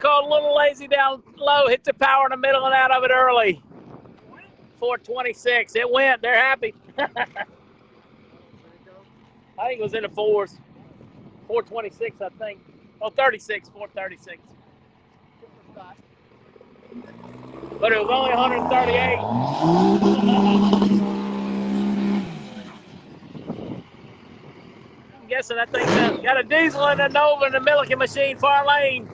Speaker 5: A little lazy down low, hit the power in the middle and out of it early. 426, it went, they're happy. I think it was in the 4s. 426, I think. Oh, 36, 436. But it was only 138. I'm guessing that thing's got a diesel in the Nova and a Milliken machine, far lane.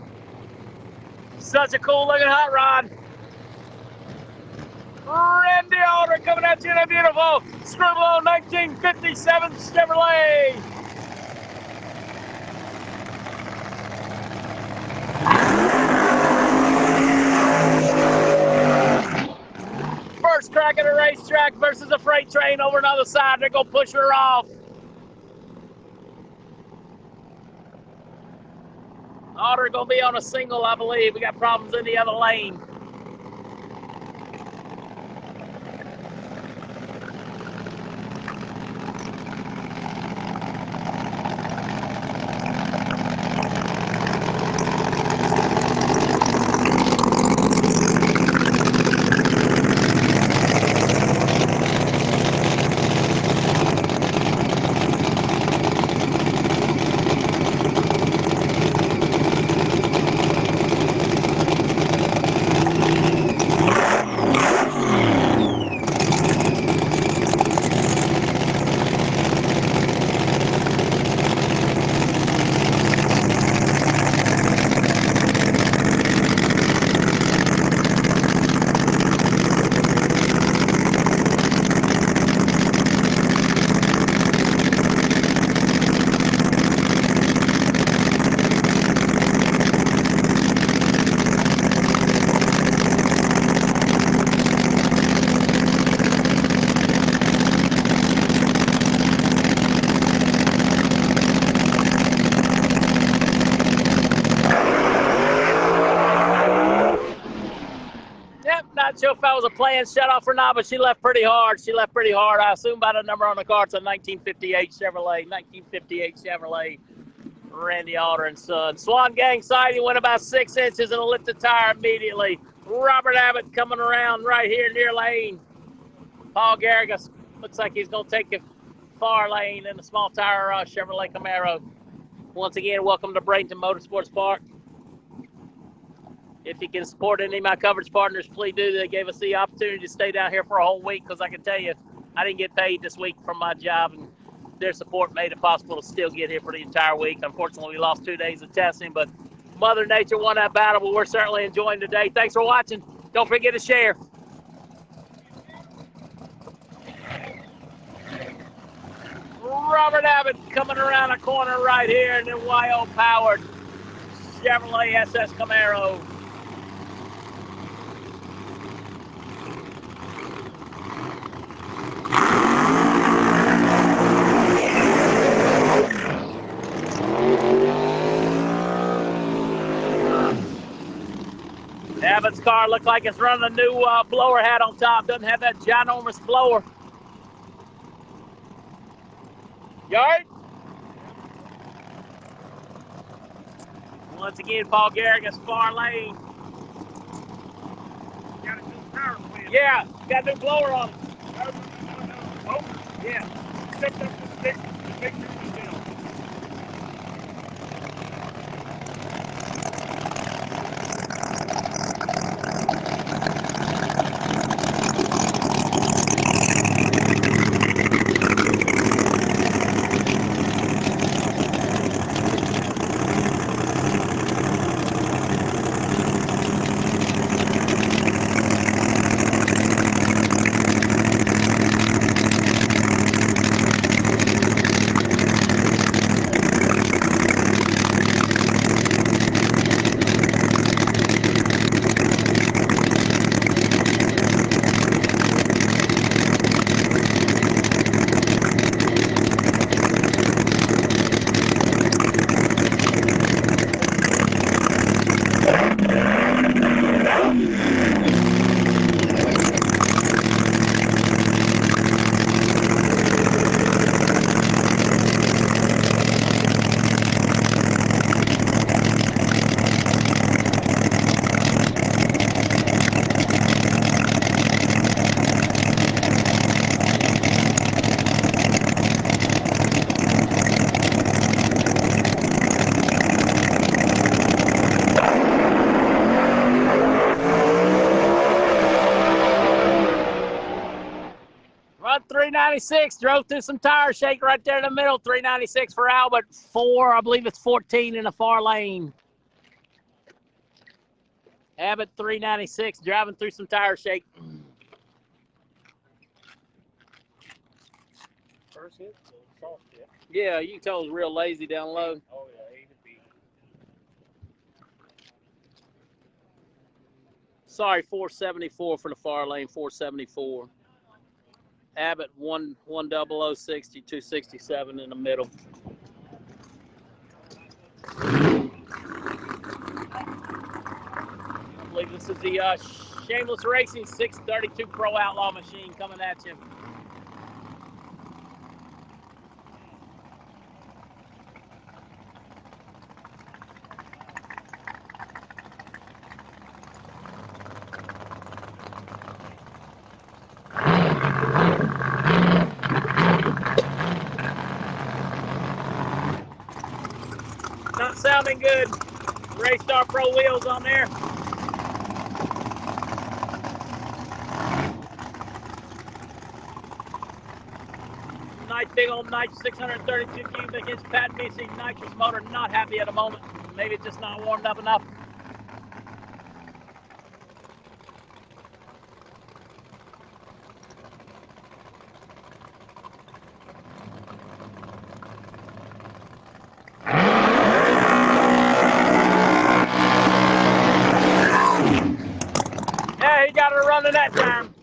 Speaker 5: Such a cool looking hot rod. Radial coming at you in a beautiful Scribble 1957 Chevrolet. First crack at a racetrack versus a freight train over another side. They're going to push her off. Otter going to be on a single, I believe. We got problems in the other lane. Not sure if that was a planned shutoff or not, but she left pretty hard. I assume by the number on the car, it's a 1958 Chevrolet. Randy Alder and Son. Swan Gang side, he went about 6 inches and lit the tire immediately. Robert Abbott coming around right here near lane. Paul Garrigus looks like he's going to take a far lane in the small tire Chevrolet Camaro. Once again, welcome to Bradenton Motorsports Park. If you can support any of my coverage partners, please do. They gave us the opportunity to stay down here for a whole week because I can tell you, I didn't get paid this week from my job, and their support made it possible to still get here for the entire week. Unfortunately, we lost 2 days of testing, but Mother Nature won that battle, but we're certainly enjoying today. Thanks for watching. Don't forget to share. Robert Abbott coming around a corner right here in the YO-powered Chevrolet SS Camaro. Abbott's car looks like it's running a new blower hat on top. Doesn't have that ginormous blower. Yard? Once again, Paul Garrigus, far lane.
Speaker 9: Got a new power plant.
Speaker 5: Yeah, got a new blower on it.
Speaker 9: Oh, yeah. Stepped up the stick to make sure it was down.
Speaker 5: Run 396, drove through some tire shake right there in the middle. 396 for Albert, 4, I believe it's 14 in the far lane. Abbott 396, driving through some tire shake.
Speaker 9: First hit, soft hit.
Speaker 5: Yeah, you can tell it was real lazy down low.
Speaker 9: Oh, yeah, A to B.
Speaker 5: Sorry, 474 for the far lane, 474. Abbott 10060, 267 in the middle. I believe this is the Shameless Racing 632 Pro Outlaw machine coming at you. Not sounding good. Raystar Pro wheels on there. Big old nitrous 632 cubic inch patent BC nitrous motor. Not happy at the moment. Maybe it's just not warmed up enough. Yeah, he got her running that time.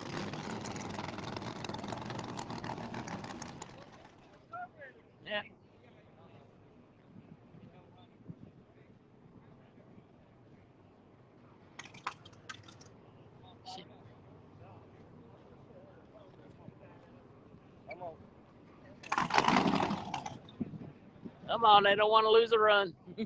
Speaker 5: Yeah. Come on, they don't want to lose a run. They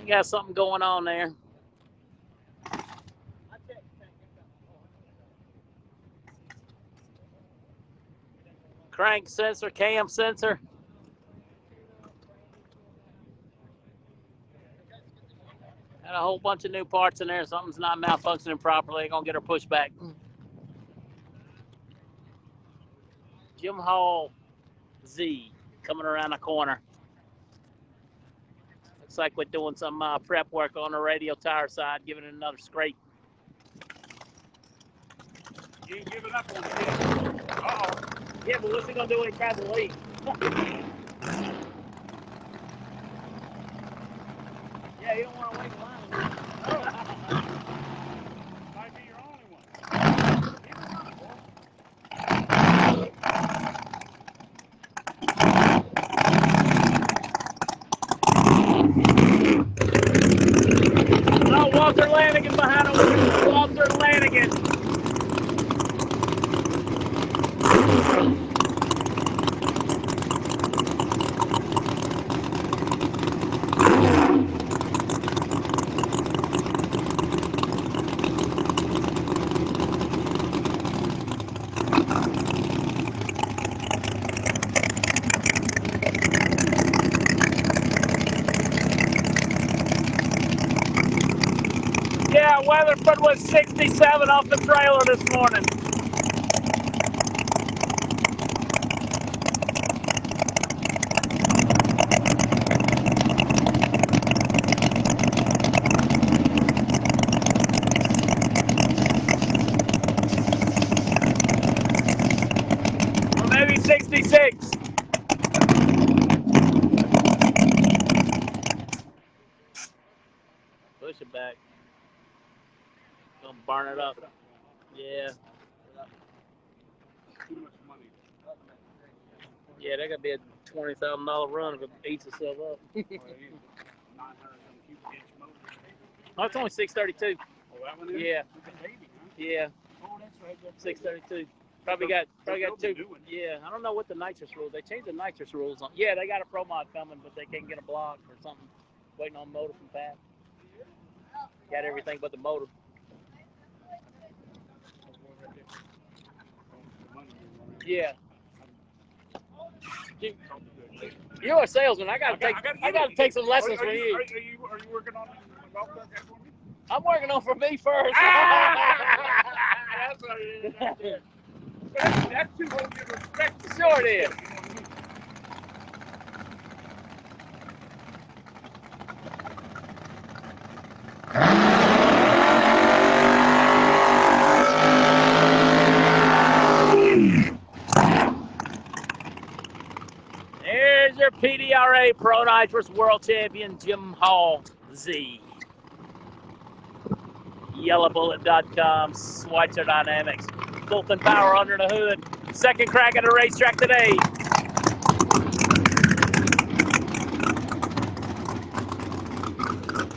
Speaker 5: got something going on there. crank sensor, cam sensor. Got a whole bunch of new parts in there. Something's not malfunctioning properly. Gonna get her pushed back. Jim Hall Z coming around the corner. Looks like we're doing some prep work on the radial tire side, giving it another scrape.
Speaker 9: You ain't giving up on it yet. Uh-oh.
Speaker 5: Yeah, but what's he gonna do when he tries to leave? Yeah, you don't want to wait in line.
Speaker 9: No. Might be your only one. Keep it running, boy.
Speaker 5: Oh, Walter Lanigan behind him. Walter Lanigan. Yeah, Weatherford was 67 off the trailer this morning. Or maybe 66. Push it back. Gonna burn it up. Yeah.
Speaker 9: Too much money.
Speaker 5: Yeah, that could be a $20,000 run if it eats itself up.
Speaker 9: 900 cubic inch motor.
Speaker 5: Oh, it's only 632.
Speaker 9: Oh, that one is?
Speaker 5: Yeah.
Speaker 9: It's a baby, huh?
Speaker 5: Yeah.
Speaker 9: Oh, that's right.
Speaker 5: 632. Probably got two. Yeah, I don't know what the nitrous rules. They changed the nitrous rules on. Yeah, they got a ProMod coming, but they can't get a block or something. Waiting on motor from Pat. Got everything but the motor. Yeah. You're a salesman. I gotta take some lessons from you.
Speaker 9: Are you working on the golf cart for me?
Speaker 5: I'm working on for me first.
Speaker 9: That's what it is. That's too whole different respect.
Speaker 5: Sure it is. There's your PDRA Pro Nitrous World Champion Jim Hall Z. Yellowbullet.com, Schweitzer Dynamics, Fulton Power under the hood. Second crack at the racetrack today.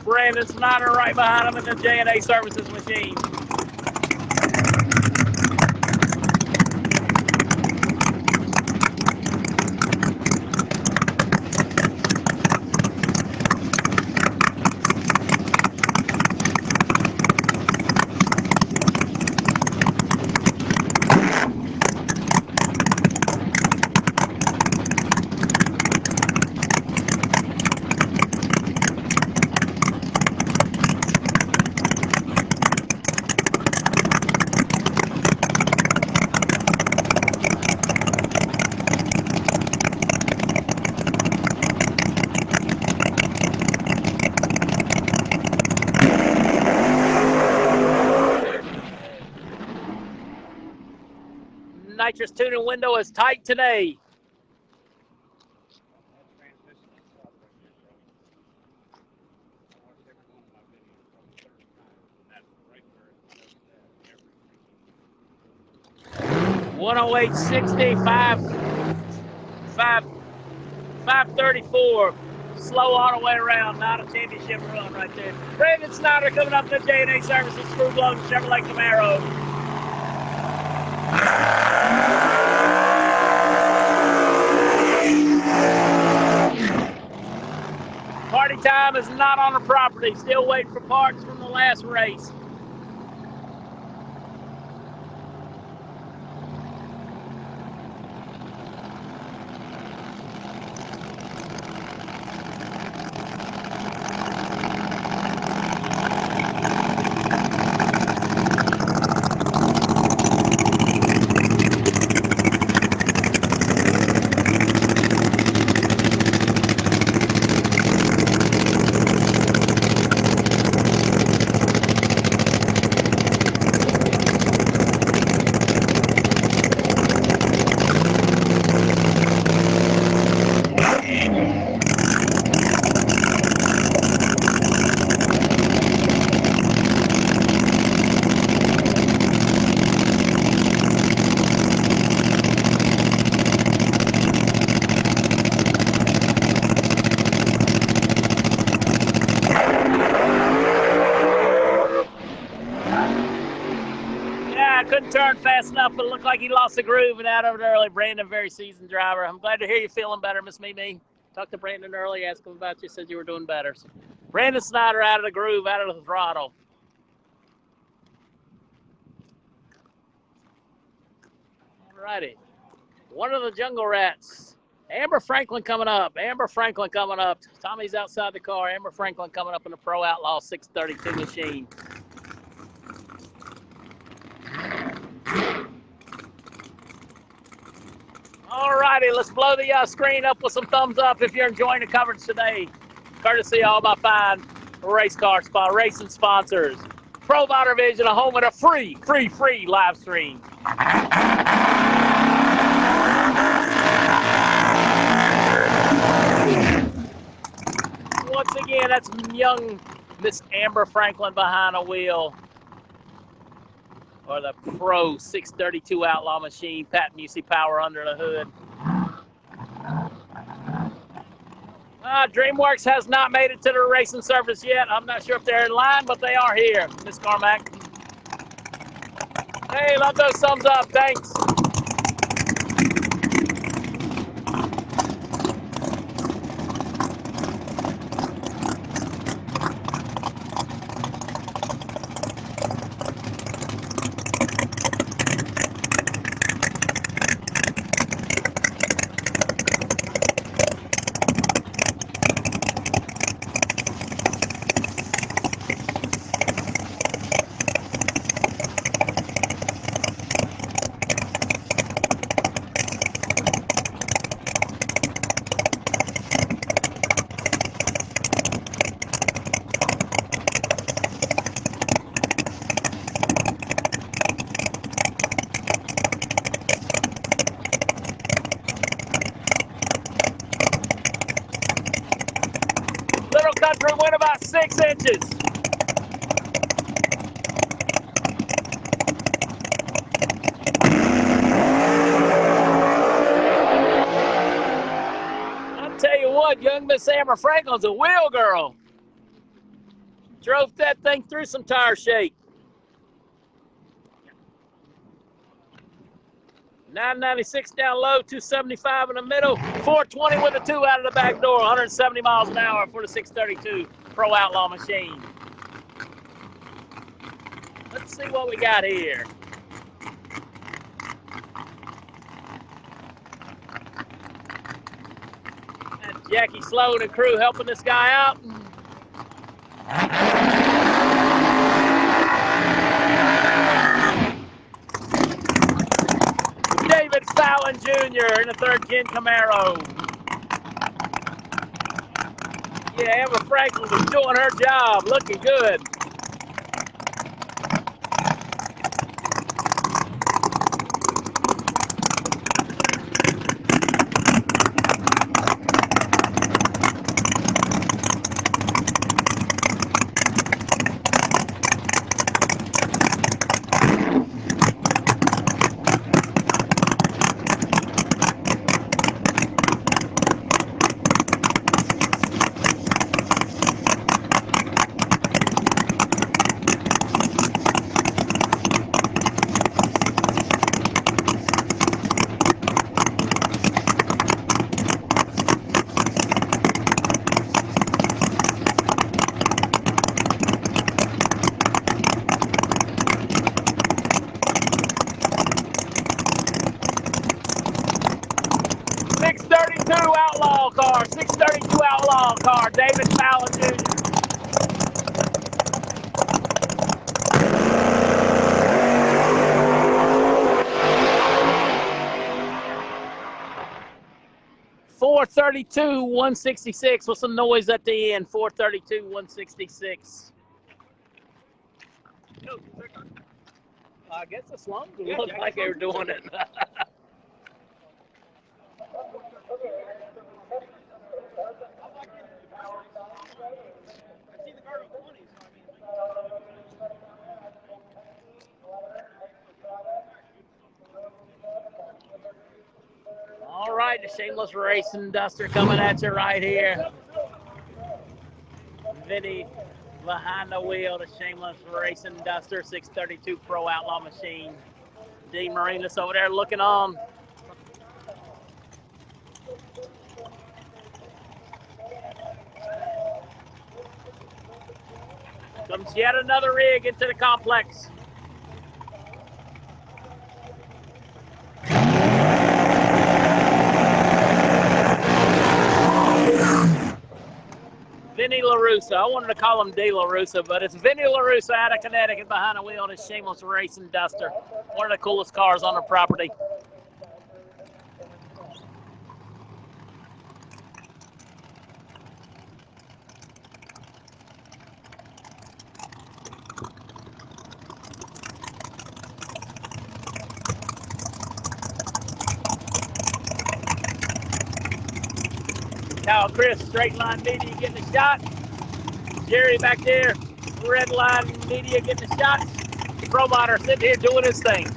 Speaker 5: Brandon Snyder right behind him in the J&A Services machine. Nitrous tuning window is tight today. $108.65, 534. Slow all the way around. Not a championship run right there. Brandon Snyder coming up to J&A Services, Screw Blow, Chevrolet Camaro. Party time is not on the property. Still waiting for parts from the last race. turn fast enough, but it looked like he lost the groove and out of it early. Brandon, very seasoned driver. I'm glad to hear you feeling better, Miss Mimi. Talked to Brandon early, asked him about you, said you were doing better. So Brandon Snyder out of the groove, out of the throttle. All righty. One of the Jungle Rats. Amber Franklin coming up. Amber Franklin coming up. Tommy's outside the car. Amber Franklin coming up in the Pro Outlaw 632 machine. All righty, let's blow the screen up with some thumbs up if you're enjoying the coverage today. Courtesy of all my fine race car racing sponsors. ProModer Vision, a home of a free live stream. Once again, that's young Miss Amber Franklin behind the wheel. Or the Pro 632 Outlaw machine, Pat Musey power under the hood. DreamWorks has not made it to the racing surface yet. I'm not sure if they're in line, but they are here, Miss Carmack. Hey, love those thumbs up, thanks. Country went about 6 inches. I'll tell you what, young Miss Amber Franklin's a wheel girl. Drove that thing through some tire shake. 996 down low, 275 in the middle, 420 with a 2 out of the back door, 170 miles an hour for the 632 Pro Outlaw machine. Let's see what we got here. That's Jackie Sloan and crew helping this guy out. David Fallon Jr. in the 3rd Gen Camaro. Yeah, Amber Franklin was doing her job, looking good. Outlaw car, David Fallon Jr. .432 166 with some noise at the end. 432 166. I guess the slums looked like they were doing it. All right, the Shameless Racing Duster coming at you right here. Vinny behind the wheel, the Shameless Racing Duster 632 Pro Outlaw machine. Dean Marinas over there looking on. Comes yet another rig into the complex. Vinny LaRussa. I wanted to call him D. LaRussa, but it's Vinny LaRussa out of Connecticut behind the wheel on his shameless racing Duster. One of the coolest cars on the property. Kyle Chris, Straight Line Media getting a shot. Jerry back there, Red Line Media getting a shot. ProModer sitting here doing his thing.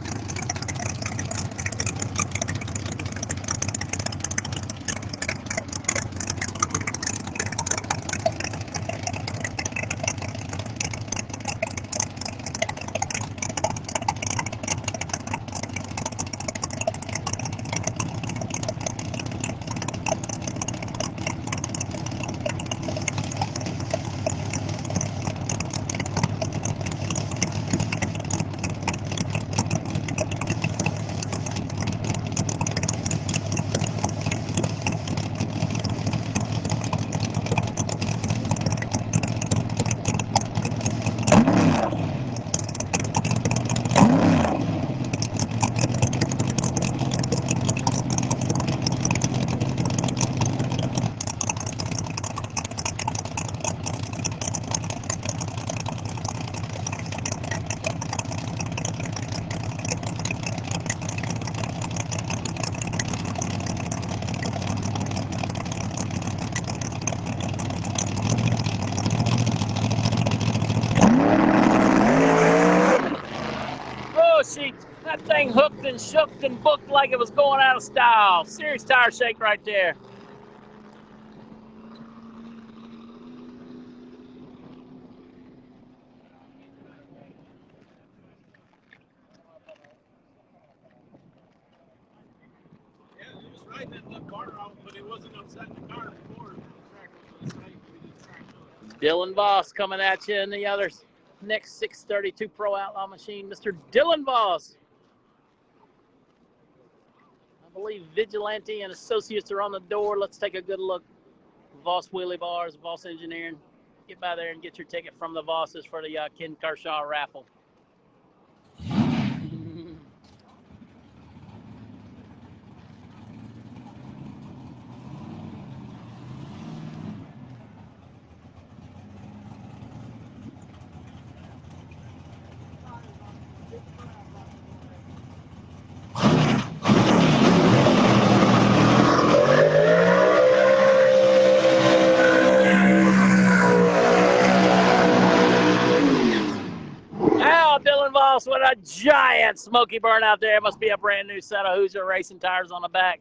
Speaker 5: That thing hooked and shook and booked like it was going out of style. Serious tire shake right there.
Speaker 9: Yeah, he was riding that little car out, but he wasn't upsetting the car before.
Speaker 5: Dylan Voss coming at you in the other next 632 Pro Outlaw machine, Mr. Dylan Voss. I believe Vigilante and Associates are on the door. Let's take a good look. Voss Wheelie Bars, Voss Engineering. Get by there and get your ticket from the Vosses for the Ken Kershaw raffle. What a giant smoky burn out there. It must be a brand new set of Hoosier racing tires on the back.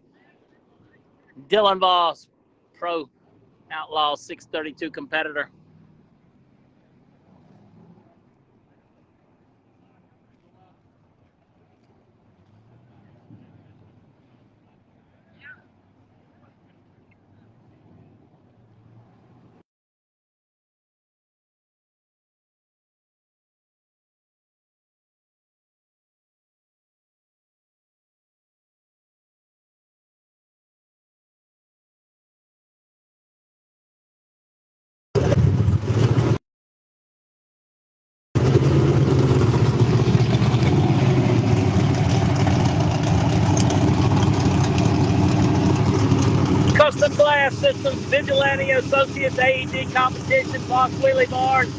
Speaker 5: Dylan Voss, Pro Outlaw 632 competitor. Custom Glass Systems, Vigilante Associates, AEG Competition, Voss Wheelie Bars,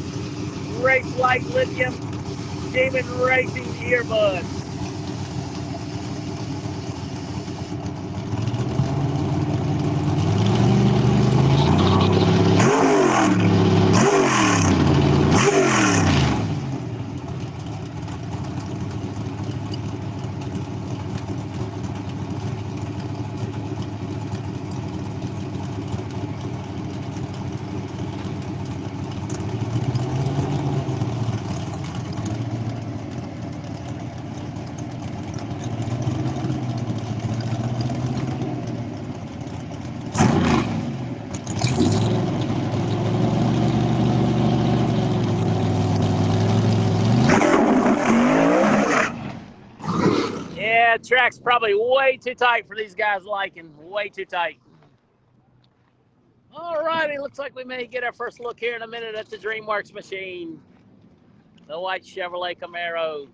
Speaker 5: Race Light Lithium, Demon Racing Earbuds. Yeah, track's probably way too tight for these guys liking. Way too tight. All righty, looks like we may get our first look here in a minute at the DreamWorks machine. The white Chevrolet Camaro.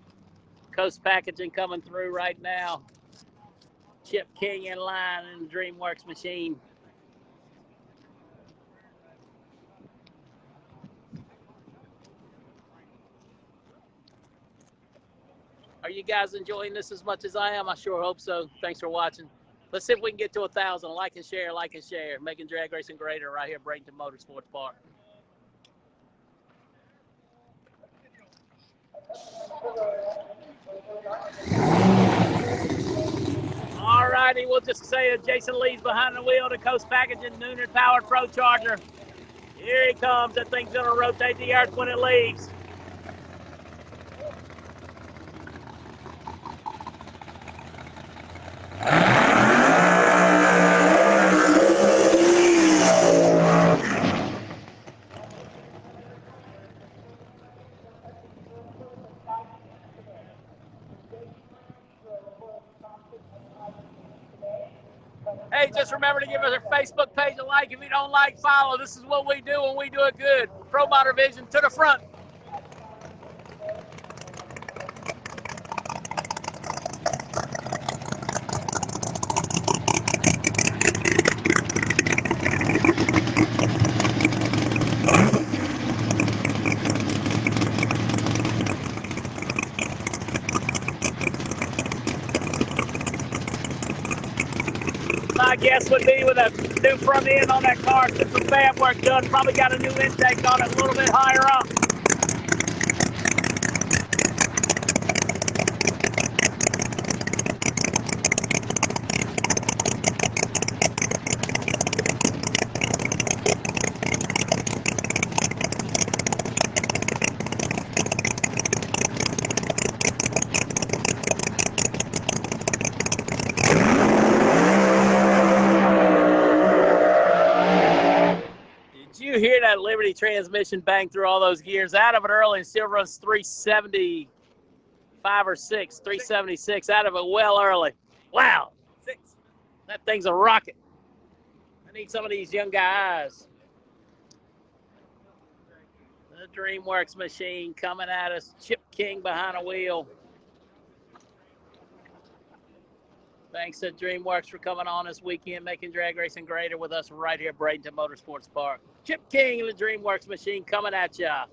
Speaker 5: Coast packaging coming through right now. Chip King in line in the DreamWorks machine. Are you guys enjoying this as much as I am? I sure hope so. Thanks for watching. Let's see if we can get to 1,000. Like and share, like and share. Making drag racing greater right here at Bradenton Motorsports Park. All righty, we'll just say that Jason Lee's behind the wheel, the Coast Packaging Nooner Powered Pro Charger. Here he comes. That thing's going to rotate the earth when it leaves. Hey, just remember to give us our Facebook page a like. If you don't like, follow. This is what we do when we do it good. ProModer Vision to the front. My guess would be with a new front end on that car, since some fab work done, probably got a new intake on it a little bit higher up. You hear that Liberty transmission bang through all those gears out of it early and still runs 375 or 376 out of it well early. Wow. That thing's a rocket. I need some of these young guys. The DreamWorks machine coming at us. Chip King behind the wheel. Thanks to DreamWorks for coming on this weekend, making drag racing greater with us right here at Bradenton Motorsports Park. Chip King and the DreamWorks machine coming at ya.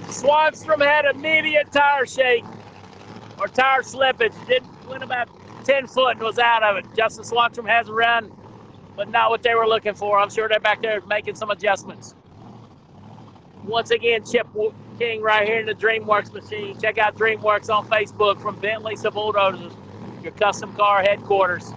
Speaker 5: Swanstrom had immediate tire shake or tire slippage. Went about 10 foot and was out of it. Justin Swanstrom has a run, but not what they were looking for. I'm sure they're back there making some adjustments. Once again, Chip King right here in the DreamWorks machine. Check out DreamWorks on Facebook, from Bentley to Bulldozers, your custom car headquarters.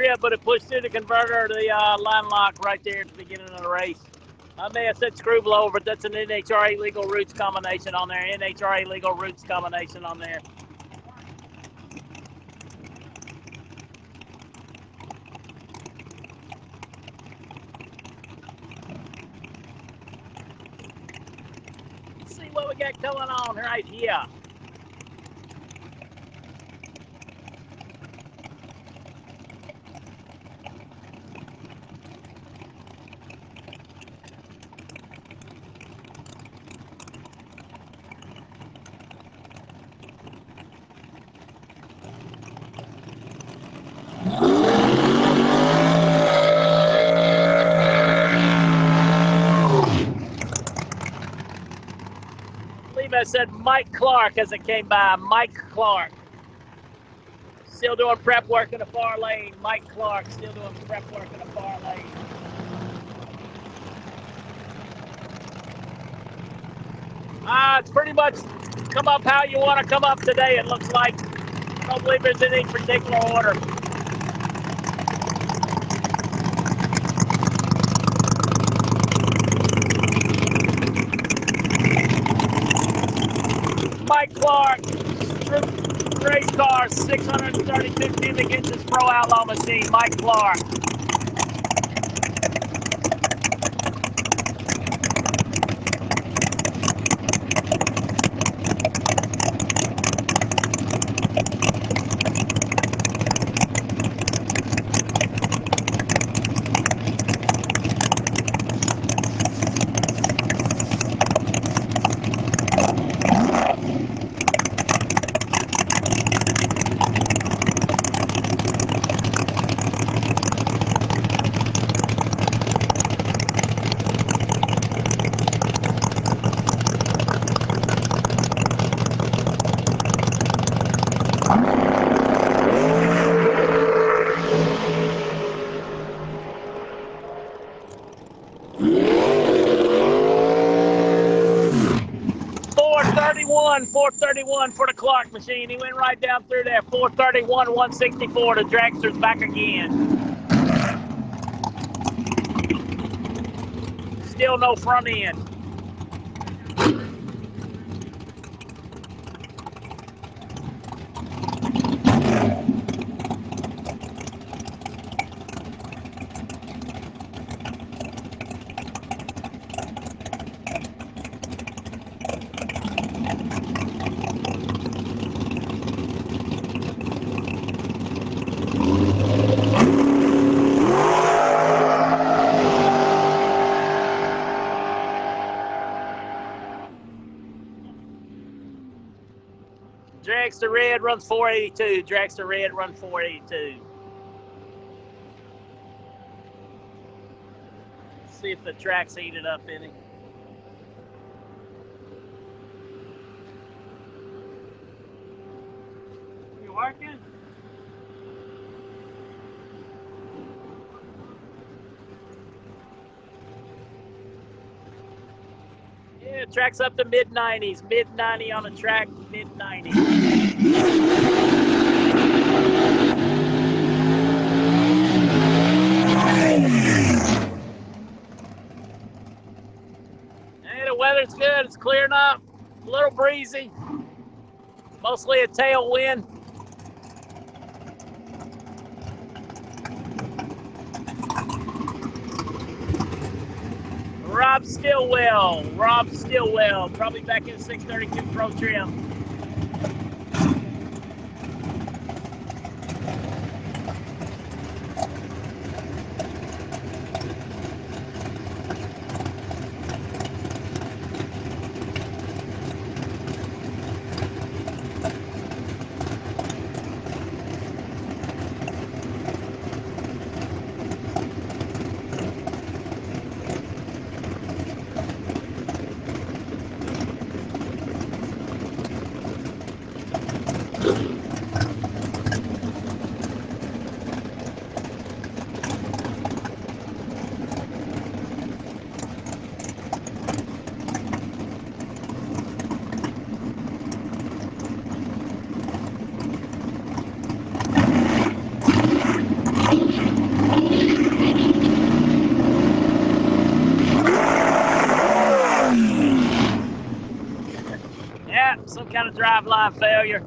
Speaker 5: grip, but it pushed through the converter or the line lock right there at the beginning of the race. I may have said screw blower, but that's an NHRA legal roots combination on there. NHRA legal roots combination on there. Let's see what we got going on right here. I said Mike Clark as it came by. Mike Clark. Still doing prep work in the far lane. Mike Clark still doing prep work in the far lane. It's pretty much come up how you want to come up today, it looks like. I don't believe there's any particular order. Mike Clark, race car, 632 cubic inches Pro Outlaw machine, Mike Clark. .431 for the Clark machine. He went right down through there. 431, 164. The dragster's back again. Still no front end. Dragster red runs 482. Dragster red runs 482. See if the track's heated up any. You working? Yeah, track's up to mid-90s. Mid-90 on the track, mid-90. Hey, the weather's good. It's clearing up. A little breezy. Mostly a tailwind. Rob Stillwell, probably back in 632 Pro trim. driveline failure.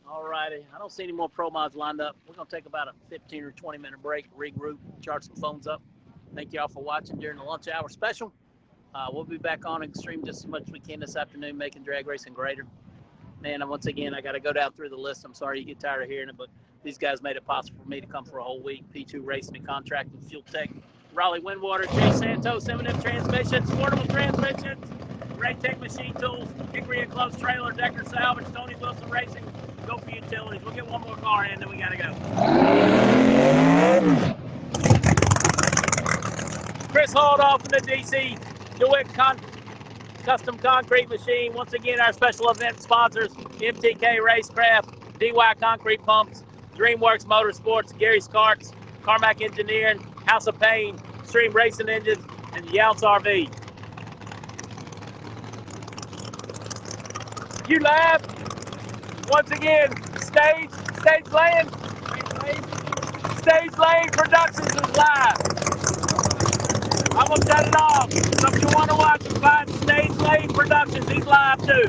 Speaker 5: Alrighty, I don't see any more Pro Mods lined up. We're gonna take about a 15 or 20 minute break, regroup, charge some phones up. Thank y'all for watching during the lunch hour special. We'll be back on Extreme just as much as we can this afternoon, making drag racing greater. And once again, I got to go down through the list. I'm sorry you get tired of hearing it, but these guys made it possible for me to come for a whole week. P2 Racing and Contracting, Fuel Tech, Raleigh Windwater, Jay Santos, M&M Transmissions, Portable Transmissions, Ray Tech Machine Tools, Hickory Enclosed Trailer, Decker Salvage, Tony Wilson Racing, Go for Utilities. We'll get one more car in, then we got to go. Chris Haldoff in the DC DeWitt Custom Concrete Machine. Once again, our special event sponsors, MTK Racecraft, DY Concrete Pumps, DreamWorks Motorsports, Gary's Karts, Carmack Engineering, House of Pain, Stream Racing Engines, and Younce RV. You laugh. Once again, Stage Lane Productions is live. I'm gonna shut it off. So if you want to watch and find Stage Lane Productions, he's live too.